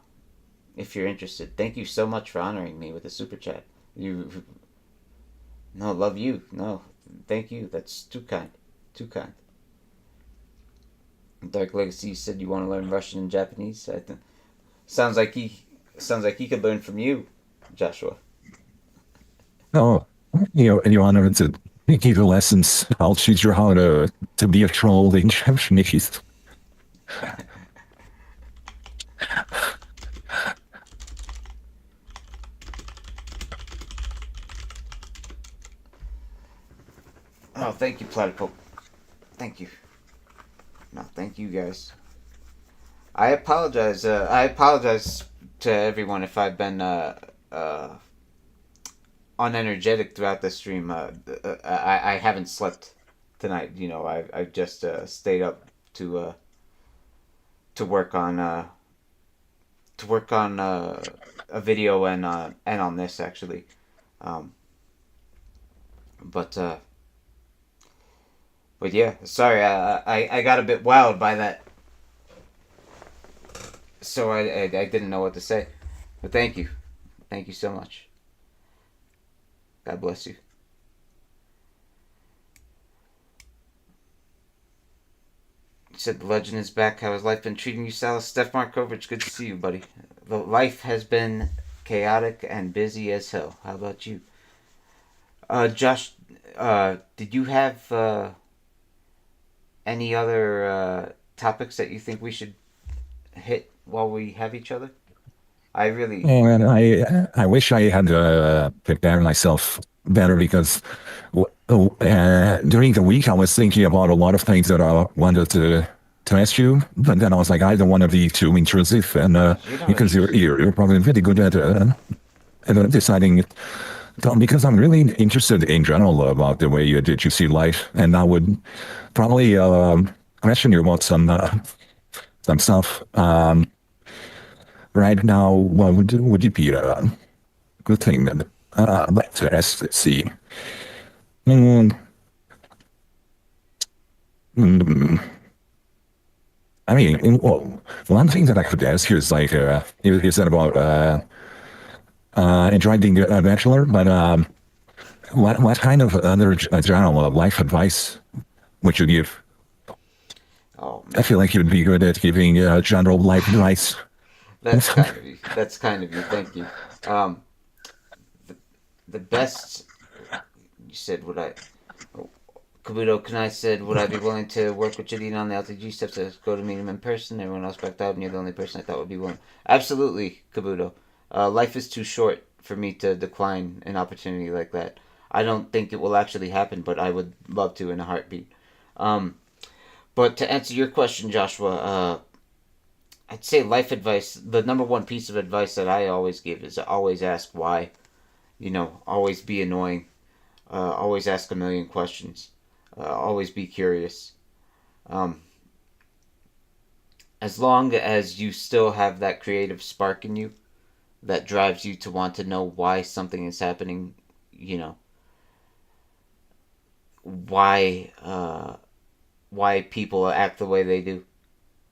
if you're interested. Thank you so much for honoring me with a super chat. You no love you no thank you. That's too kind, too kind. Dark Legacy said you want to learn Russian and Japanese. Sounds like he could learn from you, Joshua. No, you want to give you lessons. I'll teach you how to be a troll in Japanese. Oh, thank you, Platypulp. Thank you. No, thank you guys. I apologize. I apologize to everyone if I've been unenergetic throughout the stream. I haven't slept tonight. You know, I just stayed up to work on a video and on this actually. Um, but yeah, sorry. I got a bit wowed by that, so I didn't know what to say. But thank you so much. God bless you. You said the legend is back. How has life been treating you, Salas? Steph Markovich, good to see you, buddy. The life has been chaotic and busy as hell. How about you? Josh, did you have any other topics that you think we should hit while we have each other? I really. And I wish I had prepared myself better because during the week I was thinking about a lot of things that I wanted to ask you, but then I was like, I don't want to be too intrusive, and because you're probably pretty good at deciding. Because I'm really interested in general about the way you see life, and I would probably question you about some stuff. Right now, what would it be a good thing that I'd like to ask? Let's see. Mm, I mean, well, one thing that I could ask you is like, you said about enjoying being a bachelor, but what kind of other general life advice would you give? Oh I man, feel like you'd be good at giving general life advice. that's kind of you. That's kind of you. Thank you. Um, the best. You said would I? Kabuto Kanai said, would I be willing to work with Jadine on the LTG steps to go to meet him in person? Everyone else backed out, and you're the only person I thought would be willing. Absolutely, Kabuto. Life is too short for me to decline an opportunity like that. I don't think it will actually happen, but I would love to in a heartbeat. Um, but to answer your question, Joshua, I'd say life advice, the number one piece of advice that I always give is always ask why. You know, always be annoying. Always ask a million questions. Always be curious. Um, as long as you still have that creative spark in you that drives you to want to know why something is happening, you know, why why people act the way they do.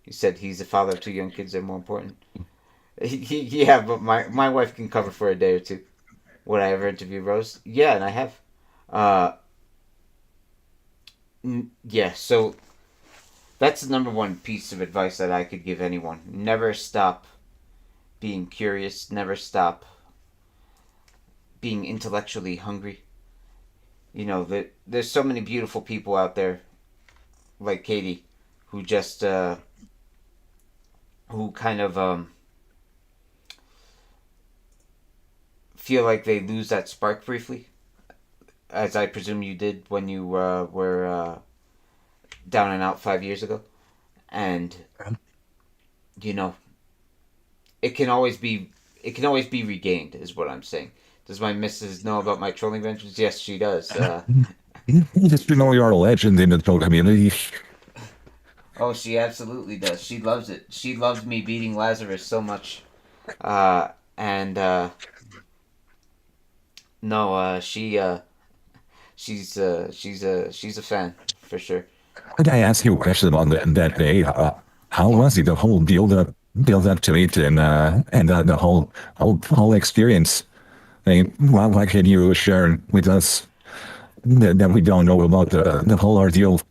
He said he's a father of two young kids. They're more important. Yeah, but my wife can cover for a day or two. Would I ever interview Rose? Yeah, and I have. Uh, yeah, so that's the number one piece of advice that I could give anyone. Never stop being curious. Never stop being intellectually hungry. You know, there's so many beautiful people out there, like Katie, who just, who kind of, feel like they lose that spark briefly, as I presume you did when you were down and out 5 years ago. And, you know, it can always be it can always be regained, is what I'm saying. Does my missus know about my trolling ventures? Yes, she does. Just you're a legend in the troll community. Oh, she absolutely does. She loves it. She loved me beating Lazarus so much. And no, she's a fan for sure. Could I ask you a question on that day? How was it, the whole build up to it, and the whole experience? I mean, why can you share with us that we don't know about the whole ordeal?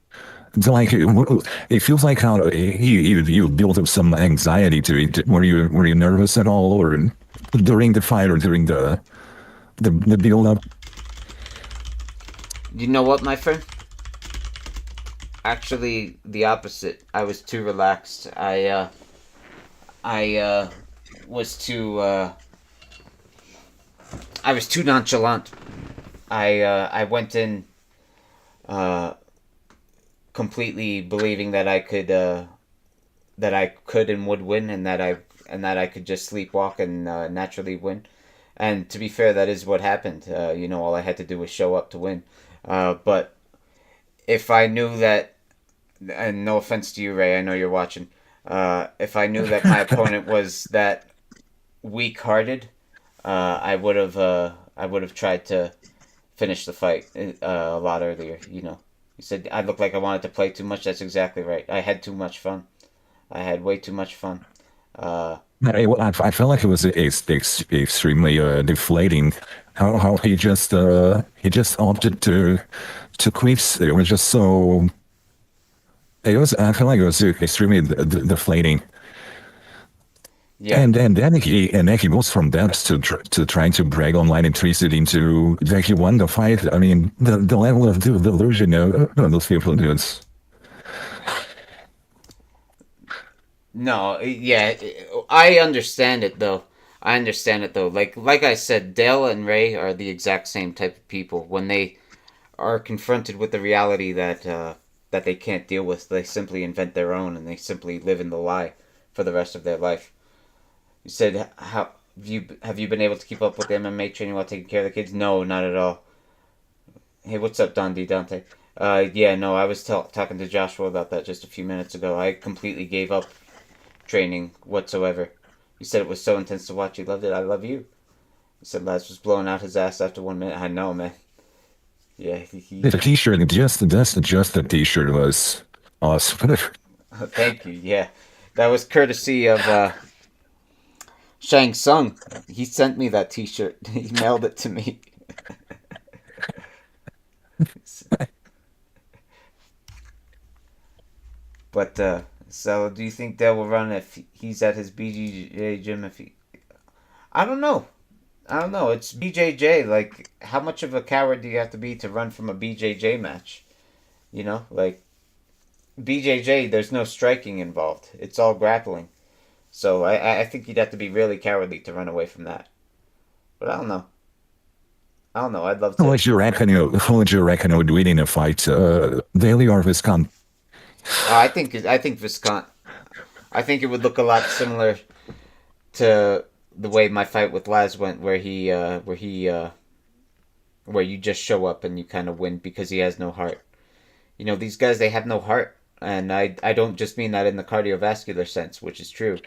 It's like it feels like how you built up some anxiety to it. Were you nervous at all, or during the fight, or during the build up? You know what, my friend? Actually, the opposite. I was too relaxed. I was too I was too nonchalant. I went in uh, completely believing that I could and would win, and that I could just sleepwalk and naturally win. And to be fair, that is what happened. All I had to do was show up to win. But if I knew that, and no offense to you, Ray, I know you're watching. If I knew that my opponent was that weak-hearted, I would have tried to finish the fight a lot earlier. You said I looked like I wanted to play too much. That's exactly right. I had too much fun. I had way too much fun. I felt like it was extremely deflating. How he just opted to quit. It was just so. It was. I feel like it was extremely deflating. Yeah. And then he goes from that to trying to brag online and twist it into that he won the fight. I mean, the level of delusion of those people, dudes. No, yeah, I understand it though. I understand it though. Like I said, Dale and Ray are the exact same type of people. When they are confronted with the reality that they can't deal with, they simply invent their own and they simply live in the lie for the rest of their life. You said how have you been able to keep up with the MMA training while taking care of the kids? No, not at all. Hey, what's up, Don D Dante? Yeah, no, I was talking to Joshua about that just a few minutes ago. I completely gave up training whatsoever. You said it was so intense to watch. You loved it. I love you. He said Laz was blowing out his ass after 1 minute. I know, man. Yeah, The T-shirt, just the T-shirt was awesome. Thank you. Yeah, that was courtesy of Shang Tsung. He sent me that T-shirt. He mailed it to me. But so, do you think Dale will run if he's at his BJJ gym? If he, I don't know. I don't know. It's BJJ. Like, how much of a coward do you have to be to run from a BJJ match? Like BJJ. There's no striking involved. It's all grappling. So I think you'd have to be really cowardly to run away from that. But I don't know. I don't know. I'd love to. Who would you reckon would win in a fight, Daly or Viscount? I think Viscount. I think it would look a lot similar to the way my fight with Laz went, where you just show up and you kind of win because he has no heart. These guys, they have no heart, and I don't just mean that in the cardiovascular sense, which is true.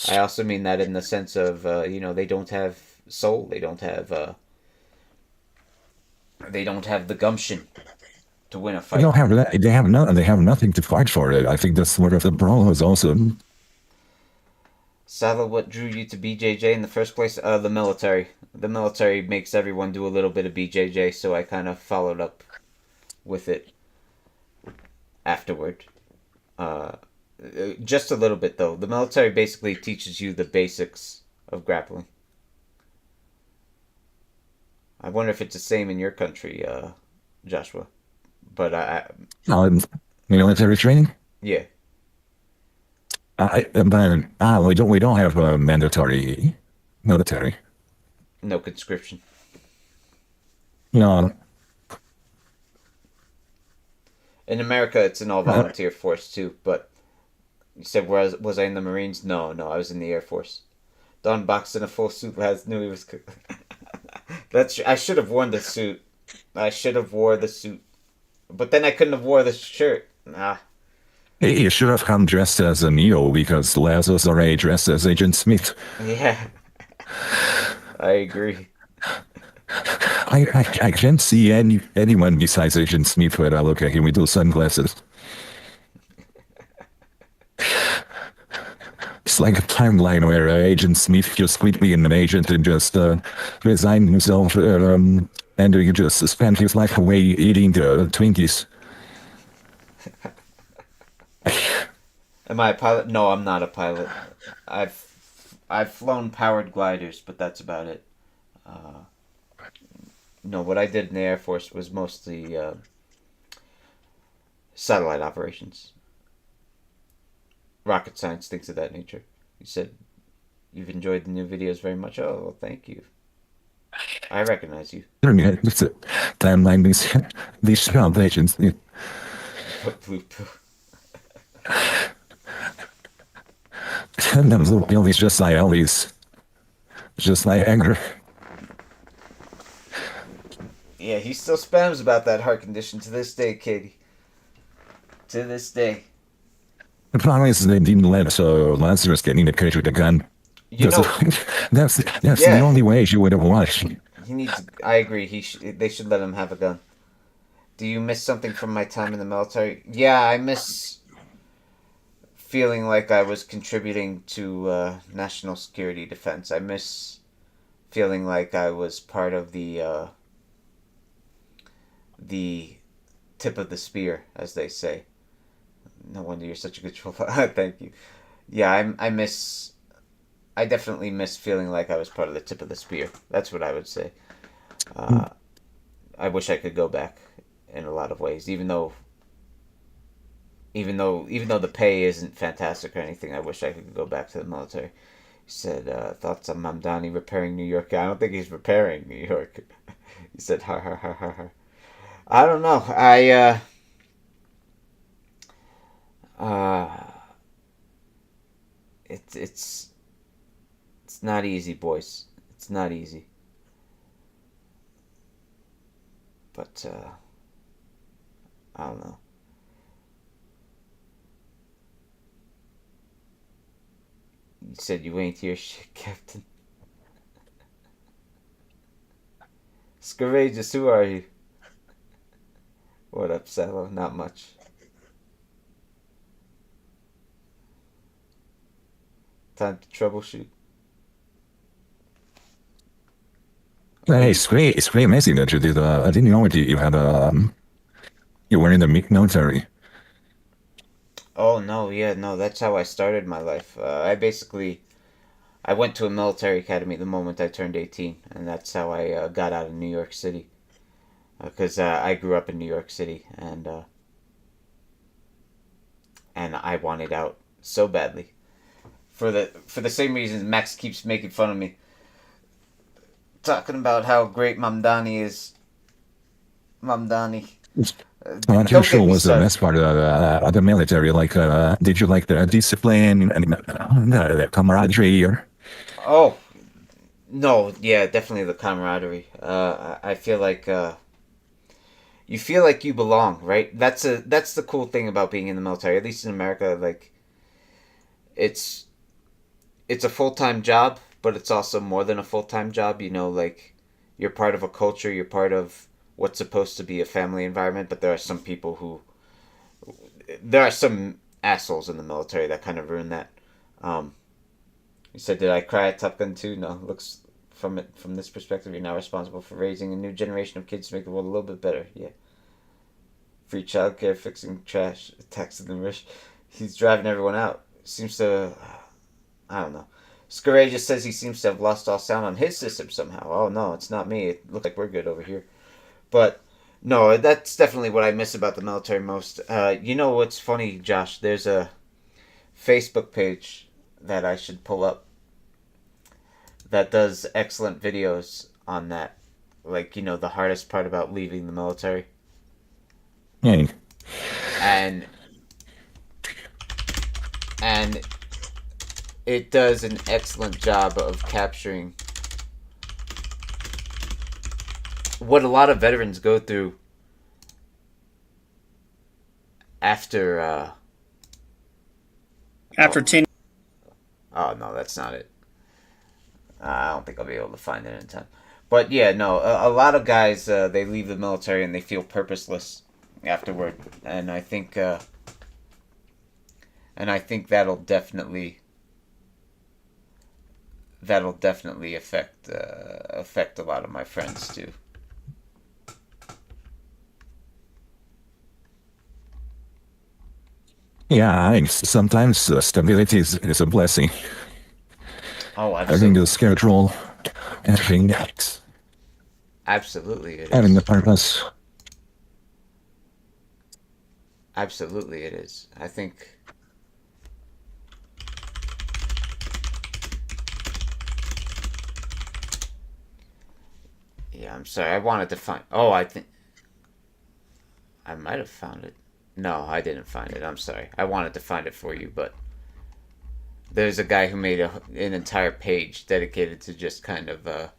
I also mean that in the sense of they don't have soul, they don't have the gumption to win a fight. They don't have that. They have no. They have nothing to fight for it. I think that's sort of the problem. Is also. Sala, what drew you to BJJ in the first place? The military. The military makes everyone do a little bit of BJJ, so I kind of followed up with it afterward. Just a little bit, though. The military basically teaches you the basics of grappling. I wonder if it's the same in your country, Joshua. But Military training. Yeah. We don't have a mandatory military. No conscription. No. In America, it's an all-volunteer force, too. But you said, was I in the Marines? No, I was in the Air Force. Don boxed in a full suit. Laz knew he was. I should have worn the suit. I should have wore the suit, but then I couldn't have wore the shirt. Ah, Hey, you should have come dressed as a Neo because Laz was already dressed as Agent Smith. yeah. I agree. I can't see anyone besides Agent Smith when I look at him with those sunglasses. It's like a timeline where Agent Smith just quit being an agent and just resigned himself, and he just spent his life away eating Twinkies. Am I a pilot? No, I'm not a pilot. I've flown powered gliders, but that's about it. No, what I did in the Air Force was mostly satellite operations, rocket science, things of that nature. You said you've enjoyed the new videos very much. Oh, well, thank you. I recognize you. It's a timeline, these child agents. Them little billies just like Ellie's. Just like anger. Yeah, he still spams about that heart condition to this day, Katie. To this day. The problem is they didn't let Lazarus get in the cage with the gun. You know, That's Yeah. the only way she would have watched. he needs. I agree. They should let him have a gun. Do you miss something from my time in the military? Yeah, I miss feeling like I was contributing to national security defense. I miss feeling like I was part of the tip of the spear, as they say. No wonder you're such a good troll. Thank you. Yeah, I definitely miss feeling like I was part of the tip of the spear. That's what I would say. I wish I could go back in a lot of ways, even though the pay isn't fantastic or anything. I wish I could go back to the military. He said, thoughts on Mamdani repairing New York? I don't think he's repairing New York. He said, har har har har har. I don't know. It's not easy, boys. It's not easy. But I don't know. You said you ain't here, shit, Captain. Courageous, who are you? What up, Salo? Not much. Time to troubleshoot. Hey, it's great amazing that you did. I didn't know you had you were in the military. Oh no, yeah, no, that's how I started my life. I went to a military academy the moment I turned 18, and that's how I got out of New York City. Because I grew up in New York City, and I wanted out so badly. For the same reasons Max keeps making fun of me. Talking about how great Mamdani is. Mamdani. What you sure was the best part of the military? Like, did you like the discipline and the camaraderie? Or? Oh, no, yeah, definitely the camaraderie. I feel like you feel like you belong, right? That's the cool thing about being in the military. At least in America, like it's a full-time job, but it's also more than a full-time job. You know, like you're part of a culture, you're part of what's supposed to be a family environment, but there are some assholes in the military that kind of ruin that. You said, did I cry at Top Gun 2? No, looks from this perspective, you're now responsible for raising a new generation of kids to make the world a little bit better. Yeah. Free childcare, fixing trash, taxing the rich. He's driving everyone out. Seems to, I don't know. Scurray just says he seems to have lost all sound on his system somehow. Oh no, it's not me. It looks like we're good over here. But no, that's definitely what I miss about the military most. You know what's funny, Josh? There's a Facebook page that I should pull up that does excellent videos on that. Like, you know, the hardest part about leaving the military. Hey. And it does an excellent job of capturing what a lot of veterans go through after After 10. oh no, that's not it. I don't think I'll be able to find it in time. But yeah, no, a lot of guys they leave the military and they feel purposeless afterward, and I think that'll definitely affect a lot of my friends too. Yeah, sometimes stability is a blessing. Oh, Having absolutely, the schedule, having that, absolutely it having the is. purpose. Absolutely it is. I think. Yeah, I'm sorry. I wanted to find. Oh, I think I might have found it. No, I didn't find it. I'm sorry. I wanted to find it for you, but there's a guy who made an entire page dedicated to just kind of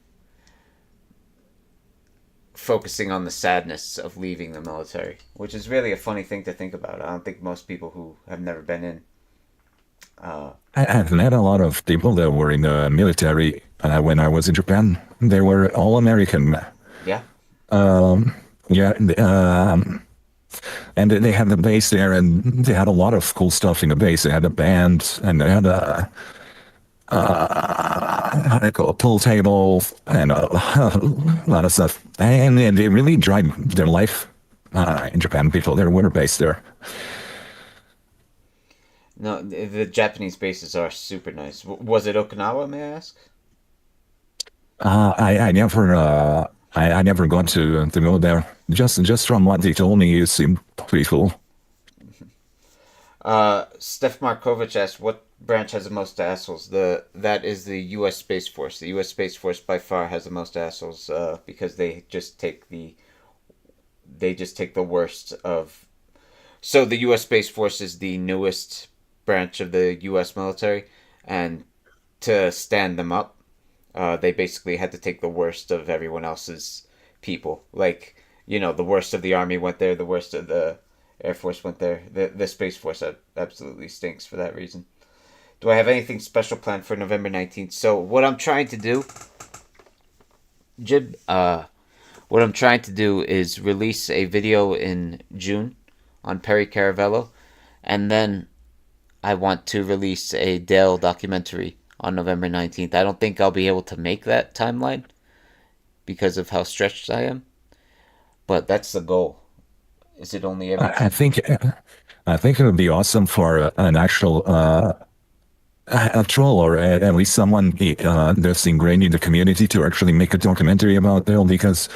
focusing on the sadness of leaving the military, which is really a funny thing to think about. I don't think most people who have never been in. I've met a lot of people that were in the military when I was in Japan. They were all American. Yeah. Yeah, and they had the base there, and they had a lot of cool stuff in the base. They had a band, and they had how do you call it, pool table, and a lot of stuff. And they really enjoyed their life in Japan. People there were based there. No, the Japanese bases are super nice. Was it Okinawa, may I ask? I never I never got to go there. Just from what they told me, it seemed pretty cool. Steph Markovich asked, "What branch has the most assholes?" That is the U.S. Space Force. The U.S. Space Force by far has the most assholes because they just take the worst of. So the U.S. Space Force is the newest branch of the U.S. military, and to stand them up, they basically had to take the worst of everyone else's people. Like, the worst of the Army went there, the worst of the Air Force went there. The Space Force absolutely stinks for that reason. Do I have anything special planned for November 19th? So what I'm trying to do, Jib, what I'm trying to do is release a video in June on Perry Caravello, and then I want to release a Dale documentary on November 19th. I don't think I'll be able to make that timeline because of how stretched I am, but that's the goal. Is it only every... I think it would be awesome for an actual a troll or at least someone that's ingrained in the community to actually make a documentary about Dale, because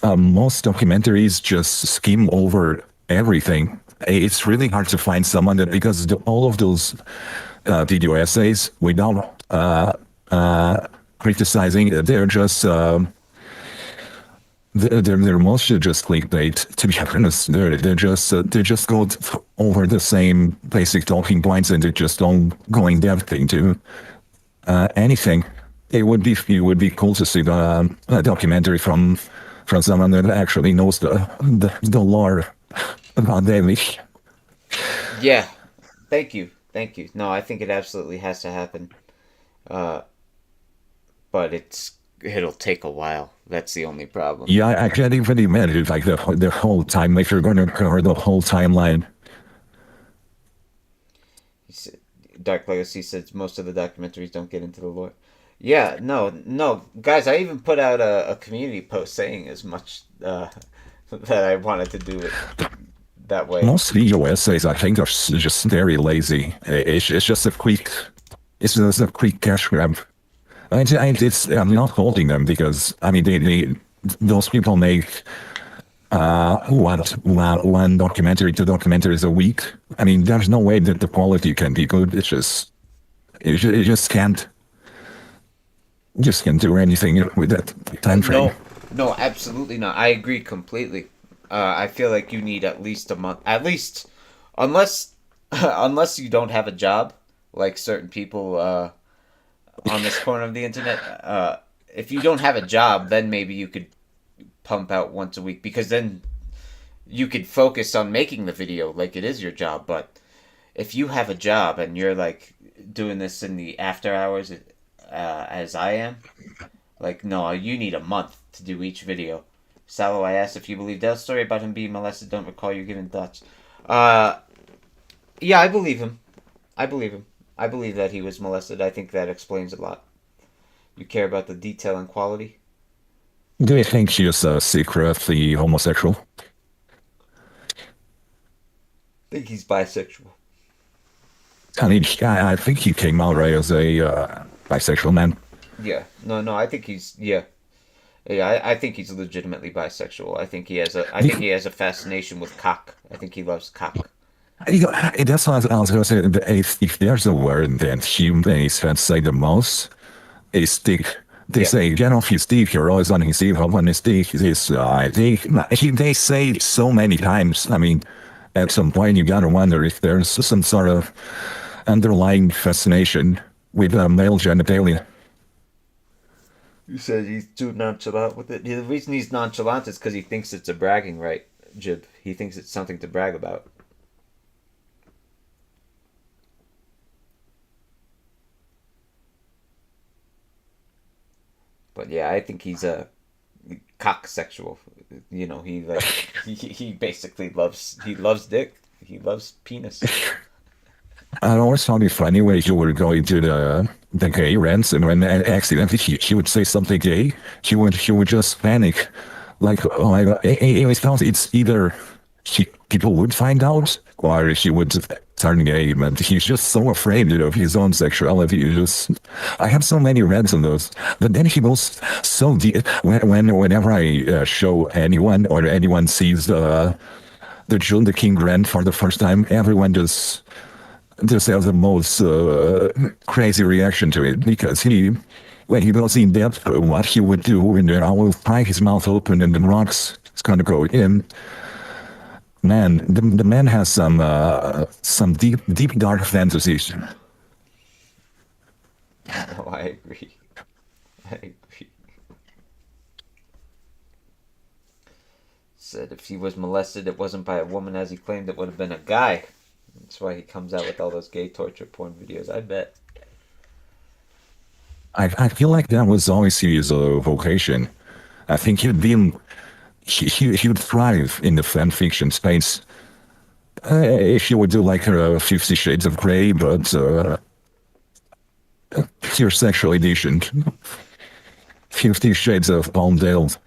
most documentaries just skim over everything. It's really hard to find someone that, because all of those video essays, without criticizing, they're just they're mostly just clickbait. To be honest, they just go over the same basic talking points, and they just don't go in depth into anything. It would be cool to see a documentary from someone that actually knows the lore about Daily. Yeah, thank you. No, I think it absolutely has to happen, but it'll take a while. That's the only problem. Yeah, I can't even imagine like the whole time, if you're going to cover the whole timeline. Dark Legacy says most of the documentaries don't get into the lore. Yeah, no, guys. I even put out a community post saying as much that I wanted to do it that way. Most video essays, I think, are just very lazy. It's just a quick cash grab. I'm not holding them, because I mean those people make one documentary, 2 documentaries a week. I mean, there's no way that the quality can be good. It just can't do anything with that time frame. No, absolutely not. I agree completely. I feel like you need at least a month, at least, unless you don't have a job. like certain people on this corner of the internet. If you don't have a job, then maybe you could pump out once a week because then you could focus on making the video like it is your job. But if you have a job and you're like doing this in the after hours, as I am, like no, you need a month to do each video. Sallow, I asked if you believe Dale's story about him being molested. Don't recall you giving thoughts. Yeah, I believe him. I believe him. I believe that he was molested. I think that explains a lot. You care about the detail and quality? Do you think she is secretly homosexual? I think he's bisexual. I mean, I think he came out right as a bisexual man. Yeah. No, I think he's yeah. Yeah, I think he's legitimately bisexual. I think he has a fascination with cock. I think he loves cock. That's what I was going to say. If there's a word that humans can say the most, it's dick. They Yeah. say, get off his dick, you're always on his dick, hop on his dick. They say it so many times. I mean, at some point, you gotta wonder if there's some sort of underlying fascination with male genitalia. You said he's too nonchalant with it. The reason he's nonchalant is because he thinks it's a bragging right, Jib. He thinks it's something to brag about. But yeah, I think he's a cock sexual. You know, he basically loves dick. He loves penis. I always found it funny when you were going to the gay rants, and when accidentally she would say something gay, she would just panic, like, oh my god! It's either people would find out or she would turn gay, but he's just so afraid of his own sexuality. I have so many rants on those, but then he goes so deep. Whenever I show anyone or anyone sees the June the King rant for the first time, everyone just have the most crazy reaction to it because when he goes in depth, what he would do, and then I will pry his mouth open and the rocks is gonna go in. Man, the man has some deep dark fantasies. No, I agree. I agree. Said if he was molested, it wasn't by a woman as he claimed. It would have been a guy. That's why he comes out with all those gay torture porn videos. I bet. I feel like that was always his vocation. I think he would thrive in the fan fiction space. If you would do like 50 Shades of Grey, but pure sexual edition. 50 Shades of Palmdale.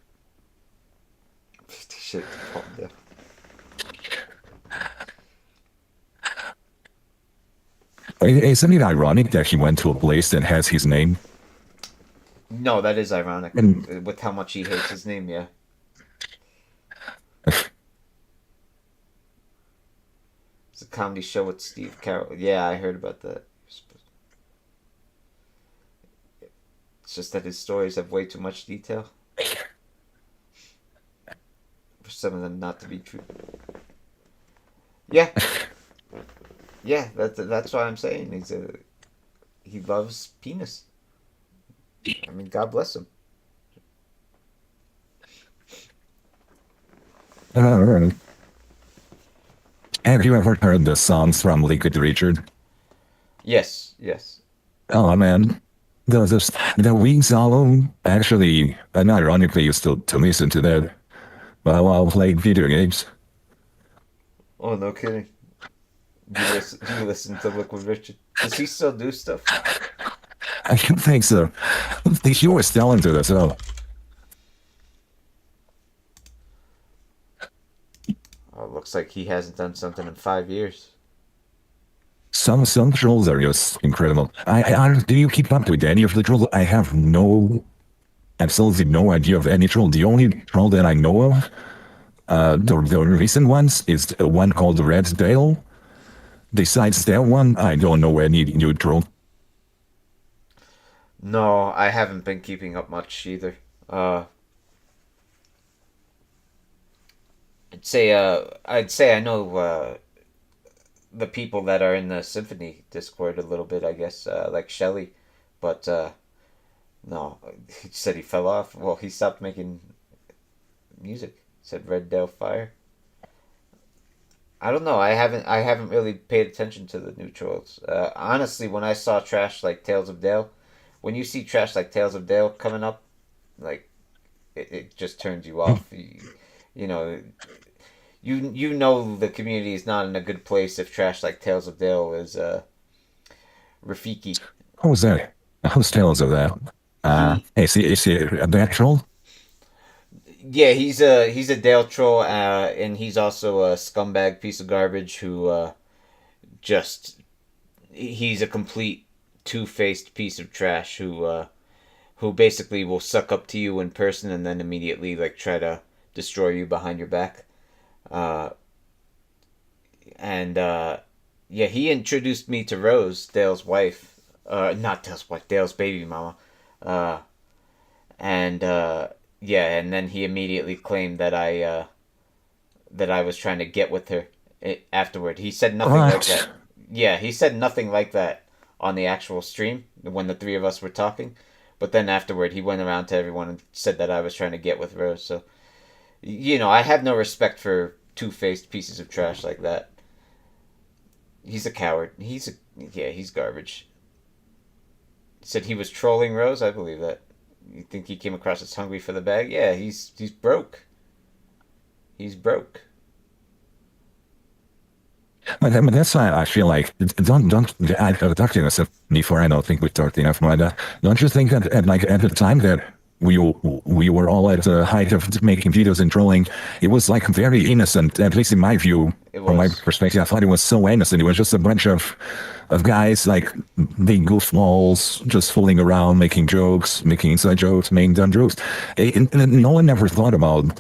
50 Shades of Palmdale. Isn't it ironic that he went to a place that has his name? No, that is ironic. And- With how much he hates his name, yeah. It's a comedy show with Steve Carell. Yeah, I heard about that. It's just that his stories have way too much detail for some of them not to be true. Yeah, yeah. That's what I'm saying. He loves penis. I mean, God bless him. Have you ever heard the songs from Liquid Richard? Yes, yes. Oh man, the Wings album actually, and ironically, used to listen to that while playing video games. Oh, no kidding. Do you listen to Liquid Richard? Does he still do stuff? I don't think so. He was talented as well. Oh, it looks like he hasn't done something in 5 years. Some trolls are just incredible. Do you keep up with any of the trolls? I have absolutely no idea of any troll. The only troll that I know of, the recent ones, is one called Red Dale. Besides that one, I don't know any new troll. No, I haven't been keeping up much either. I'd say I know the people that are in the symphony Discord a little bit, I guess, like Shelly, but no, he said he fell off. Well, he stopped making music. Said Red Dale Fire. I don't know. I haven't really paid attention to the new trolls. Honestly, when I saw trash like Tales of Dale, when you see trash like Tales of Dale coming up, like it just turns you off. You know, you know the community is not in a good place if trash like Tales of Dale is Rafiki. What was that? Whose tales of that? Is he a natural? Yeah, he's a Dale troll, and he's also a scumbag piece of garbage who just he's a complete two-faced piece of trash who basically will suck up to you in person and then immediately like try to destroy you behind your back. Uh, and yeah, he introduced me to Rose, Dale's wife. Not Dale's wife, Dale's baby mama. Uh, and yeah, and then he immediately claimed that I was trying to get with her afterward. He said nothing like that. What? Yeah, he said nothing like that on the actual stream when the three of us were talking. But then afterward, he went around to everyone and said that I was trying to get with Rose. So, I have no respect for two-faced pieces of trash like that. He's a coward. He's garbage. Said he was trolling Rose. I believe that. You think he came across as hungry for the bag? Yeah, he's broke. He's broke. But that's why I feel like don't I've talked to this before. I don't think we talked enough. But don't you think that at the time that we were all at the height of making videos and trolling, it was like very innocent. At least in my view, from my perspective, I thought it was so innocent. It was just a bunch of guys like being goofballs, just fooling around, making jokes, making inside jokes, making dumb jokes. And no one ever thought about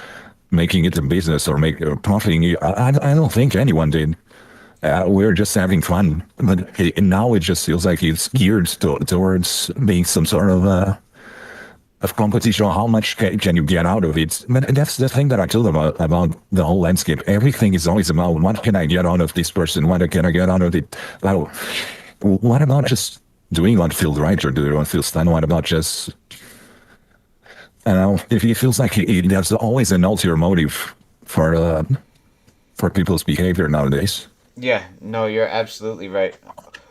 making it a business or profiting. I don't think anyone did. We're just having fun, but now it just feels like it's geared towards being some sort of competition. How much can you get out of it? But that's the thing that I told them about the whole landscape. Everything is always about what can I get out of this person? What can I get out of it? Well, what about just doing what feels right or doing what feels fun? What about just, I don't know, if it feels like there's always an ulterior motive for people's behavior nowadays. Yeah, no, you're absolutely right.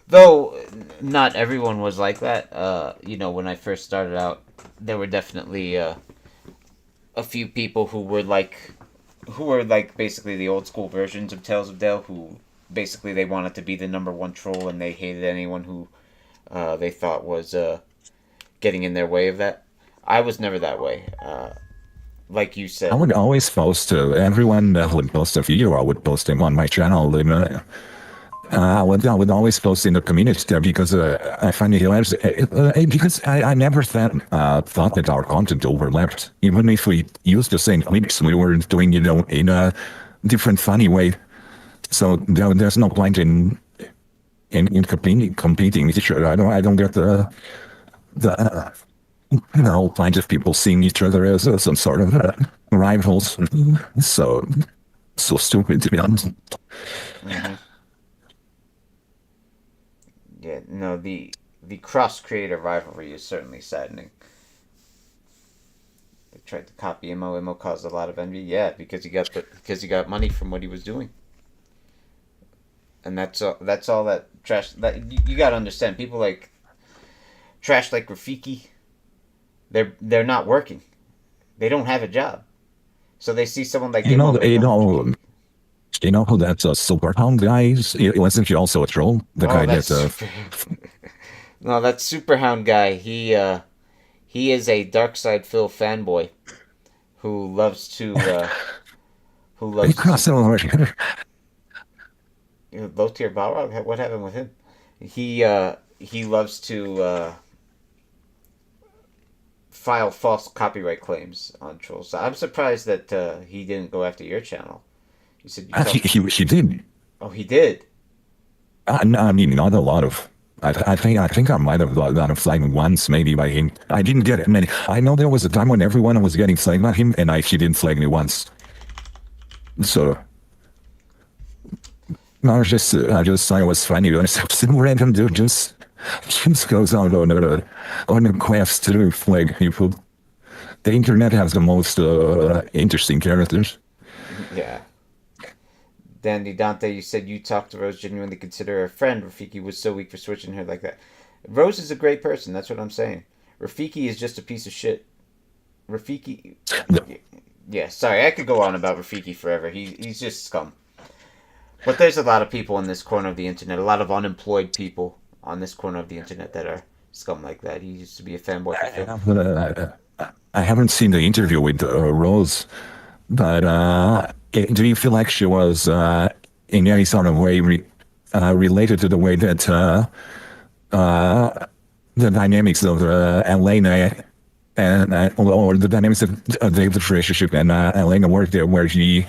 Though not everyone was like that. When I first started out, there were definitely a few people who were like basically the old school versions of Tales of Dale, who basically they wanted to be the number one troll and they hated anyone who they thought was getting in their way of that. I was never that way. Like you said, I would always post everyone that would post a video. I would post them on my channel. I would always post in the community there because I find it hilarious. Because I never thought that our content overlapped. Even if we used the same clips, we were doing in a different funny way. So there's no point in competing with each other. I don't get the kinds of people seeing each other as some sort of rivals. So stupid, to be honest. Mm-hmm. Yeah, no, the cross-creator rivalry is certainly saddening. They tried to copy Imo. Imo caused a lot of envy. Yeah, because he got money from what he was doing. And that's all that trash. That you got to understand. People like trash like Rafiki. They're not working. They don't have a job. So they see someone like you know who that's a super hound guy is? Wasn't he also a troll? The guy that's No, that super hound guy. He is a Darkside Phil fanboy who loves to low tier Balrog. What happened with him? He loves to file false copyright claims on trolls. So I'm surprised that he didn't go after your channel. You said he did. Oh, he did. I mean, not a lot of. I think I might have got a flag once, maybe by him. I didn't get many. I know there was a time when everyone was getting flagged by him, and he didn't flag me once. So. No, I just thought it was funny when some random dude just goes out on a quest to flag people. The internet has the most interesting characters. Yeah. Dandy Dante, you said you talked to Rose, genuinely consider her a friend. Rafiki was so weak for switching her like that. Rose is a great person. That's what I'm saying. Rafiki is just a piece of shit. Rafiki. No, Yeah, sorry, I could go on about Rafiki forever. He's just scum. But there's a lot of people in this corner of the internet, a lot of unemployed people on this corner of the internet that are scum like that. He used to be a fanboy for Phil. I haven't seen the interview with Rose, but do you feel like she was in any sort of way related to the way that the dynamics of Elena or the dynamics of David's relationship and Elena worked there, where he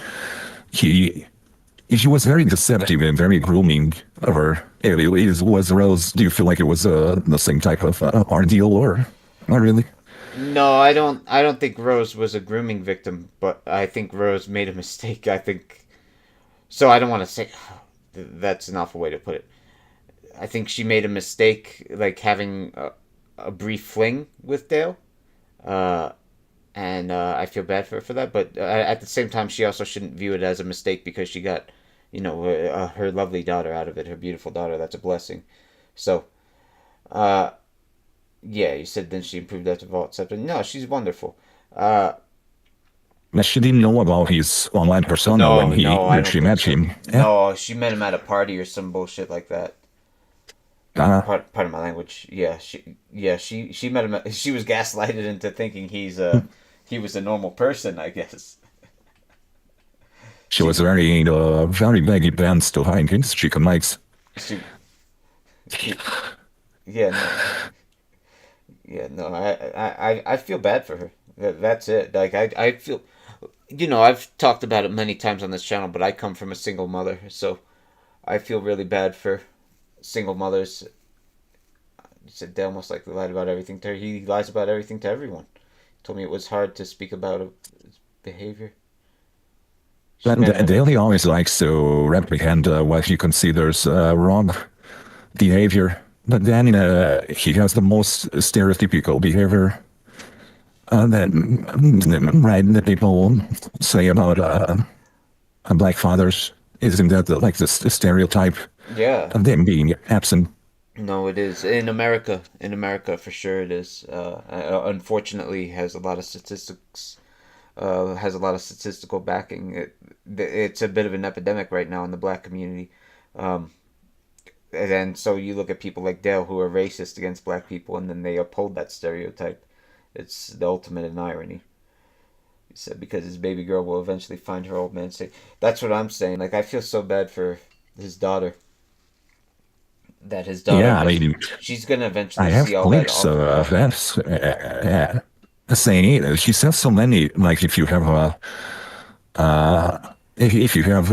she was very deceptive and very grooming of her. Was Rose? Do you feel like it was the same type of ordeal, or not really? No, I don't. I don't think Rose was a grooming victim, but I think Rose made a mistake. I think so. I don't want to say that's an awful way to put it. I think she made a mistake, like having a brief fling with Dale, uh, and I feel bad for her for that. But at the same time, she also shouldn't view it as a mistake because she got, her lovely daughter out of it, her beautiful daughter. That's a blessing. So, uh, yeah, you said then she improved after Vault Scepter. No, she's wonderful. Uh, But she didn't know about his online persona no, no, I when don't she think met so. him. Yeah. No, she met him at a party or some bullshit like that. Uh, Pardon my language. She met him. She was gaslighted into thinking he was a normal person. I guess she was wearing very baggy pants to hide his chicken legs. she, she yeah no yeah no I feel bad for her. That's it. Like I feel, I've talked about it many times on this channel, but I come from a single mother, so I feel really bad for single mothers. He said Dale most likely lied about everything to her. He lies about everything to everyone. He told me it was hard to speak about his behavior. She But met him at Daly always likes to reprehend what he considers wrong behavior. But then he has the most stereotypical behavior that people say about black fathers. Isn't that like the stereotype yeah. of them being absent? No, it is in America. In America, for sure, it is. Unfortunately, has a lot of statistics. Has a lot of statistical backing. It's a bit of an epidemic right now in the black community. Um, and so you look at people like Dale who are racist against black people, and then they uphold that stereotype. It's the ultimate in irony. He said because his baby girl will eventually find her old man safe. That's what I'm saying. Like I feel so bad for his daughter. That his daughter Yeah, I has. mean, She's gonna I eventually have see all that clips awful. of that. Saying it. She says so many. Like if you have if you have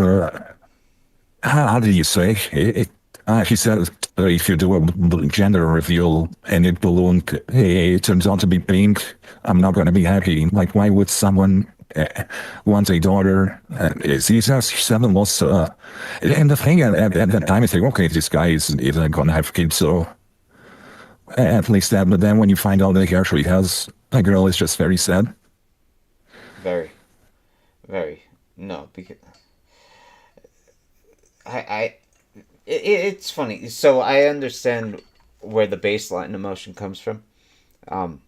how did you say it? He said if you do a gender reveal and it balloon it turns out to be pink, I'm not going to be happy. Like why would someone want a daughter? He says seven was, and the thing at that time I think, okay, this guy isn't going to have kids, so at least that. But then when you find out that he actually has a girl, it's just very sad. Very, very. No, because I it's funny. So I understand where the baseline emotion comes from. Um,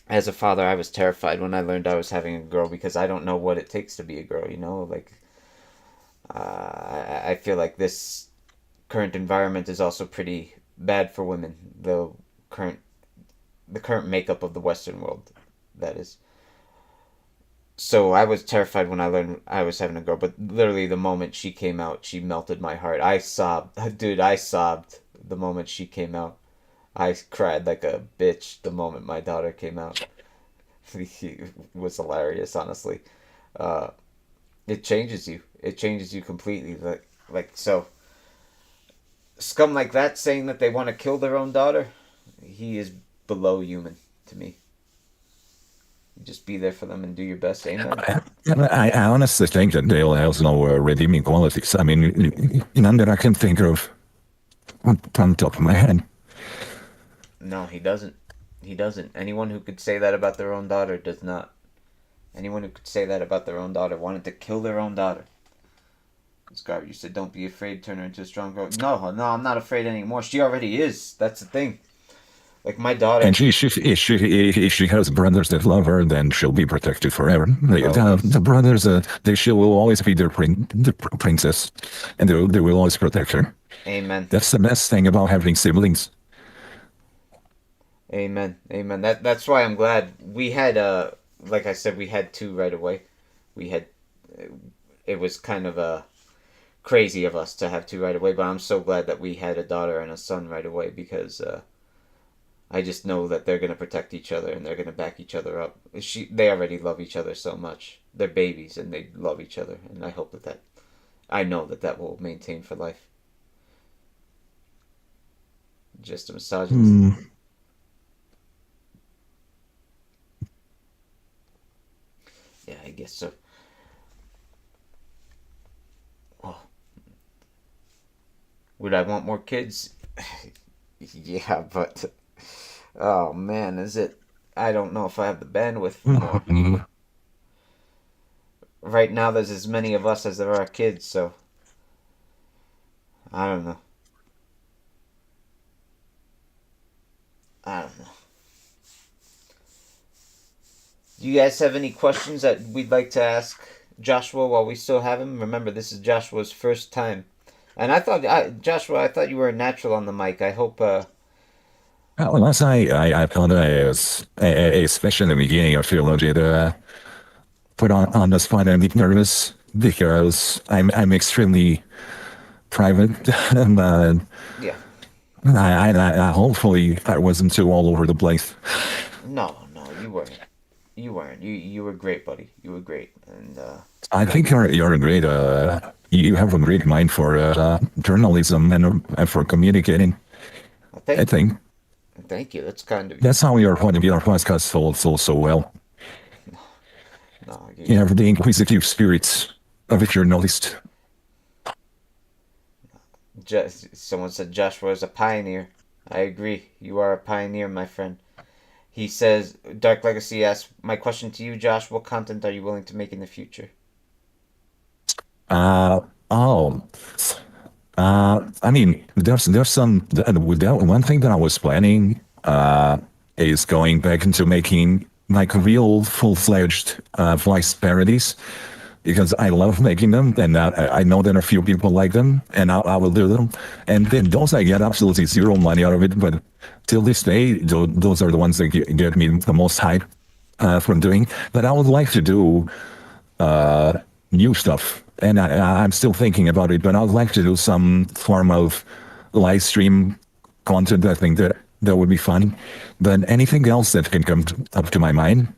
as a father, I was terrified when I learned I was having a girl because I don't know what it takes to be a girl. Like I feel like this current environment is also pretty bad for women. Current the current makeup of the Western world, that is. So I was terrified when I learned I was having a girl, but literally the moment she came out, she melted my heart. I sobbed. Dude, I sobbed the moment she came out. I cried like a bitch the moment my daughter came out. It was hilarious, honestly. Uh, it changes you. It changes you completely. Like so, scum like that saying that they want to kill their own daughter, he is below human to me. just be there for them and do your best. Amen. I honestly think that Dale has no redeeming qualities. I mean, none that I can think of on the top of my head. No, he doesn't. He doesn't. Anyone who could say that about their own daughter does not. Anyone who could say that about their own daughter wanted to kill their own daughter. Scar, you said don't be afraid, turn her into a strong girl. No, I'm not afraid anymore. She already is. That's the thing. Like my daughter. And if she has brothers that love her, then she'll be protected forever. The brothers, she will always be the princess, and they will always protect her. Amen. That's the best thing about having siblings. Amen. Amen. That's why I'm glad we had. Like I said, we had 2 right away. We had. It was kind of crazy of us to have 2 right away, but I'm so glad that we had a daughter and a son right away because. I just know that they're gonna protect each other and they're gonna back each other up. They already love each other so much. They're babies and they love each other, and I hope that I know that will maintain for life. Just a misogynist. Yeah, I guess so. Well, would I want more kids? Yeah, but. Oh man, is it? I don't know if I have the bandwidth for more. Right now, there's as many of us as there are kids, so I don't know. Do you guys have any questions that we'd like to ask Joshua while we still have him? Remember, this is Joshua's first time, and Joshua, I thought you were a natural on the mic. I hope. Unless I thought especially in the beginning, I feel legit put on the spot and be nervous because I'm extremely private and yeah. I hopefully I wasn't too all over the place. No, you weren't. You were great, buddy. You were great, and I think you're a great. You have a great mind for journalism and for communicating. I think. Thank you. That's kind of. That's how your podcast so well. No, you have the inquisitive spirits of a journalist. Someone said Joshua is a pioneer. I agree. You are a pioneer, my friend. He says, Dark Legacy asks, my question to you, Josh, what content are you willing to make in the future? I mean, there's some, one thing that I was planning is going back into making like real full-fledged voice parodies, because I love making them, and I know that a few people like them, and I will do them. And then those I get absolutely zero money out of it, but till this day, those are the ones that get me the most hype from doing. But I would like to do new stuff, and I'm still thinking about it, but I would like to do some form of live stream content. I think that would be fun. But anything else that can come up to my mind,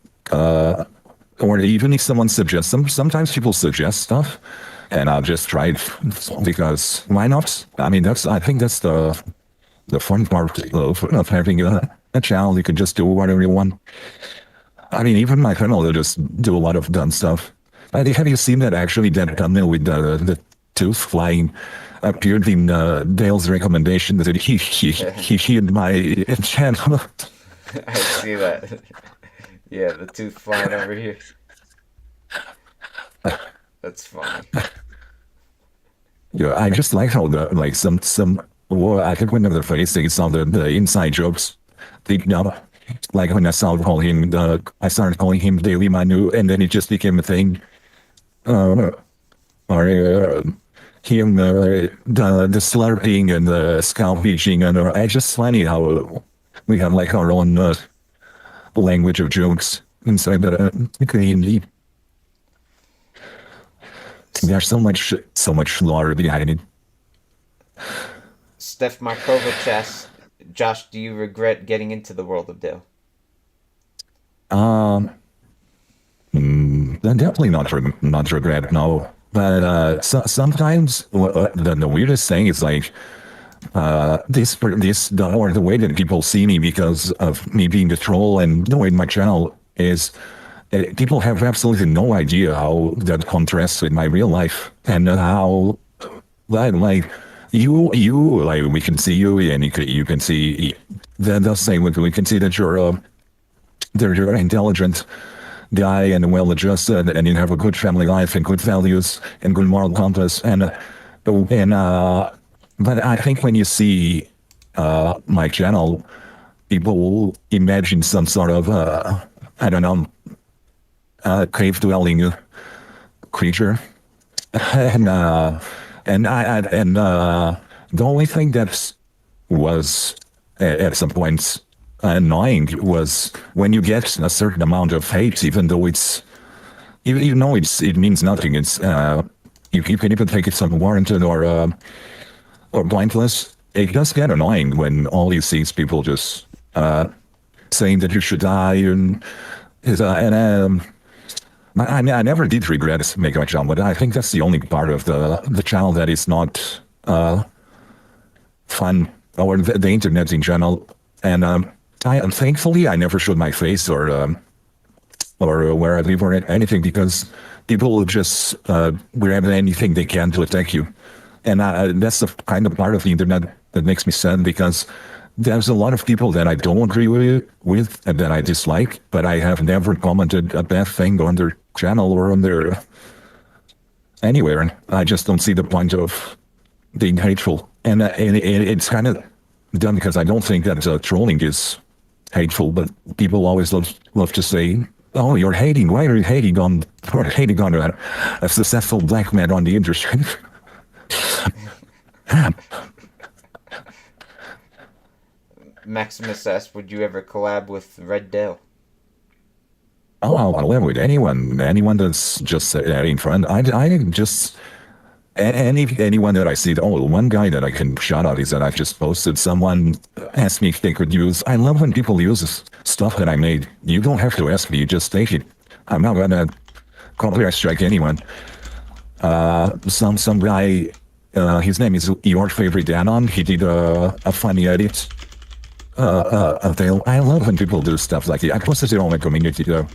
or even if someone suggests them, sometimes people suggest stuff, and I'll just try it because why not? I mean, I think that's the fun part of having a channel. You can just do whatever you want. I mean, even my channel will just do a lot of dumb stuff. Have you seen that actually that thumbnail with the tooth flying appeared in Dale's recommendation that he hid my channel? I see that. Yeah, the tooth flying over here. That's funny. Yeah, I just like how well, I can remember the phrase they saw the inside jokes. Like when I started calling him Daily Manu, and then it just became a thing. Or him the slurping and the scalping, and it's just funny how we have like our own language of jokes inside the community. There's so much lore behind it. Steph Markovich asks, Josh, do you regret getting into the world of Dale? Definitely not regret, no. But sometimes the weirdest thing is like or the way that people see me because of me being the troll and the way my channel is, People have absolutely no idea how that contrasts with my real life and how, like like we can see you and you can see the same. We can see that you're you're an intelligent guy and well-adjusted, and you have a good family life and good values and good moral compass. But I think when you see my channel, people will imagine some sort of I don't know, cave-dwelling creature, and the only thing that was at some points annoying was when you get a certain amount of hate, even though it means nothing. It's you can even think it's unwarranted or pointless. It does get annoying when all you see is people just saying that you should die I never did regret making my channel, but I think that's the only part of the channel that is not fun, or the internet in general. And thankfully, I never showed my face or where I live or anything, because people will just grab anything they can to attack you. And that's the kind of part of the internet that makes me sad, because there's a lot of people that I don't agree with and that I dislike, but I have never commented a bad thing on their channel or on their anywhere. And I just don't see the point of being hateful. And it's kind of done because I don't think that trolling is hateful, but people always love to say, "Oh, you're hating. Why are you hating on a successful black man on the industry?" Maximus asked, would you ever collab with Red Dale? Oh, I'll collab with anyone that's just in front. I just anyone that I see. Oh, one guy that I can shout out is that I've just posted. Someone asked me if they could use. I love when people use stuff that I made. You don't have to ask me. You just take it. I'm not gonna copyright strike anyone. Some guy. His name is Your Favorite Anon. He did a funny edit. I love when people do stuff like that. I posted it on my community though,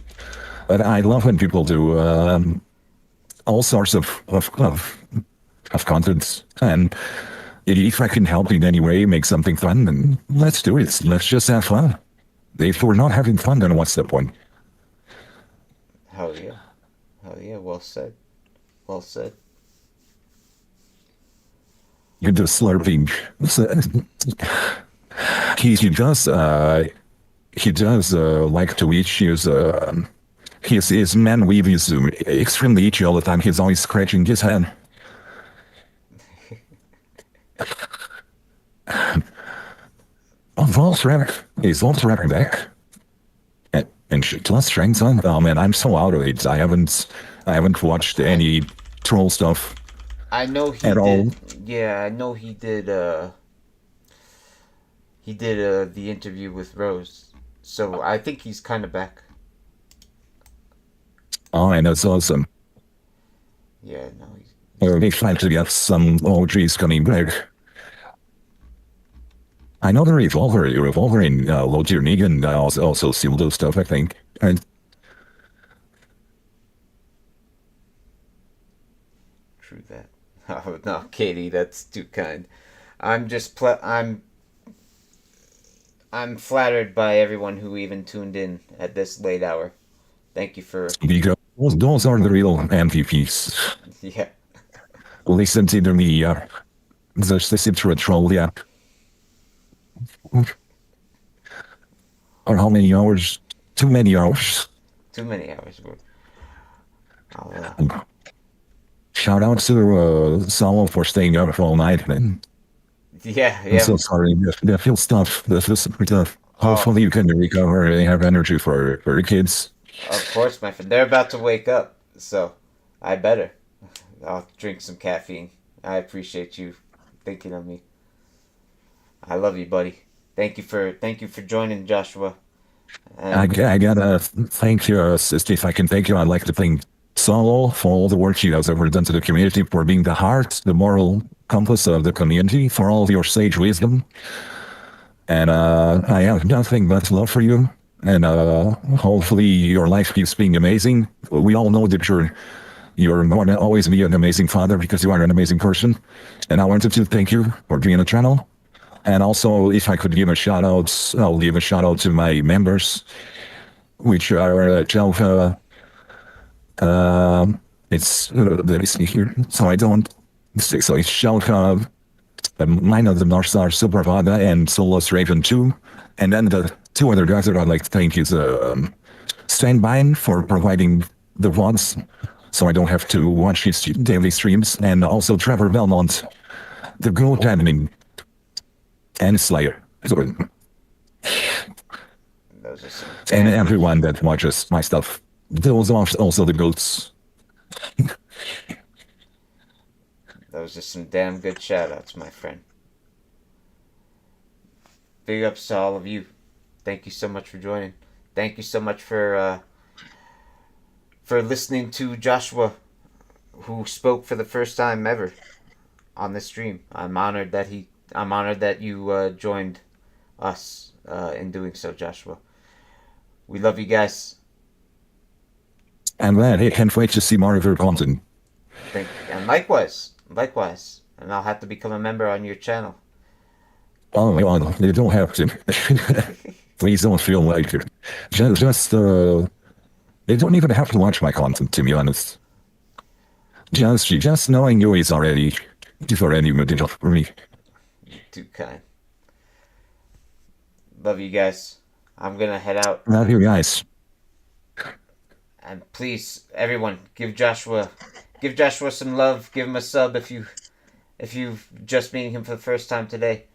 but I love when people do all sorts of content. And if I can help in any way, make something fun, then let's do it. Let's just have fun. If we're not having fun, then what's the point? Hell yeah. Hell yeah. Well said. Well said. You're just slurping. He does like to eat. His man weave is extremely itchy all the time. He's always scratching his hand. He's also rapping back. And shit, plus strength on. Oh man, I'm so out of it. I haven't watched any troll stuff. I know he at did. All. Yeah, I know he did. He did the interview with Rose, so I think he's kind of back. Oh, and that's awesome. Yeah, no, he's It'll be fun to get some OGs coming back. I know the Revolver in Low Tier Negan also still do stuff, I think. And true that. Oh no, Katie, that's too kind. I'm just I'm flattered by everyone who even tuned in at this late hour. Thank you for because those are the real MVPs. yeah. Listen to me, just listen to a troll, yeah. Or how many hours? Too many hours. Too many hours. I'll, Shout out to Salo for staying up all night, man. yeah. I'm so sorry. That feels tough. That feels super tough. Hopefully you can recover and have energy for your kids. Of course, my friend. They're about to wake up, so I better. I'll drink some caffeine. I appreciate you thinking of me. I love you, buddy. Thank you for joining, Joshua. I gotta thank you, sister. If I can thank you, I'd like to thank Solo for all the work she has ever done to the community, for being the heart, the moral compass of the community, for all of your sage wisdom. And I have nothing but love for you. and hopefully your life keeps being amazing. We all know that you're going to always be an amazing father because you are an amazing person. And I wanted to thank you for being on the channel. And also, if I could give a shout out, I'll give a shout out to my members, which are Jelka. Let me see here, so I don't mistake. So it's Jelka, Mine of the North Star Supervada, and Solus Raven 2. And then the two other guys that I'd like to thank is Standby for providing the VODs, so I don't have to watch his daily streams, and also Trevor Belmont, the Goat Admin, and Slayer. So, Those are some and everyone that watches my stuff. Those are also the goats. Those are some damn good shoutouts, my friend. Big ups to all of you. Thank you so much for joining. Thank you so much for listening to Joshua, who spoke for the first time ever on this stream. I'm honored that you joined us in doing so, Joshua. We love you guys. And man, I can't wait to see more of your content. And likewise. And I'll have to become a member on your channel. Oh my god, you don't have to. Please don't feel like it. They don't even have to watch my content, to be honest. Just knowing you is already good enough for me. Too kind. Love you guys. I'm gonna head out. Love you guys. And please, everyone, give Joshua some love. Give him a sub if you've just meeting him for the first time today.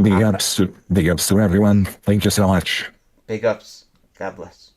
Big ups to everyone. Thank you so much. Big ups. God bless.